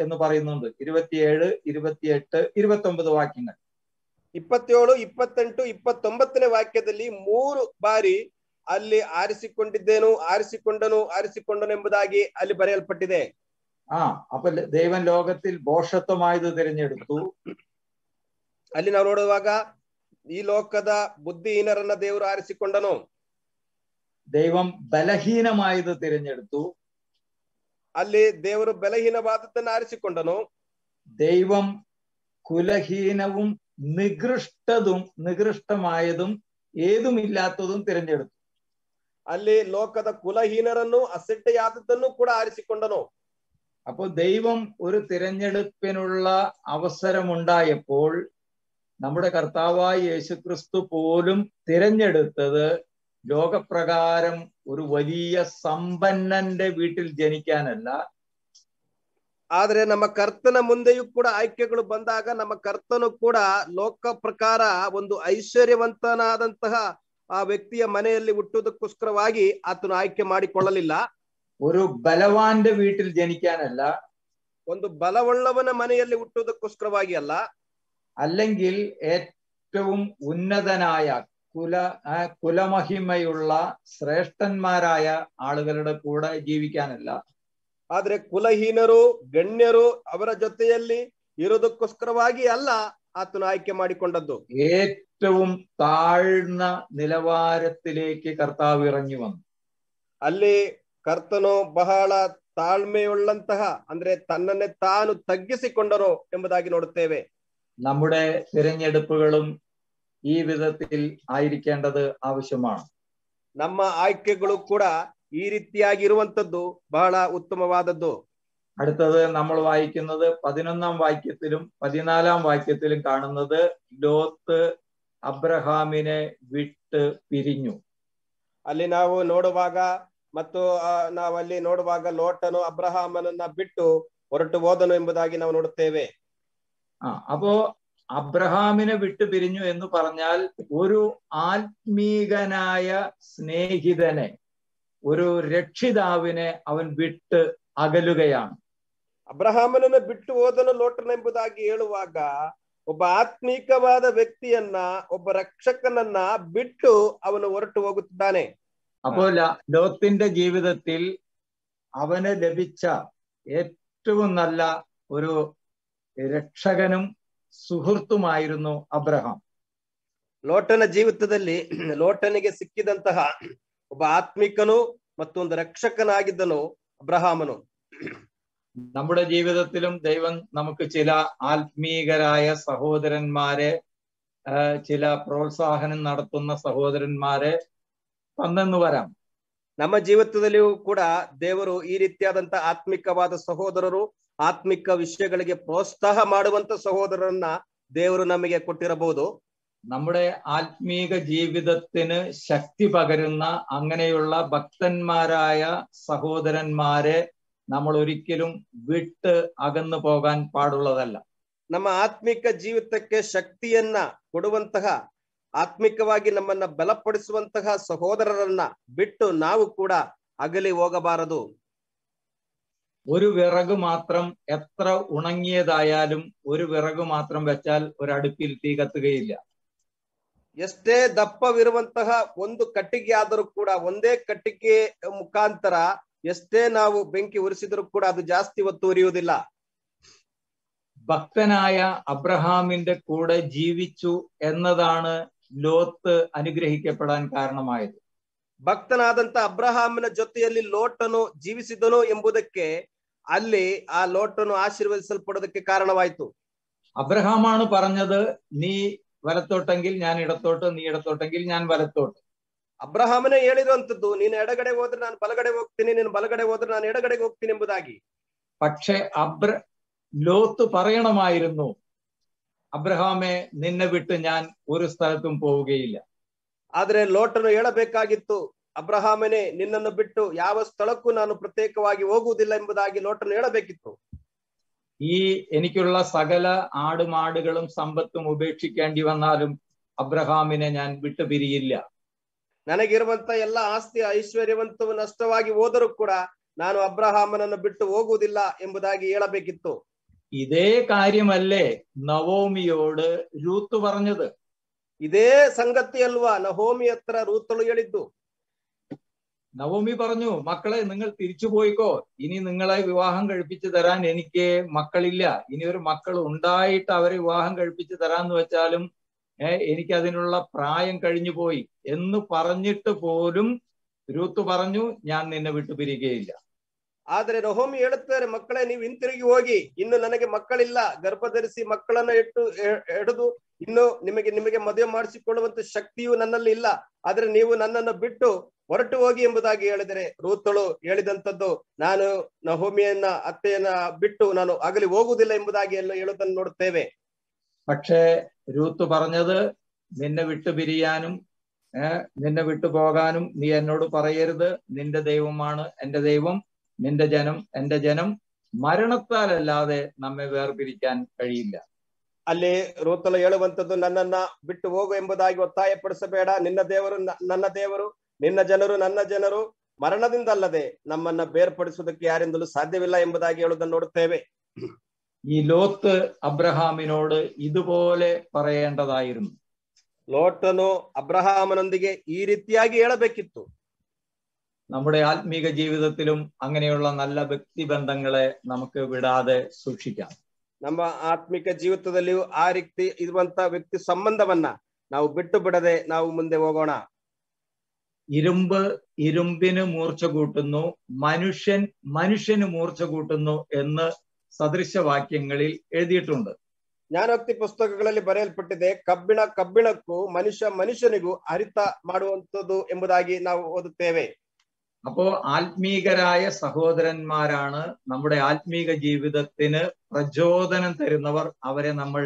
എന്ന് പറയുന്നുണ്ട്. 27, 28, 29 വാക്യങ്ങൾ.
27, 28, 29ನೇ ವಾಕ್ಯದಲ್ಲಿ 3 ಬಾರಿ ಅಲ್ಲಿ ಆರಿಸಿಕೊಂಡನು ಎಂಬುದಾಗಿ ಅಲ್ಲಿ ಬರೆಯಲ್ಪಟ್ಟಿದೆ.
അപ്പൊ ദൈവം ലോകത്തിൽ ഭോഷത്വമായത് തിരഞ്ഞെടുത്തു.
ಅಲ್ಲಿ ನಾವು ನೋಡುವಾಗ ಈ ಲೋಕದ ಬುದ್ಧಿಹೀನರನ್ನ ದೇವರು ಆರಿಸಿಕೊಂಡನು.
ദൈവം ബലഹീനമായത് തിരഞ്ഞെടുത്തു.
ಅಲ್ಲಿ ದೇವರು ಬಲಹೀನವಾದದ್ದನ್ನು ಆರಿಸಿಕೊಂಡನು.
ദൈവം കുലഹീനവും നികൃഷ്ടമായതും ഏതുമില്ലാത്തതും തിരഞ്ഞെടുത്തു.
ಅಲ್ಲಿ ಲೋಕದ ಕುಲಹೀನರನ್ನು ಅಸಡ್ಡೆಯಾದದ್ದನ್ನು ಕೂಡ ಆರಿಸಿಕೊಂಡನು.
അപ്പോൾ ദൈവം ഒരു തിരഞ്ഞെടുപ്പിനുള്ള അവസരമുണ്ടായപ്പോൾ നമ്മുടെ കർത്താവായ യേശുക്രിസ്തു പോലും തിരഞ്ഞെടുത്തത് ലോകപ്രകാരം ഒരു വലിയ സമ്പന്നന്റെ വീട്ടിൽ ജനിക്കാനല്ല.
ಆದ್ರೆ ನಮ್ಮ ಕರ್ತನ ಮುಂದೆಯೂ ಕೂಡ ಆಯ್ಕೆಗಳು ಬಂದಾಗ ನಮ್ಮ ಕರ್ತನು ಕೂಡ ಲೋಕ ಪ್ರಕಾರ ಒಂದು ಐಶ್ವರ್ಯವಂತನಾದಂತಹ ಆ ವ್ಯಕ್ತಿಯ ಮನೆಯಲ್ಲಿ ಹುಟ್ಟುವುದಕ್ಕೋಸ್ಕರವಾಗಿ ಆತನು ಆಯ್ಕೆ ಮಾಡಿಕೊಳ್ಳಲಿಲ್ಲ.
ഒരു ബലവാന്റെ വീട്ടിൽ ജനിക്കാനല്ല,
ಒಂದು ಬಲವುಳ್ಳವನ ಮನೆಯಲ್ಲಿ ಹುಟ್ಟುವುದಕ್ಕೋಸ್ಕರವಾಗಿ ಅಲ್ಲ,
അല്ലെങ്കിൽ ഏറ്റവും ഉന്നതനായ കുലമഹിമയുള്ള ശ്രേഷ്ഠന്മാരായ ആളുകളുടെ കൂടെ ജീവിക്കാനല്ല.
ಆದ್ರೆ ಕುಲಹೀನರು ಗಣ್ಯರು ಅವರ ಜೊತೆಯಲ್ಲಿ ಇರೋದಕ್ಕೋಸ್ಕರವಾಗಿ ಅಲ್ಲ ಆತನು ಆಯ್ಕೆ ಮಾಡಿಕೊಂಡದ್ದು.
ഏറ്റവും താഴ്ന്ന നിലവാരത്തിലേക്ക് കർത്താവ് ഇറങ്ങി വന്നു.
ಅಲ್ಲಿ ಕರ್ತನು ಬಹಳ ತಾಳ್ಮೆಯುಳ್ಳಂತಹ ಅಂದ್ರೆ ತನ್ನನ್ನೇ ತಾನು ತಗ್ಗಿಸಿಕೊಂಡನು ಎಂಬುದಾಗಿ ನೋಡುತ್ತೇವೆ.
നമ്മുടെ തിരഞ്ഞെടുപ്പുകളും ഈ വിധത്തിൽ ആയിരിക്കേണ്ടത് ആവശ്യമാണ്.
ನಮ್ಮ ಆಯ್ಕೆಗಳು ಕೂಡ ಈ ರೀತಿಯಾಗಿ ಇರುವಂತದ್ದು ಬಹಳ ಉತ್ತಮವಾದದ್ದು.
അടുത്തത് നമ്മൾ വായിക്കുന്നത് 11-ാം വാക്യത്തിലും 14-ാം വാക്യത്തിലും കാണുന്നത് ലോത്ത് അബ്രഹാമിനെ വിട്ട് പിരിഞ്ഞു.
ಅಲ್ಲಿ ನಾವು ನೋಡುವಾಗ ಲೋಟನು ಅಬ್ರಹಾಮನನ್ನ ಬಿಟ್ಟು ಹೊರಟು ಹೋದನು ಎಂಬುದಾಗಿ ನಾವು ನೋಡುತ್ತೇವೆ.
അപ്പോ അബ്രഹാമിനെ വിട്ടു പിരിഞ്ഞു എന്ന് പറഞ്ഞാൽ ഒരു ആത്മീകനായ സ്നേഹിതനെ, ഒരു രക്ഷിതാവിനെ അവൻ വിട്ട് അകലുകയാണ്.
ಅಬ್ರಹಾಮನನ್ನ ಬಿಟ್ಟು ಹೋದನು ಲೋಟನ ಎಂಬುದಾಗಿ ಹೇಳುವಾಗ ಒಬ್ಬ ಆತ್ಮೀಕವಾದ ವ್ಯಕ್ತಿಯನ್ನ, ಒಬ್ಬ ರಕ್ಷಕನನ್ನ ಬಿಟ್ಟು ಅವನು ಹೊರಟು ಹೋಗುತ್ತಿದ್ದಾನೆ.
അപ്പോൾ ലോത്തിന്റെ ജീവിതത്തിൽ അവന് ലഭിച്ച ഏറ്റവും നല്ല ഒരു രക്ഷകനും സുഹൃത്തുമായിരുന്നു അബ്രഹാം.
ಲೋಟನ ಜೀವಿತದಲ್ಲಿ ಲೋಟನಿಗೆ ಸಿಕ್ಕಿದಂತಹ ಒಬ್ಬ ಆತ್ಮಿಕನು ಮತ್ತೊಂದು ರಕ್ಷಕನಾಗಿದ್ದನು അബ്രഹാമನು.
നമ്മുടെ ജീവിതത്തിലും ദൈവം നമുക്ക് ചില ആത്മീകരായ സഹോദരന്മാരെ, ചില പ്രോത്സാഹനം നടത്തുന്ന സഹോദരന്മാരെ തന്നെന്ന് വരാം.
ನಮ್ಮ ಜೀವಿತದಲ್ಲಿಯೂ ಕೂಡ ದೇವರು ಈ ರೀತಿಯಾದಂತ ಆತ್ಮಿಕವಾದ ಸಹೋದರರು, ആത്മിക വിഷയಗಳಿಗೆ പ്രോത്സാഹ ಮಾಡುವಂತ സഹോദരರನ್ನ ದೇವರು ನಮಗೆ ಕೊಟ್ಟಿರಬಹುದು.
നമ്മുടെ ആത്മീക ജീവിതത്തിന് ശക്തി പകരുന്ന അങ്ങനെയുള്ള ഭക്തന്മാരായ സഹോദരന്മാരെ നമ്മൾ ഒരിക്കലും വിട്ട് അകന്നു പോകാൻ പാടുള്ളതല്ല.
ನಮ್ಮ ಆತ್ಮಿಕ ಜೀವಿತಕ್ಕೆ ಶಕ್ತಿಯನ್ನ ಕೊಡುವಂತಹ, ಆತ್ಮಿಕವಾಗಿ ನಮ್ಮನ್ನ ಬಲಪಡಿಸುವಂತಹ ಸಹೋದರರನ್ನ ಬಿಟ್ಟು ನಾವು ಕೂಡ ಅಗಲಿ ಹೋಗಬಾರದು.
ഒരു വിറക് മാത്രം എത്ര ഉണങ്ങിയതായാലും ഒരു വിറക് മാത്രം വെച്ചാൽ ഒരടുപ്പിൽ തീ കത്തുകയില്ല.
ಎಷ್ಟೇ ದಪ್ಪವಿರುವಂತಹ ಒಂದು ಕಟ್ಟಿಗೆ ಆದರೂ ಕೂಡ, ಒಂದೇ ಕಟ್ಟಿಗೆ ಮುಖಾಂತರ ಎಷ್ಟೇ ನಾವು ಬೆಂಕಿ ಉರಿಸಿದರೂ ಕೂಡ ಅದು ಜಾಸ್ತಿ ಹೊತ್ತು ಉರಿಯುವುದಿಲ್ಲ.
ഭക്തനായ അബ്രഹാമിന്റെ കൂടെ ജീവിച്ചു എന്നതാണ് ലോത്ത് അനുഗ്രഹിക്കപ്പെടാൻ കാരണമായത്.
ಭಕ್ತನಾದಂತ ಅಬ್ರಹಾಮನ ಜೊತೆಯಲ್ಲಿ ಲೋಟನು ಜೀವಿಸಿದನು ಎಂಬುದಕ್ಕೆ ಅಲ್ಲಿ ಆ ಲೋಟನು ಆಶೀರ್ವದಿಸಲ್ಪಡೋದಕ್ಕೆ ಕಾರಣವಾಯಿತು.
അബ്രഹാമാണ് പറഞ്ഞത്, നീ വലത്തോട്ടെങ്കിൽ ഞാൻ ഇടത്തോട്ട്, നീ ഇടത്തോട്ടെങ്കിൽ ഞാൻ വലത്തോട്ട്.
ಅಬ್ರಹಾಮನೇ ಹೇಳಿರುವಂತದ್ದು, ನೀನು ಎಡಗಡೆ ಹೋದ್ರೆ ನಾನು ಬಲಗಡೆ ಹೋಗ್ತೀನಿ, ನೀನು ಬಲಗಡೆ ಹೋದ್ರೆ ನಾನು ಎಡಗಡೆಗೆ ಹೋಗ್ತೀನಿ ಎಂಬುದಾಗಿ.
പക്ഷെ ലോത്ത് പറയണമായിരുന്നു, അബ്രഹാമേ നിന്നെ വിട്ട് ഞാൻ ഒരു സ്ഥലത്തും പോവുകയില്ല.
ಆದ್ರೆ ಲೋಟನು ಹೇಳಬೇಕಾಗಿತ್ತು, ಅಬ್ರಹಾಮನೇ ನಿನ್ನನ್ನು ಬಿಟ್ಟು ಯಾವ ಸ್ಥಳಕ್ಕೂ ನಾನು ಪ್ರತ್ಯೇಕವಾಗಿ ಹೋಗುವುದಿಲ್ಲ ಎಂಬುದಾಗಿ ಲೋಟನು ಹೇಳಬೇಕಿತ್ತು.
ഈ എനിക്കുള്ള സകല ആടുമാടുകളും സമ്പത്തും ഉപേക്ഷിക്കേണ്ടി വന്നാലും അബ്രഹാമിനെ ഞാൻ വിട്ടുപിരിയില്ല.
ನನಗಿರುವಂತ ಎಲ್ಲ ಆಸ್ತಿ ಐಶ್ವರ್ಯವಂತವು ನಷ್ಟವಾಗಿ ಹೋದರೂ ಕೂಡ ನಾನು ಅಬ್ರಹಾಮನನ್ನು ಬಿಟ್ಟು ಹೋಗುವುದಿಲ್ಲ ಎಂಬುದಾಗಿ ಹೇಳಬೇಕಿತ್ತು.
ഇതേ കാര്യമല്ലേ നവോമിയോട് രൂത്ത് പറഞ്ഞത്?
ഇതേ സംഗതി അಲ್ವಾ നഹോമി ಹತ್ರ ರೂತಳು ಹೇಳಿದ್ದು.
നവോമി പറഞ്ഞു, മക്കളെ നിങ്ങൾ തിരിച്ചു പോയിക്കോ, ഇനി നിങ്ങളെ വിവാഹം കഴിപ്പിച്ചു തരാൻ എനിക്ക് മക്കളില്ല. ഇനി ഒരു മക്കൾ ഉണ്ടായിട്ട് അവരെ വിവാഹം കഴിപ്പിച്ചു തരാന്ന് വെച്ചാലും എനിക്ക് അതിനുള്ള പ്രായം കഴിഞ്ഞു പോയി എന്ന് പറഞ്ഞിട്ട് പോലും രൂത്ത് പറഞ്ഞു, ഞാൻ നിന്നെ വിട്ടുപിരിക്കുകയില്ല.
ಆದ್ರೆ ನಹೋಮಿ ಹೇಳುತ್ತಾರೆ, ಮಕ್ಕಳೇ ನೀವು ಹಿಂತಿರುಗಿ ಹೋಗಿ, ಇನ್ನು ನನಗೆ ಮಕ್ಕಳಿಲ್ಲ, ಗರ್ಭಧರಿಸಿ ಮಕ್ಕಳನ್ನ ಹಿಡಿದು ಇನ್ನು ನಿಮಗೆ ಮದುವೆ ಮಾಡಿಸಿಕೊಳ್ಳುವಂತ ಶಕ್ತಿಯು ನನ್ನಲ್ಲಿ ಇಲ್ಲ, ಆದ್ರೆ ನೀವು ನನ್ನನ್ನು ಬಿಟ್ಟು ಹೊರಟು ಹೋಗಿ ಎಂಬುದಾಗಿ ಹೇಳಿದರೆ, ರೂತಳು ಹೇಳಿದಂತದ್ದು, ನಾನು ನಹೋಮಿಯನ್ನ ಅತ್ತೆಯನ್ನ ಬಿಟ್ಟು ನಾನು ಅಗಲಿ ಹೋಗುವುದಿಲ್ಲ ಎಂಬುದಾಗಿ ಎಲ್ಲ ಹೇಳುವುದನ್ನು ನೋಡುತ್ತೇವೆ.
പക്ഷേ രൂത്ത് പറഞ്ഞത്, നിന്നെ വിട്ടുപിരിയാനും നിന്നെ വിട്ടുപോകാനും നീ എന്നോട് പറയരുത്. നിന്റെ ദൈവമാണ് എന്റെ ദൈവം, നിന്റെ ജനം എന്റെ ജനം, മരണത്താലല്ലാതെ നമ്മെ വേർപിരിക്കാൻ കഴിയില്ല.
ಅಲ್ಲಿ ರೂತಳು ಹೇಳುವಂತದ್ದು, ನನ್ನನ್ನ ಬಿಟ್ಟು ಹೋಗು ಎಂಬುದಾಗಿ ಒತ್ತಾಯಪಡಿಸಬೇಡ, ನಿನ್ನ ದೇವರು ನನ್ನ ದೇವರು, ನಿನ್ನ ಜನರು ನನ್ನ ಜನರು, ಮರಣದಿಂದಲ್ಲದೆ ನಮ್ಮನ್ನ ಬೇರ್ಪಡಿಸುವುದಕ್ಕೆ ಯಾರಿಂದಲೂ ಸಾಧ್ಯವಿಲ್ಲ ಎಂಬುದಾಗಿ ಹೇಳುವುದನ್ನು ನೋಡುತ್ತೇವೆ.
ഈ ലോത്ത് അബ്രഹാമിനോട് ഇതുപോലെ പറയേണ്ടതായിരുന്നു.
ಲೋಟನು ಅಬ್ರಹಾಮನೊಂದಿಗೆ ಈ ರೀತಿಯಾಗಿ ಹೇಳಬೇಕಿತ್ತು.
നമ്മുടെ ആത്മീക ജീവിതത്തിലും അങ്ങനെയുള്ള നല്ല വ്യക്തിബന്ധങ്ങളെ നമുക്ക് വിടാതെ സൂക്ഷിക്കാം.
ನಮ್ಮ ಆತ್ಮಿಕ ಜೀವಿತದಲ್ಲಿಯೂ ಆ ರೀತಿ ಇರುವಂತ ವ್ಯಕ್ತಿ ಸಂಬಂಧವನ್ನ ನಾವು ಬಿಟ್ಟು ಬಿಡದೆ ನಾವು ಮುಂದೆ ಹೋಗೋಣ.
ഇരുമ്പ് ഇരുമ്പിന് മൂർച്ച കൂട്ടുന്നു, മനുഷ്യന് മൂർച്ച കൂട്ടുന്നു എന്ന് സദൃശവാക്യങ്ങളിൽ എഴുതിയിട്ടുണ്ട്.
ಜ್ಞಾನೋಕ್ತಿ ಪುಸ್ತಕಗಳಲ್ಲಿ ಬರೆಯಲ್ಪಟ್ಟಿದೆ, ಕಬ್ಬಿಣಕ್ಕೂ ಮನುಷ್ಯನಿಗೂ ಹರಿತ ಮಾಡುವಂತದ್ದು ಎಂಬುದಾಗಿ ನಾವು ಓದುತ್ತೇವೆ.
അപ്പോ ആത്മീകരായ സഹോദരന്മാരാണ് നമ്മുടെ ആത്മീക ജീവിതത്തിന് പ്രചോദനം തരുന്നവർ. അവരെ നമ്മൾ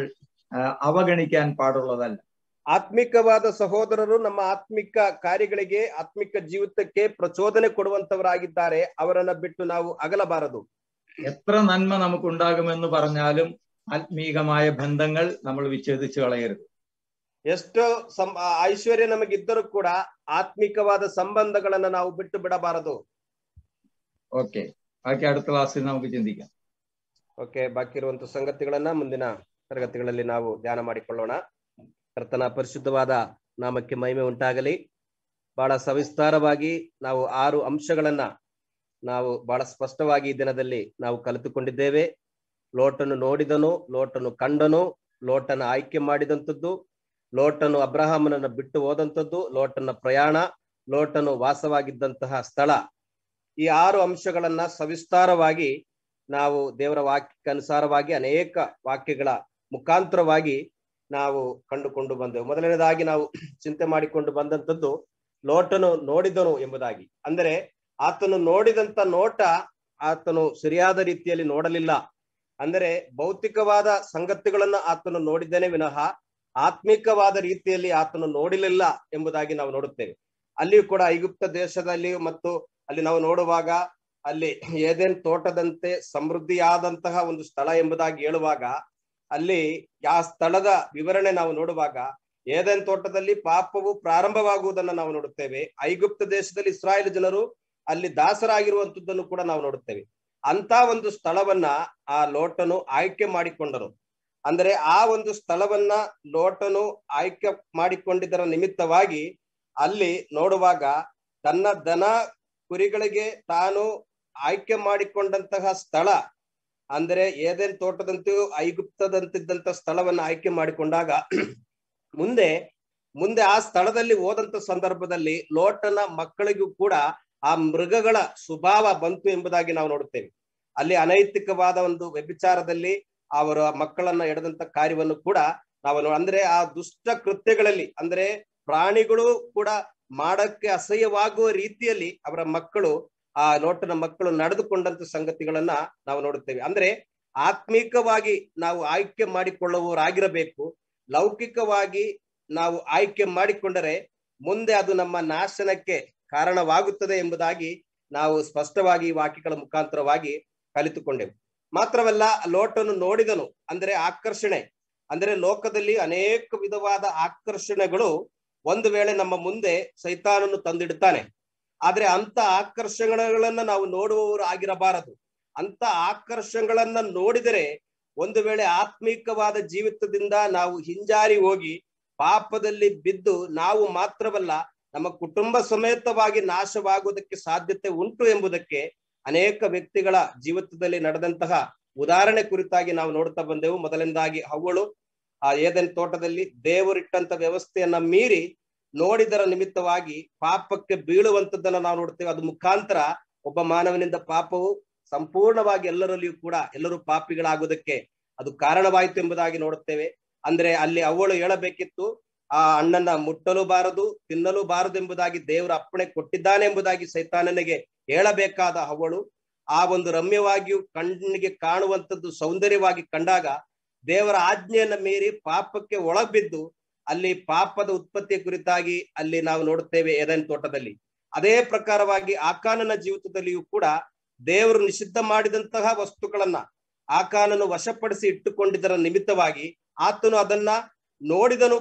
അവഗണിക്കാൻ പാടുള്ളതല്ല.
ಆತ್ಮಿಕವಾದ ಸಹೋದರರು ನಮ್ಮ ಆತ್ಮಿಕ ಕಾರ್ಯಗಳಿಗೆ, ಆತ್ಮಿಕ ಜೀವಿತಕ್ಕೆ ಪ್ರಚೋದನೆ ಕೊಡುವಂತವರಾಗಿದ್ದಾರೆ. ಅವರನ್ನ ಬಿಟ್ಟು ನಾವು ಅಗಲಬಾರದು.
എത്ര നന്മ നമുക്കുണ്ടാകുമെന്ന് പറഞ്ഞാലും ആത്മീകമായ ബന്ധങ്ങൾ നമ്മൾ വിച്ഛേദിച്ചു കളയരുത്.
ಎಷ್ಟೋ ಐಶ್ವರ್ಯ ನಮಗಿದ್ದರೂ ಕೂಡ ಆತ್ಮಿಕವಾದ ಸಂಬಂಧಗಳನ್ನ ನಾವು ಬಿಟ್ಟು ಬಿಡಬಾರದು.
ഓക്കെ, ബാക്കി അടുത്ത ക്ലാസ്സിൽ നമുക്ക് ചിന്തിക്കാം.
ಓಕೆ, ಬಾಕಿ ಇರುವಂತಹ ಸಂಗತಿಗಳನ್ನ ಮುಂದಿನ ತರಗತಿಗಳಲ್ಲಿ ನಾವು ಧ್ಯಾನ ಮಾಡಿಕೊಳ್ಳೋಣ. ಕರ್ತನ ಪರಿಶುದ್ಧವಾದ ನಾಮಕ್ಕೆ ಮಹಿಮೆ ಉಂಟಾಗಲಿ. ಬಹಳ ಸವಿಸ್ತಾರವಾಗಿ ನಾವು 6 ಅಂಶಗಳನ್ನ ನಾವು ಬಹಳ ಸ್ಪಷ್ಟವಾಗಿ ಈ ದಿನದಲ್ಲಿ ನಾವು ಕಲಿತುಕೊಂಡಿದ್ದೇವೆ. ಲೋಟನು ನೋಡಿದನು, ಲೋಟನು ಕಂಡನು, ಲೋಟನ ಆಯ್ಕೆ ಮಾಡಿದಂಥದ್ದು, ಲೋಟನು ಅಬ್ರಹಾಮನನ್ನ ಬಿಟ್ಟು ಹೋದಂಥದ್ದು, ಲೋಟನ ಪ್ರಯಾಣ, ಲೋಟನು ವಾಸವಾಗಿದ್ದಂತಹ ಸ್ಥಳ. ಈ 6 ಅಂಶಗಳನ್ನ ಸವಿಸ್ತಾರವಾಗಿ ನಾವು ದೇವರ ವಾಕ್ಯಕ್ಕನುಸಾರವಾಗಿ ಅನೇಕ ವಾಕ್ಯಗಳ ಮುಖಾಂತರವಾಗಿ ನಾವು ಕಂಡುಕೊಂಡು ಬಂದೆವು. ಮೊದಲನೇದಾಗಿ ನಾವು ಚಿಂತೆ ಮಾಡಿಕೊಂಡು ಬಂದಂಥದ್ದು ಲೋಟನು ನೋಡಿದನು ಎಂಬುದಾಗಿ. ಅಂದರೆ ಆತನು ನೋಡಿದಂತ ನೋಟ ಆತನು ಸರಿಯಾದ ರೀತಿಯಲ್ಲಿ ನೋಡಲಿಲ್ಲ. ಅಂದರೆ ಭೌತಿಕವಾದ ಸಂಗತಿಗಳನ್ನ ಆತನು ನೋಡಿದ್ದೇನೆ ವಿನಃ ಆತ್ಮಿಕವಾದ ರೀತಿಯಲ್ಲಿ ಆತನು ನೋಡಲಿಲ್ಲ ಎಂಬುದಾಗಿ ನಾವು ನೋಡುತ್ತೇವೆ. ಅಲ್ಲಿಯೂ ಕೂಡ ಐಗುಪ್ತ ದೇಶದಲ್ಲಿ ಮತ್ತು ಅಲ್ಲಿ ನಾವು ನೋಡುವಾಗ ಅಲ್ಲಿ ಏದೇನ್ ತೋಟದಂತೆ ಸಮೃದ್ಧಿಯಾದಂತಹ ಒಂದು ಸ್ಥಳ ಎಂಬುದಾಗಿ ಹೇಳುವಾಗ ಅಲ್ಲಿ ಆ ಸ್ಥಳದ ವಿವರಣೆ ನಾವು ನೋಡುವಾಗ ಏದೇನ್ ತೋಟದಲ್ಲಿ ಪಾಪವು ಪ್ರಾರಂಭವಾಗುವುದನ್ನು ನಾವು ನೋಡುತ್ತೇವೆ. ಐಗುಪ್ತ ದೇಶದಲ್ಲಿ ಇಸ್ರಾಯೇಲ್ ಜನರು ಅಲ್ಲಿ ದಾಸರಾಗಿರುವಂತದ್ದನ್ನು ಕೂಡ ನಾವು ನೋಡುತ್ತೇವೆ. ಅಂತ ಒಂದು ಸ್ಥಳವನ್ನ ಆ ಲೋಟನು ಆಯ್ಕೆ ಮಾಡಿಕೊಂಡರು. ಅಂದರೆ ಆ ಒಂದು ಸ್ಥಳವನ್ನ ಲೋಟನು ಆಯ್ಕೆ ಮಾಡಿಕೊಂಡಿದ್ದರ ನಿಮಿತ್ತವಾಗಿ ಅಲ್ಲಿ ನೋಡುವಾಗ ತನ್ನ ದನ ಕುರಿಗಳಿಗೆ ತಾನು ಆಯ್ಕೆ ಮಾಡಿಕೊಂಡಂತಹ ಸ್ಥಳ, ಅಂದರೆ ಏದೇನ್ ತೋಟದಂತೆಯೂ ಐಗುಪ್ತದಂತಿದ್ದಂತ ಸ್ಥಳವನ್ನ ಆಯ್ಕೆ ಮಾಡಿಕೊಂಡಾಗ ಮುಂದೆ ಆ ಸ್ಥಳದಲ್ಲಿ ಹೋದಂತ ಸಂದರ್ಭದಲ್ಲಿ ಲೋಟನ ಮಕ್ಕಳಿಗೂ ಕೂಡ ಆ ಮೃಗಗಳ ಸ್ವಭಾವ ಬಂತು ಎಂಬುದಾಗಿ ನಾವು ನೋಡುತ್ತೇವೆ. ಅಲ್ಲಿ ಅನೈತಿಕವಾದ ಒಂದು ವ್ಯಭಿಚಾರದಲ್ಲಿ ಅವರ ಮಕ್ಕಳನ್ನ ಎಳೆದಂತ ಕಾರ್ಯವನ್ನು ಕೂಡ ನಾವು ಅಂದ್ರೆ ಆ ದುಷ್ಟ ಕೃತ್ಯಗಳಲ್ಲಿ, ಅಂದ್ರೆ ಪ್ರಾಣಿಗಳು ಕೂಡ ಮಾಡಕ್ಕೆ ಅಸಹ್ಯವಾಗುವ ರೀತಿಯಲ್ಲಿ ಅವರ ಮಕ್ಕಳು, ಆ ಲೋಟನ ಮಕ್ಕಳು ನಡೆದುಕೊಂಡಂತ ಸಂಗತಿಗಳನ್ನ ನಾವು ನೋಡುತ್ತೇವೆ. ಅಂದ್ರೆ ಆತ್ಮೀಕವಾಗಿ ನಾವು ಆಯ್ಕೆ ಮಾಡಿಕೊಳ್ಳುವವರಾಗಿರಬೇಕು. ಲೌಕಿಕವಾಗಿ ನಾವು ಆಯ್ಕೆ ಮಾಡಿಕೊಂಡರೆ ಮುಂದೆ ಅದು ನಮ್ಮ ನಾಶನಕ್ಕೆ ಕಾರಣವಾಗುತ್ತದೆ ಎಂಬುದಾಗಿ ನಾವು ಸ್ಪಷ್ಟವಾಗಿ ವಾಕ್ಯಗಳ ಮುಖಾಂತರವಾಗಿ ಕಲಿತುಕೊಂಡೆವು. ಮಾತ್ರವಲ್ಲ, ಲೋಟನು ನೋಡಿದನು, ಅಂದ್ರೆ ಆಕರ್ಷಣೆ, ಅಂದ್ರೆ ಲೋಕದಲ್ಲಿ ಅನೇಕ ವಿಧವಾದ ಆಕರ್ಷಣೆಗಳು ಒಂದು ವೇಳೆ ನಮ್ಮ ಮುಂದೆ ಸೈತಾನನು ತಂದಿಡುತ್ತಾನೆ. ಆದ್ರೆ ಅಂತ ಆಕರ್ಷಣೆಗಳನ್ನ ನಾವು ನೋಡುವವರು ಆಗಿರಬಾರದು. ಅಂತ ಆಕರ್ಷಣೆಗಳನ್ನ ನೋಡಿದರೆ ಒಂದು ವೇಳೆ ಆತ್ಮೀಕವಾದ ಜೀವಿತದಿಂದ ನಾವು ಹಿಂಜಾರಿ ಹೋಗಿ ಪಾಪದಲ್ಲಿ ಬಿದ್ದು ನಾವು ಮಾತ್ರವಲ್ಲ ನಮ್ಮ ಕುಟುಂಬ ಸಮೇತವಾಗಿ ನಾಶವಾಗುವುದಕ್ಕೆ ಸಾಧ್ಯತೆ ಉಂಟು ಎಂಬುದಕ್ಕೆ ಅನೇಕ ವ್ಯಕ್ತಿಗಳ ಜೀವಿತದಲ್ಲಿ ನಡೆದಂತಹ ಉದಾಹರಣೆ ಕುರಿತಾಗಿ ನಾವು ನೋಡ್ತಾ ಬಂದೆವು. ಮೊದಲನೇದಾಗಿ ಹವ್ವಳು ಆ ಏದೆನ್ ತೋಟದಲ್ಲಿ ದೇವರಿಟ್ಟಂತ ವ್ಯವಸ್ಥೆಯನ್ನ ಮೀರಿ ನೋಡಿದರ ನಿಮಿತ್ತವಾಗಿ ಪಾಪಕ್ಕೆ ಬೀಳುವಂತದ್ದನ್ನ ನಾವು ನೋಡ್ತೇವೆ. ಅದು ಮುಖಾಂತರ ಒಬ್ಬ ಮಾನವನಿಂದ ಪಾಪವು ಸಂಪೂರ್ಣವಾಗಿ ಎಲ್ಲರೂ ಪಾಪಿಗಳಾಗುವುದಕ್ಕೆ ಅದು ಕಾರಣವಾಯಿತು ಎಂಬುದಾಗಿ ನೋಡುತ್ತೇವೆ. ಅಂದ್ರೆ ಅಲ್ಲಿ ಅವಳು ಹೇಳಬೇಕಿತ್ತು, ಆ ಹಣ್ಣನ್ನ ಮುಟ್ಟಲು ಬಾರದು, ತಿನ್ನಲು ಬಾರದು ಎಂಬುದಾಗಿ ದೇವರ ಅಪ್ಪಣೆ ಕೊಟ್ಟಿದ್ದಾನೆ ಎಂಬುದಾಗಿ ಸೈತಾನನಿಗೆ ಹೇಳಬೇಕಾದ ಅವಳು ಆ ಒಂದು ರಮ್ಯವಾಗಿಯೂ ಕಣ್ಣಿಗೆ ಕಾಣುವಂಥದ್ದು ಸೌಂದರ್ಯವಾಗಿ ಕಂಡಾಗ ದೇವರ ಆಜ್ಞೆಯನ್ನ ಮೀರಿ ಪಾಪಕ್ಕೆ ಒಳಬಿದ್ದು ಅಲ್ಲಿ ಪಾಪದ ಉತ್ಪತ್ತಿಯ ಕುರಿತಾಗಿ ಅಲ್ಲಿ ನಾವು ನೋಡುತ್ತೇವೆ ಏದೆನ್ ತೋಟದಲ್ಲಿ. ಅದೇ ಪ್ರಕಾರವಾಗಿ ಆಕಾನನ ಜೀವಿತದಲ್ಲಿಯೂ ಕೂಡ ದೇವರು ನಿಷಿದ್ಧ ಮಾಡಿದಂತಹ ವಸ್ತುಗಳನ್ನ ಆಕಾನನು ವಶಪಡಿಸಿ ಇಟ್ಟುಕೊಂಡಿದ್ದರ ನಿಮಿತ್ತವಾಗಿ ಆತನು ಅದನ್ನ ನೋಡಿದನು,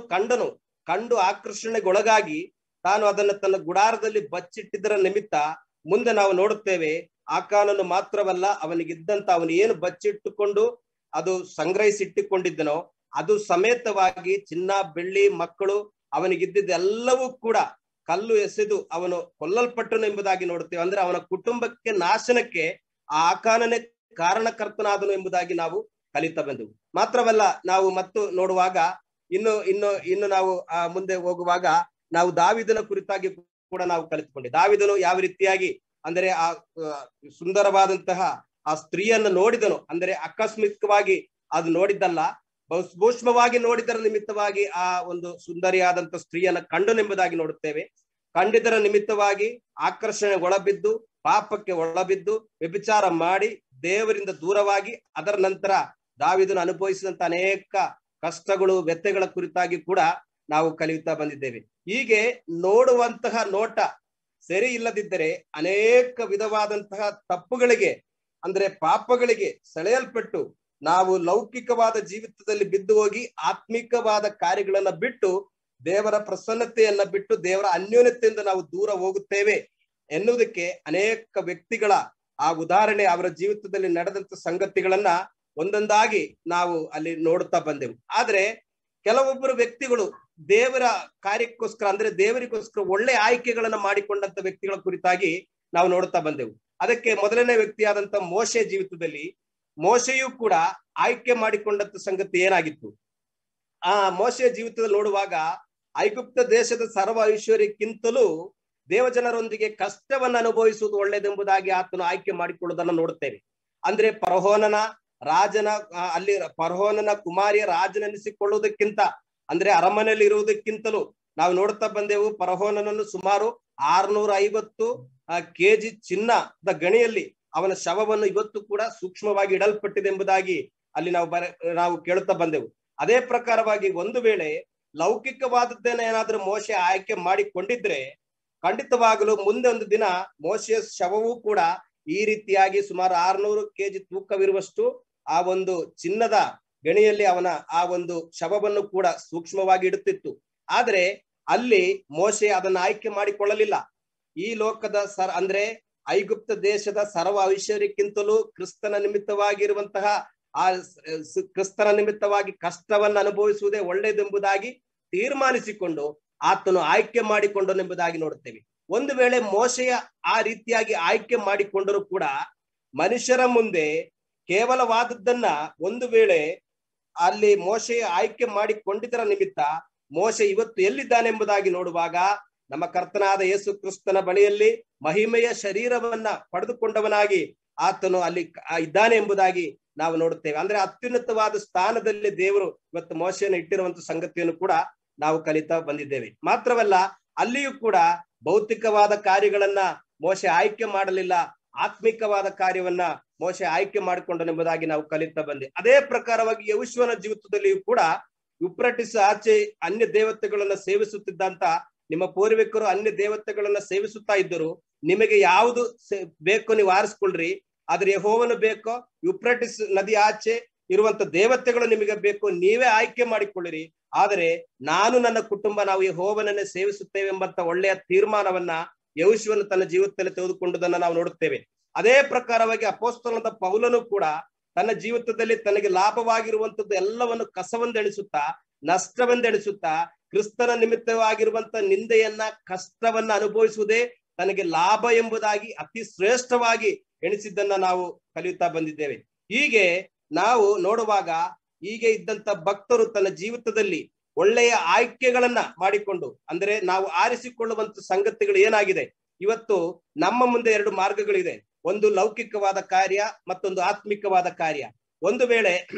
ಕಂಡು ಆಕರ್ಷಣೆಗೊಳಗಾಗಿ ತಾನು ಅದನ್ನ ತನ್ನ ಗುಡಾರದಲ್ಲಿ ಬಚ್ಚಿಟ್ಟಿದ್ದರ ನಿಮಿತ್ತ ಮುಂದೆ ನಾವು ನೋಡುತ್ತೇವೆ ಆಕಾನನು ಮಾತ್ರವಲ್ಲ, ಅವನಿಗಿದ್ದಂತ ಅವನು ಏನು ಬಚ್ಚಿಟ್ಟುಕೊಂಡು ಅದು ಸಂಗ್ರಹಿಸಿಟ್ಟುಕೊಂಡಿದ್ದನೋ ಅದು ಸಮೇತವಾಗಿ ಚಿನ್ನ ಬೆಳ್ಳಿ ಮಕ್ಕಳು ಅವನಿಗಿದ್ದೆಲ್ಲವೂ ಕೂಡ ಕಲ್ಲು ಎಸೆದು ಅವನು ಕೊಲ್ಲಲ್ಪಟ್ಟನು ಎಂಬುದಾಗಿ ನೋಡುತ್ತೇವೆ. ಅಂದ್ರೆ ಅವನ ಕುಟುಂಬಕ್ಕೆ ನಾಶನಕ್ಕೆ ಆ ಆಕಾನನೇ ಕಾರಣಕರ್ತನಾದನು ಎಂಬುದಾಗಿ ನಾವು ಕಲಿತಾ ಬಂದೆವು. ಮಾತ್ರವಲ್ಲ, ನಾವು ಮತ್ತು ನೋಡುವಾಗ ಇನ್ನು ನಾವು ಮುಂದೆ ಹೋಗುವಾಗ ನಾವು ದಾವೀದನ ಕುರಿತಾಗಿ ಕೂಡ ನಾವು ಕಲಿತುಕೊಂಡೆ. ದಾವೀದನು ಯಾವ ರೀತಿಯಾಗಿ ಅಂದರೆ ಆ ಸುಂದರವಾದಂತಹ ಆ ಸ್ತ್ರೀಯನ್ನು ನೋಡಿದನು, ಅಂದರೆ ಆಕಸ್ಮಿಕವಾಗಿ ಅದು ನೋಡಿದ್ದಲ್ಲ, ಸೂಕ್ಷ್ಮವಾಗಿ ನೋಡಿದರ ನಿಮಿತ್ತವಾಗಿ ಆ ಒಂದು ಸುಂದರಿಯಾದಂತ ಸ್ತ್ರೀಯನ್ನ ಕಂಡನೆಂಬುದಾಗಿ ನೋಡುತ್ತೇವೆ. ಕಂಡಿದ್ದರ ನಿಮಿತ್ತವಾಗಿ ಆಕರ್ಷಣೆಗೊಳಬಿದ್ದು ಪಾಪಕ್ಕೆ ಒಳಬಿದ್ದು ವ್ಯಭಿಚಾರ ಮಾಡಿ ದೇವರಿಂದ ದೂರವಾಗಿ ಅದರ ನಂತರ ದಾವೀದನು ಅನುಭವಿಸಿದಂತ ಅನೇಕ ಕಷ್ಟಗಳು ವ್ಯತ್ಯೆಗಳ ಕುರಿತಾಗಿ ಕೂಡ ನಾವು ಕಲಿಯುತ್ತಾ ಬಂದಿದ್ದೇವೆ. ಹೀಗೆ ನೋಡುವಂತಹ ನೋಟ ಸರಿ ಇಲ್ಲದಿದ್ದರೆ ಅನೇಕ ವಿಧವಾದಂತಹ ತಪ್ಪುಗಳಿಗೆ ಅಂದ್ರೆ ಪಾಪಗಳಿಗೆ ಸೆಳೆಯಲ್ಪಟ್ಟು ನಾವು ಲೌಕಿಕವಾದ ಜೀವಿತದಲ್ಲಿ ಬಿದ್ದು ಹೋಗಿ ಆತ್ಮಿಕವಾದ ಕಾರ್ಯಗಳನ್ನ ಬಿಟ್ಟು ದೇವರ ಪ್ರಸನ್ನತೆಯನ್ನ ಬಿಟ್ಟು ದೇವರ ಅನ್ಯೋನ್ಯತೆಯಿಂದ ನಾವು ದೂರ ಹೋಗುತ್ತೇವೆ ಎನ್ನುವುದಕ್ಕೆ ಅನೇಕ ವ್ಯಕ್ತಿಗಳ ಆ ಉದಾಹರಣೆ ಅವರ ಜೀವಿತದಲ್ಲಿ ನಡೆದಂತ ಸಂಗತಿಗಳನ್ನ ಒಂದೊಂದಾಗಿ ನಾವು ಅಲ್ಲಿ ನೋಡುತ್ತಾ ಬಂದೆವು. ಆದ್ರೆ ಕೆಲವೊಬ್ಬರು ವ್ಯಕ್ತಿಗಳು ದೇವರ ಕಾರ್ಯಕ್ಕೋಸ್ಕರ ಅಂದ್ರೆ ದೇವರಿಗೋಸ್ಕರ ಒಳ್ಳೆ ಆಯ್ಕೆಗಳನ್ನ ಮಾಡಿಕೊಂಡಂತ ವ್ಯಕ್ತಿಗಳ ಕುರಿತಾಗಿ ನಾವು ನೋಡುತ್ತಾ ಬಂದೆವು. ಅದಕ್ಕೆ ಮೊದಲನೇ ವ್ಯಕ್ತಿಯಾದಂತ ಮೋಶೆ ಜೀವಿತದಲ್ಲಿ ಮೋಶೆಯೂ ಕೂಡ ಆಯ್ಕೆ ಮಾಡಿಕೊಂಡಂತ ಸಂಗತಿ ಏನಾಗಿತ್ತು? ಆ ಮೋಶೆಯ ಜೀವಿತದಲ್ಲಿ ನೋಡುವಾಗ ಐಗುಪ್ತ ದೇಶದ ಸರ್ವ ಐಶ್ವರ್ಯಕ್ಕಿಂತಲೂ ದೇವಜನರೊಂದಿಗೆ ಕಷ್ಟವನ್ನು ಅನುಭವಿಸುವುದು ಒಳ್ಳೆಯದೆಂಬುದಾಗಿ ಆತನು ಆಯ್ಕೆ ಮಾಡಿಕೊಳ್ಳುವುದನ್ನು ನೋಡುತ್ತೇವೆ. ಅಂದ್ರೆ ಫರೋಹನನ ಕುಮಾರಿಯ ರಾಜನೆನಿಸಿಕೊಳ್ಳುವುದಕ್ಕಿಂತ ಅಂದ್ರೆ ಅರಮನೆಯಲ್ಲಿ ಇರುವುದಕ್ಕಿಂತಲೂ ನಾವು ನೋಡ್ತಾ ಬಂದೆವು. ಫರೋಹನನ್ನು ಸುಮಾರು 650 kg ಚಿನ್ನದ ಗಣಿಯಲ್ಲಿ ಅವನ ಶವವನ್ನು ಇವತ್ತು ಕೂಡ ಸೂಕ್ಷ್ಮವಾಗಿ ಇಡಲ್ಪಟ್ಟಿದೆ ಎಂಬುದಾಗಿ ಅಲ್ಲಿ ನಾವು ಕೇಳುತ್ತಾ ಬಂದೆವು. ಅದೇ ಪ್ರಕಾರವಾಗಿ ಒಂದು ವೇಳೆ ಲೌಕಿಕವಾದದ್ದೇನ ಏನಾದ್ರೂ ಮೋಶೆ ಆಯ್ಕೆ ಮಾಡಿಕೊಂಡಿದ್ರೆ ಖಂಡಿತವಾಗಲೂ ಮುಂದೆ ಒಂದು ದಿನ ಮೋಶೆಯ ಶವವೂ ಕೂಡ ಈ ರೀತಿಯಾಗಿ ಸುಮಾರು 600 kg ತೂಕವಿರುವಷ್ಟು ಆ ಒಂದು ಚಿನ್ನದ ಗಣಿಯಲ್ಲಿ ಅವನ ಆ ಒಂದು ಶವವನ್ನು ಕೂಡ ಸೂಕ್ಷ್ಮವಾಗಿ ಇಡುತ್ತಿತ್ತು. ಆದ್ರೆ ಅಲ್ಲಿ ಮೋಶೆ ಅದನ್ನ ಆಯ್ಕೆ ಮಾಡಿಕೊಳ್ಳಲಿಲ್ಲ. ಈ ಲೋಕದ ಅಂದ್ರೆ ಐಗುಪ್ತ ದೇಶದ ಸರ್ವ ಐಶ್ವರ್ಯಕ್ಕಿಂತಲೂ ಕ್ರಿಸ್ತನ ನಿಮಿತ್ತವಾಗಿರುವಂತಹ ಆ ಕ್ರಿಸ್ತನ ನಿಮಿತ್ತವಾಗಿ ಕಷ್ಟವನ್ನು ಅನುಭವಿಸುವುದೇ ಒಳ್ಳೆಯದೆಂಬುದಾಗಿ ತೀರ್ಮಾನಿಸಿಕೊಂಡು ಆತನು ಆಯ್ಕೆ ಮಾಡಿಕೊಂಡನೆಂಬುದಾಗಿ ನೋಡುತ್ತೇವೆ. ಒಂದು ವೇಳೆ ಮೋಶೆಯ ಆ ರೀತಿಯಾಗಿ ಆಯ್ಕೆ ಮಾಡಿಕೊಂಡರೂ ಕೂಡ ಮನುಷ್ಯರ ಮುಂದೆ ಕೇವಲವಾದದ್ದನ್ನ ಒಂದು ವೇಳೆ ಅಲ್ಲಿ ಮೋಶೆಯ ಆಯ್ಕೆ ಮಾಡಿಕೊಂಡಿದ್ದರ ನಿಮಿತ್ತ ಮೋಶೆ ಇವತ್ತು ಎಲ್ಲಿದ್ದಾನೆಂಬುದಾಗಿ ನೋಡುವಾಗ ನಮ್ಮ ಕರ್ತನಾದ ಯೇಸು ಕ್ರಿಸ್ತನ ಬಳಿಯಲ್ಲಿ ಮಹಿಮೆಯ ಶರೀರವನ್ನ ಪಡೆದುಕೊಂಡವನಾಗಿ ಆತನು ಅಲ್ಲಿ ಇದ್ದಾನೆ ಎಂಬುದಾಗಿ ನಾವು ನೋಡುತ್ತೇವೆ. ಅಂದ್ರೆ ಅತ್ಯುನ್ನತವಾದ ಸ್ಥಾನದಲ್ಲಿ ದೇವರು ಇವತ್ತು ಮೋಶೆಯನ್ನು ಇಟ್ಟಿರುವಂತ ಸಂಗತಿಯನ್ನು ಕೂಡ ನಾವು ಕಲಿತಾ ಬಂದಿದ್ದೇವೆ. ಮಾತ್ರವಲ್ಲ, ಅಲ್ಲಿಯೂ ಕೂಡ ಭೌತಿಕವಾದ ಕಾರ್ಯಗಳನ್ನ ಮೋಶೆ ಆಯ್ಕೆ ಮಾಡಲಿಲ್ಲ, ಆತ್ಮಿಕವಾದ ಕಾರ್ಯವನ್ನ ಮೋಶೆ ಆಯ್ಕೆ ಮಾಡಿಕೊಂಡನೆಂಬುದಾಗಿ ನಾವು ಕಲಿತಾ ಬಂದೆ. ಅದೇ ಪ್ರಕಾರವಾಗಿ ಯೆಹೋಶುವನ ಜೀವಿತದಲ್ಲಿಯೂ ಕೂಡ ಯುಫ್ರಟಿಸ್ ಆಚೆ ಅನ್ಯ ದೇವತೆಗಳನ್ನ ಸೇವಿಸುತ್ತಿದ್ದಂತ ನಿಮ್ಮ ಪೂರ್ವಿಕರು ಅನ್ಯ ದೇವತೆಗಳನ್ನ ಸೇವಿಸುತ್ತಾ ಇದ್ದರು. ನಿಮಗೆ ಯಾವುದು ಬೇಕೋ ನೀವು ಆರಿಸ್ಕೊಳ್ರಿ, ಆದ್ರೆ ಯೆಹೋವನು ಬೇಕೋ, ಯುಫ್ರಟಿಸ್ ನದಿ ಆಚೆ ಇರುವಂತ ದೇವತೆಗಳು ನಿಮಗೆ ಬೇಕು, ನೀವೇ ಆಯ್ಕೆ ಮಾಡಿಕೊಳ್ಳಿರಿ. ಆದರೆ ನಾನು ನನ್ನ ಕುಟುಂಬ ನಾವು ಯೆಹೋವನನ್ನೇ ಸೇವಿಸುತ್ತೇವೆ ಎಂಬಂತ ಒಳ್ಳೆಯ ತೀರ್ಮಾನವನ್ನ ಯೆಹೋಶುವನು ತನ್ನ ಜೀವಿತದಲ್ಲಿ ತೆಗೆದುಕೊಂಡುದನ್ನ ನಾವು ನೋಡುತ್ತೇವೆ. ಅದೇ ಪ್ರಕಾರವಾಗಿ ಅಪೊಸ್ತಲನಾದ ಪೌಲನು ಕೂಡ ತನ್ನ ಜೀವಿತದಲ್ಲಿ ತನಗೆ ಲಾಭವಾಗಿರುವಂತದ್ದು ಎಲ್ಲವನ್ನು ಕಸವೆಂದೆಣಿಸುತ್ತಾ ನಷ್ಟವೆಂದೆಣಿಸುತ್ತಾ ಕ್ರಿಸ್ತನ ನಿಮಿತ್ತವಾಗಿರುವಂತ ನಿಂದೆಯನ್ನ ಕಷ್ಟವನ್ನ ಅನುಭವಿಸುವುದೇ ತನಗೆ ಲಾಭ ಎಂಬುದಾಗಿ ಅತಿ ಶ್ರೇಷ್ಠವಾಗಿ ಎಣಿಸಿದ್ದನ್ನ ನಾವು ಕಲಿಯುತ್ತಾ ಬಂದಿದ್ದೇವೆ. ಹೀಗೆ ನಾವು ನೋಡುವಾಗ ಹೀಗೆ ಇದ್ದಂತ ಭಕ್ತರು ತನ್ನ ಜೀವಿತದಲ್ಲಿ ಒಳ್ಳೆಯ ಆಯ್ಕೆಗಳನ್ನ ಮಾಡಿಕೊಂಡು, ಅಂದ್ರೆ ನಾವು ಆರಿಸಿಕೊಳ್ಳುವಂತ ಸಂಗತಿಗಳು ಏನಾಗಿದೆ, ಇವತ್ತು ನಮ್ಮ ಮುಂದೆ 2 ಮಾರ್ಗಗಳಿದೆ. ಒಂದು ಲೌಕಿಕವಾದ ಕಾರ್ಯ, ಮತ್ತೊಂದು ಆತ್ಮಿಕವಾದ ಕಾರ್ಯ. ಒಂದು ವೇಳೆ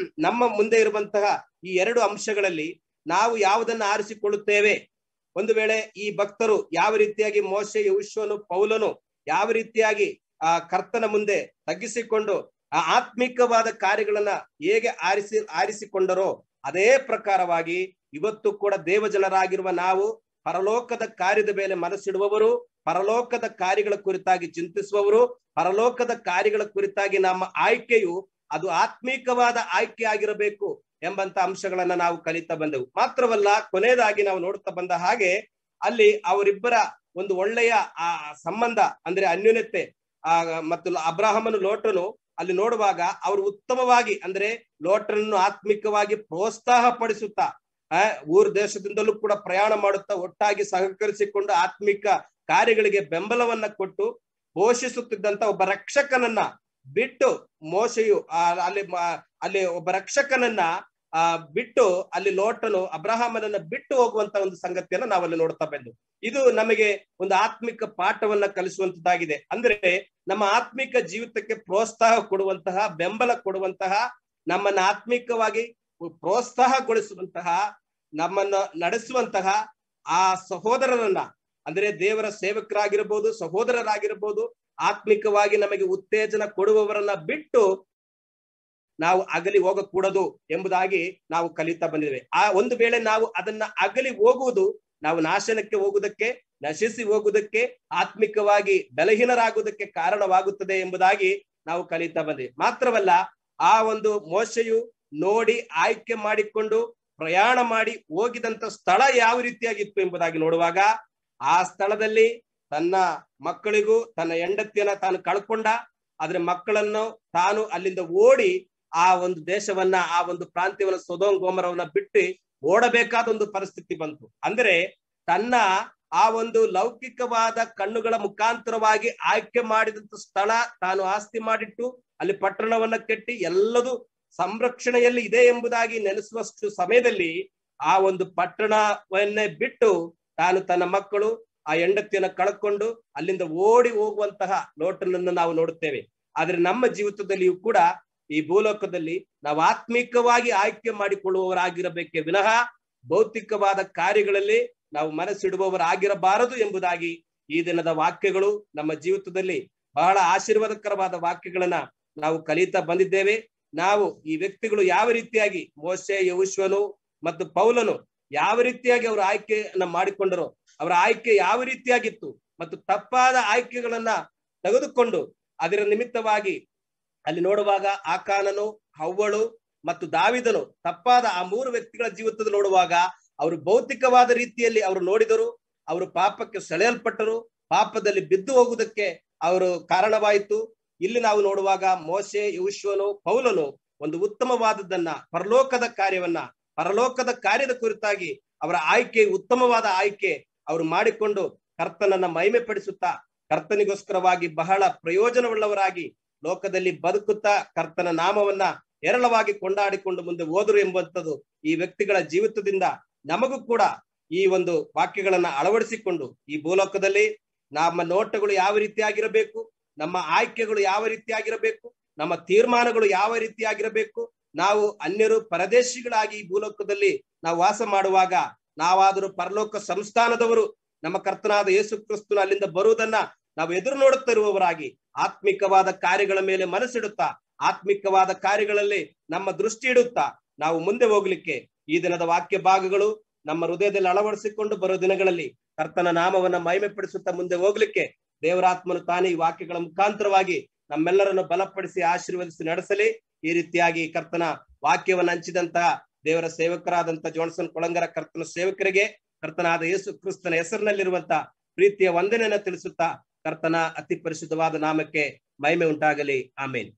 ನಮ್ಮ ಮುಂದೆ ಇರುವಂತಹ ಈ 2 ಅಂಶಗಳಲ್ಲಿ ನಾವು ಯಾವುದನ್ನ ಆರಿಸಿಕೊಳ್ಳುತ್ತೇವೆ, ಒಂದು ವೇಳೆ ಈ ಭಕ್ತರು ಯಾವ ರೀತಿಯಾಗಿ ಮೋಶೆ, ಯೆಹೋಶುವನು, ಪೌಲನು ಯಾವ ರೀತಿಯಾಗಿ ಕರ್ತನ ಮುಂದೆ ತಗ್ಗಿಸಿಕೊಂಡು ಆ ಆತ್ಮಿಕವಾದ ಕಾರ್ಯಗಳನ್ನ ಹೇಗೆ ಆರಿಸಿಕೊಂಡರೋ ಅದೇ ಪ್ರಕಾರವಾಗಿ ಇವತ್ತು ಕೂಡ ದೇವಜನರಾಗಿರುವ ನಾವು ಪರಲೋಕದ ಕಾರ್ಯದ ಮೇಲೆ ಮನಸ್ಸಿಡುವವರು, ಪರಲೋಕದ ಕಾರ್ಯಗಳ ಕುರಿತಾಗಿ ಚಿಂತಿಸುವವರು, ಪರಲೋಕದ ಕಾರ್ಯಗಳ ಕುರಿತಾಗಿ ನಮ್ಮ ಆಯ್ಕೆಯು ಅದು ಆತ್ಮೀಕವಾದ ಆಯ್ಕೆ ಆಗಿರಬೇಕು ಎಂಬಂತ ಅಂಶಗಳನ್ನ ನಾವು ಕಲಿತಾ ಬಂದೆವು. ಮಾತ್ರವಲ್ಲ, ಕೊನೆಯದಾಗಿ ನಾವು ನೋಡ್ತಾ ಬಂದ ಹಾಗೆ ಅಲ್ಲಿ ಅವರಿಬ್ಬರ ಒಂದು ಒಳ್ಳೆಯ ಆ ಸಂಬಂಧ, ಅಂದ್ರೆ ಅನ್ಯೋನ್ಯತೆ ಮತ್ತು ಅಬ್ರಹಾಮನು ಲೋಟನು ಅಲ್ಲಿ ನೋಡುವಾಗ ಅವರು ಉತ್ತಮವಾಗಿ, ಅಂದ್ರೆ ಲೋಟನನ್ನು ಆತ್ಮಿಕವಾಗಿ ಪ್ರೋತ್ಸಾಹ ಪಡಿಸುತ್ತಾ ಊರ್ ದೇಶದಿಂದಲೂ ಕೂಡ ಪ್ರಯಾಣ ಮಾಡುತ್ತಾ ಒಟ್ಟಾಗಿ ಸಹಕರಿಸಿಕೊಂಡು ಆತ್ಮಿಕ ಕಾರ್ಯಗಳಿಗೆ ಬೆಂಬಲವನ್ನ ಕೊಟ್ಟು ಪೋಷಿಸುತ್ತಿದ್ದಂತ ಒಬ್ಬ ರಕ್ಷಕನನ್ನ ಬಿಟ್ಟು ಮೋಶೆಯು ಅಲ್ಲಿ ಒಬ್ಬ ರಕ್ಷಕನನ್ನ ಬಿಟ್ಟು ಅಲ್ಲಿ ಲೋಟನು ಅಬ್ರಹಾಮನನ್ನ ಬಿಟ್ಟು ಹೋಗುವಂತ ಒಂದು ಸಂಗತಿಯನ್ನ ನಾವಲ್ಲಿ ನೋಡ್ತಾ ಬಂದು, ಇದು ನಮಗೆ ಒಂದು ಆತ್ಮಿಕ ಪಾಠವನ್ನ ಕಲಿಸುವಂತದ್ದಾಗಿದೆ. ಅಂದ್ರೆ ನಮ್ಮ ಆತ್ಮಿಕ ಜೀವಿತಕ್ಕೆ ಪ್ರೋತ್ಸಾಹ ಕೊಡುವಂತಹ, ಬೆಂಬಲ ಕೊಡುವಂತಹ, ನಮ್ಮನ್ನ ಆತ್ಮಿಕವಾಗಿ ಪ್ರೋತ್ಸಾಹಗೊಳಿಸುವಂತಹ, ನಮ್ಮನ್ನ ನಡೆಸುವಂತಹ ಆ ಸಹೋದರರನ್ನ, ಅಂದ್ರೆ ದೇವರ ಸೇವಕರಾಗಿರ್ಬೋದು, ಸಹೋದರರಾಗಿರ್ಬೋದು, ಆತ್ಮಿಕವಾಗಿ ನಮಗೆ ಉತ್ತೇಜನ ಕೊಡುವವರನ್ನ ಬಿಟ್ಟು ನಾವು ಅಗಲಿ ಹೋಗಕೂಡದು ಎಂಬುದಾಗಿ ನಾವು ಕಲಿತಾ ಬಂದಿದ್ದೇವೆ. ಒಂದು ವೇಳೆ ನಾವು ಅದನ್ನ ಅಗಲಿ ಹೋಗುವುದು ನಾವು ನಾಶನಕ್ಕೆ ಹೋಗುವುದಕ್ಕೆ, ನಶಿಸಿ ಹೋಗುವುದಕ್ಕೆ, ಆತ್ಮಿಕವಾಗಿ ಬಲಹೀನರಾಗುವುದಕ್ಕೆ ಕಾರಣವಾಗುತ್ತದೆ ಎಂಬುದಾಗಿ ನಾವು ಕಲಿತಾ ಬಂದಿದ್ದೇವೆ. ಮಾತ್ರವಲ್ಲ, ಆ ಒಂದು ಮೋಶೆಯು ನೋಡಿ ಆಯ್ಕೆ ಮಾಡಿಕೊಂಡು ಪ್ರಯಾಣ ಮಾಡಿ ಹೋಗಿದಂತ ಸ್ಥಳ ಯಾವ ರೀತಿಯಾಗಿತ್ತು ಎಂಬುದಾಗಿ ನೋಡುವಾಗ ಆ ಸ್ಥಳದಲ್ಲಿ ತನ್ನ ಮಕ್ಕಳಿಗೂ ತನ್ನ ಹೆಂಡತಿಯನ್ನ ತಾನು ಕಳ್ಕೊಂಡ, ಆದ್ರೆ ಮಕ್ಕಳನ್ನು ತಾನು ಅಲ್ಲಿಂದ ಓಡಿ ಆ ಒಂದು ದೇಶವನ್ನ, ಆ ಒಂದು ಪ್ರಾಂತ್ಯವನ್ನ, ಸೊದೋಮ್ ಗೊಮೋರವನ್ನ ಬಿಟ್ಟು ಓಡಬೇಕಾದ ಒಂದು ಪರಿಸ್ಥಿತಿ ಬಂತು. ಅಂದ್ರೆ ತನ್ನ ಆ ಒಂದು ಲೌಕಿಕವಾದ ಕಣ್ಣುಗಳ ಮುಖಾಂತರವಾಗಿ ಆಯ್ಕೆ ಮಾಡಿದಂತ ಸ್ಥಳ ತಾನು ಆಸ್ತಿ ಮಾಡಿಟ್ಟು ಅಲ್ಲಿ ಪಟ್ಟಣವನ್ನ ಕಟ್ಟಿ ಎಲ್ಲದೂ ಸಂರಕ್ಷಣೆಯಲ್ಲಿ ಇದೆ ಎಂಬುದಾಗಿ ನೆನೆಸುವಷ್ಟು ಸಮಯದಲ್ಲಿ ಆ ಒಂದು ಪಟ್ಟಣವನ್ನೇ ಬಿಟ್ಟು ತಾನು ತನ್ನ ಮಕ್ಕಳು ಆ ಹೆಂಡತಿಯನ್ನ ಕಳ್ಕೊಂಡು ಅಲ್ಲಿಂದ ಓಡಿ ಹೋಗುವಂತಹ ಲೋಟನನ್ನು ನಾವು ನೋಡುತ್ತೇವೆ. ಆದ್ರೆ ನಮ್ಮ ಜೀವಿತದಲ್ಲಿಯೂ ಕೂಡ ಈ ಭೂಲೋಕದಲ್ಲಿ ನಾವು ಆತ್ಮಿಕವಾಗಿ ಆಯ್ಕೆ ಮಾಡಿಕೊಳ್ಳುವವರಾಗಿರಬೇಕೇ ವಿನಃ ಭೌತಿಕವಾದ ಕಾರ್ಯಗಳಲ್ಲಿ ನಾವು ಮನಸ್ಸಿಡುವವರಾಗಿರಬಾರದು ಎಂಬುದಾಗಿ ಈ ದಿನದ ವಾಕ್ಯಗಳು ನಮ್ಮ ಜೀವಿತದಲ್ಲಿ ಬಹಳ ಆಶೀರ್ವಾದಕರವಾದ ವಾಕ್ಯಗಳನ್ನ ನಾವು ಕಲಿತಾ ಬಂದಿದ್ದೇವೆ. ನಾವು ಈ ವ್ಯಕ್ತಿಗಳು ಯಾವ ರೀತಿಯಾಗಿ ಮೋಶೆ, ಯೆಹೋಶುವನು ಮತ್ತು ಪೌಲನು ಯಾವ ರೀತಿಯಾಗಿ ಅವರ ಆಯ್ಕೆಯನ್ನ ಮಾಡಿಕೊಂಡರು, ಅವರ ಆಯ್ಕೆ ಯಾವ ರೀತಿಯಾಗಿತ್ತು ಮತ್ತು ತಪ್ಪಾದ ಆಯ್ಕೆಗಳನ್ನ ತೆಗೆದುಕೊಂಡು ಅದರ ನಿಮಿತ್ತವಾಗಿ ಅಲ್ಲಿ ನೋಡುವಾಗ ಆಕಾನನು, ಹವ್ವಳು ಮತ್ತು ದಾವಿದನು ತಪ್ಪಾದ ಆ 3 ವ್ಯಕ್ತಿಗಳ ಜೀವಿತದಲ್ಲಿ ನೋಡುವಾಗ ಅವರು ಭೌತಿಕವಾದ ರೀತಿಯಲ್ಲಿ ಅವರು ನೋಡಿದರು, ಅವರು ಪಾಪಕ್ಕೆ ಸೆಳೆಯಲ್ಪಟ್ಟರು, ಪಾಪದಲ್ಲಿ ಬಿದ್ದು ಹೋಗುವುದಕ್ಕೆ ಅವರು ಕಾರಣವಾಯಿತು. ಇಲ್ಲಿ ನಾವು ನೋಡುವಾಗ ಮೋಶೆ, ಯೆಹೋಶುವನು, ಪೌಲನು ಒಂದು ಉತ್ತಮವಾದದ್ದನ್ನ ಪರಲೋಕದ ಕಾರ್ಯದ ಕುರಿತಾಗಿ ಅವರ ಆಯ್ಕೆ ಉತ್ತಮವಾದ ಆಯ್ಕೆ ಅವರು ಮಾಡಿಕೊಂಡು ಕರ್ತನನ್ನ ಮಹಿಮೆ ಪಡಿಸುತ್ತಾ ಕರ್ತನಿಗೋಸ್ಕರವಾಗಿ ಬಹಳ ಪ್ರಯೋಜನವುಳ್ಳವರಾಗಿ ಲೋಕದಲ್ಲಿ ಬದುಕುತ್ತಾ ಕರ್ತನ ನಾಮವನ್ನ ಹೇರಳವಾಗಿ ಕೊಂಡಾಡಿಕೊಂಡು ಮುಂದೆ ಹೋದರು ಎಂಬಂಥದ್ದು ಈ ವ್ಯಕ್ತಿಗಳ ಜೀವಿತದಿಂದ ನಮಗೂ ಕೂಡ ಈ ಒಂದು ವಾಕ್ಯಗಳನ್ನ ಅಳವಡಿಸಿಕೊಂಡು ಈ ಭೂಲೋಕದಲ್ಲಿ ನಮ್ಮ ನೋಟಗಳು ಯಾವ ರೀತಿಯಾಗಿರಬೇಕು, ನಮ್ಮ ಆಯ್ಕೆಗಳು ಯಾವ ರೀತಿಯಾಗಿರಬೇಕು, ನಮ್ಮ ತೀರ್ಮಾನಗಳು ಯಾವ ರೀತಿಯಾಗಿರಬೇಕು, ನಾವು ಅನ್ಯರು ಪರದೇಶಿಗಳಾಗಿ ಈ ಭೂಲೋಕದಲ್ಲಿ ನಾವು ವಾಸ ಮಾಡುವಾಗ ನಾವಾದರೂ ಪರಲೋಕ ಸಂಸ್ಥಾನದವರು, ನಮ್ಮ ಕರ್ತನಾದ ಯೇಸು ಕ್ರಿಸ್ತನು ಅಲ್ಲಿಂದ ಬರುವುದನ್ನ ನಾವು ಎದುರು ನೋಡುತ್ತಿರುವವರಾಗಿ ಆತ್ಮಿಕವಾದ ಕಾರ್ಯಗಳ ಮೇಲೆ ಮನಸ್ಸಿಡುತ್ತಾ ಆತ್ಮಿಕವಾದ ಕಾರ್ಯಗಳಲ್ಲಿ ನಮ್ಮ ದೃಷ್ಟಿ ಇಡುತ್ತಾ ನಾವು ಮುಂದೆ ಹೋಗ್ಲಿಕ್ಕೆ ಈ ದಿನದ ವಾಕ್ಯ ಭಾಗಗಳು ನಮ್ಮ ಹೃದಯದಲ್ಲಿ ಅಳವಡಿಸಿಕೊಂಡು ಬರೋ ದಿನಗಳಲ್ಲಿ ಕರ್ತನ ನಾಮವನ್ನ ಮಹಿಮೆ ಪಡಿಸುತ್ತಾ ಮುಂದೆ ಹೋಗ್ಲಿಕ್ಕೆ ದೇವರಾತ್ಮನು ತಾನೇ ಈ ವಾಕ್ಯಗಳ ಮುಖಾಂತರವಾಗಿ ನಮ್ಮೆಲ್ಲರನ್ನು ಬಲಪಡಿಸಿ ಆಶೀರ್ವದಿಸಿ ನಡೆಸಲಿ. ಈ ರೀತಿಯಾಗಿ ಕರ್ತನ ವಾಕ್ಯವನ್ನು ಹಂಚಿದಂತಹ ದೇವರ ಸೇವಕರಾದಂತ ಜೋನ್ಸನ್ ಕೊಳಂಗರ ಕರ್ತನ ಸೇವಕರಿಗೆ ಕರ್ತನಾದ ಯೇಸು ಕ್ರಿಸ್ತನ ಹೆಸರಿನಲ್ಲಿರುವಂತ ಪ್ರೀತಿಯ ವಂದನೆಯನ್ನ ತಿಳಿಸುತ್ತಾ ಕರ್ತನ ಅತಿ ಪರಿಶುದ್ಧವಾದ ನಾಮಕ್ಕೆ ಮಹಿಮೆ ಉಂಟಾಗಲಿ. ಆಮೇನ್.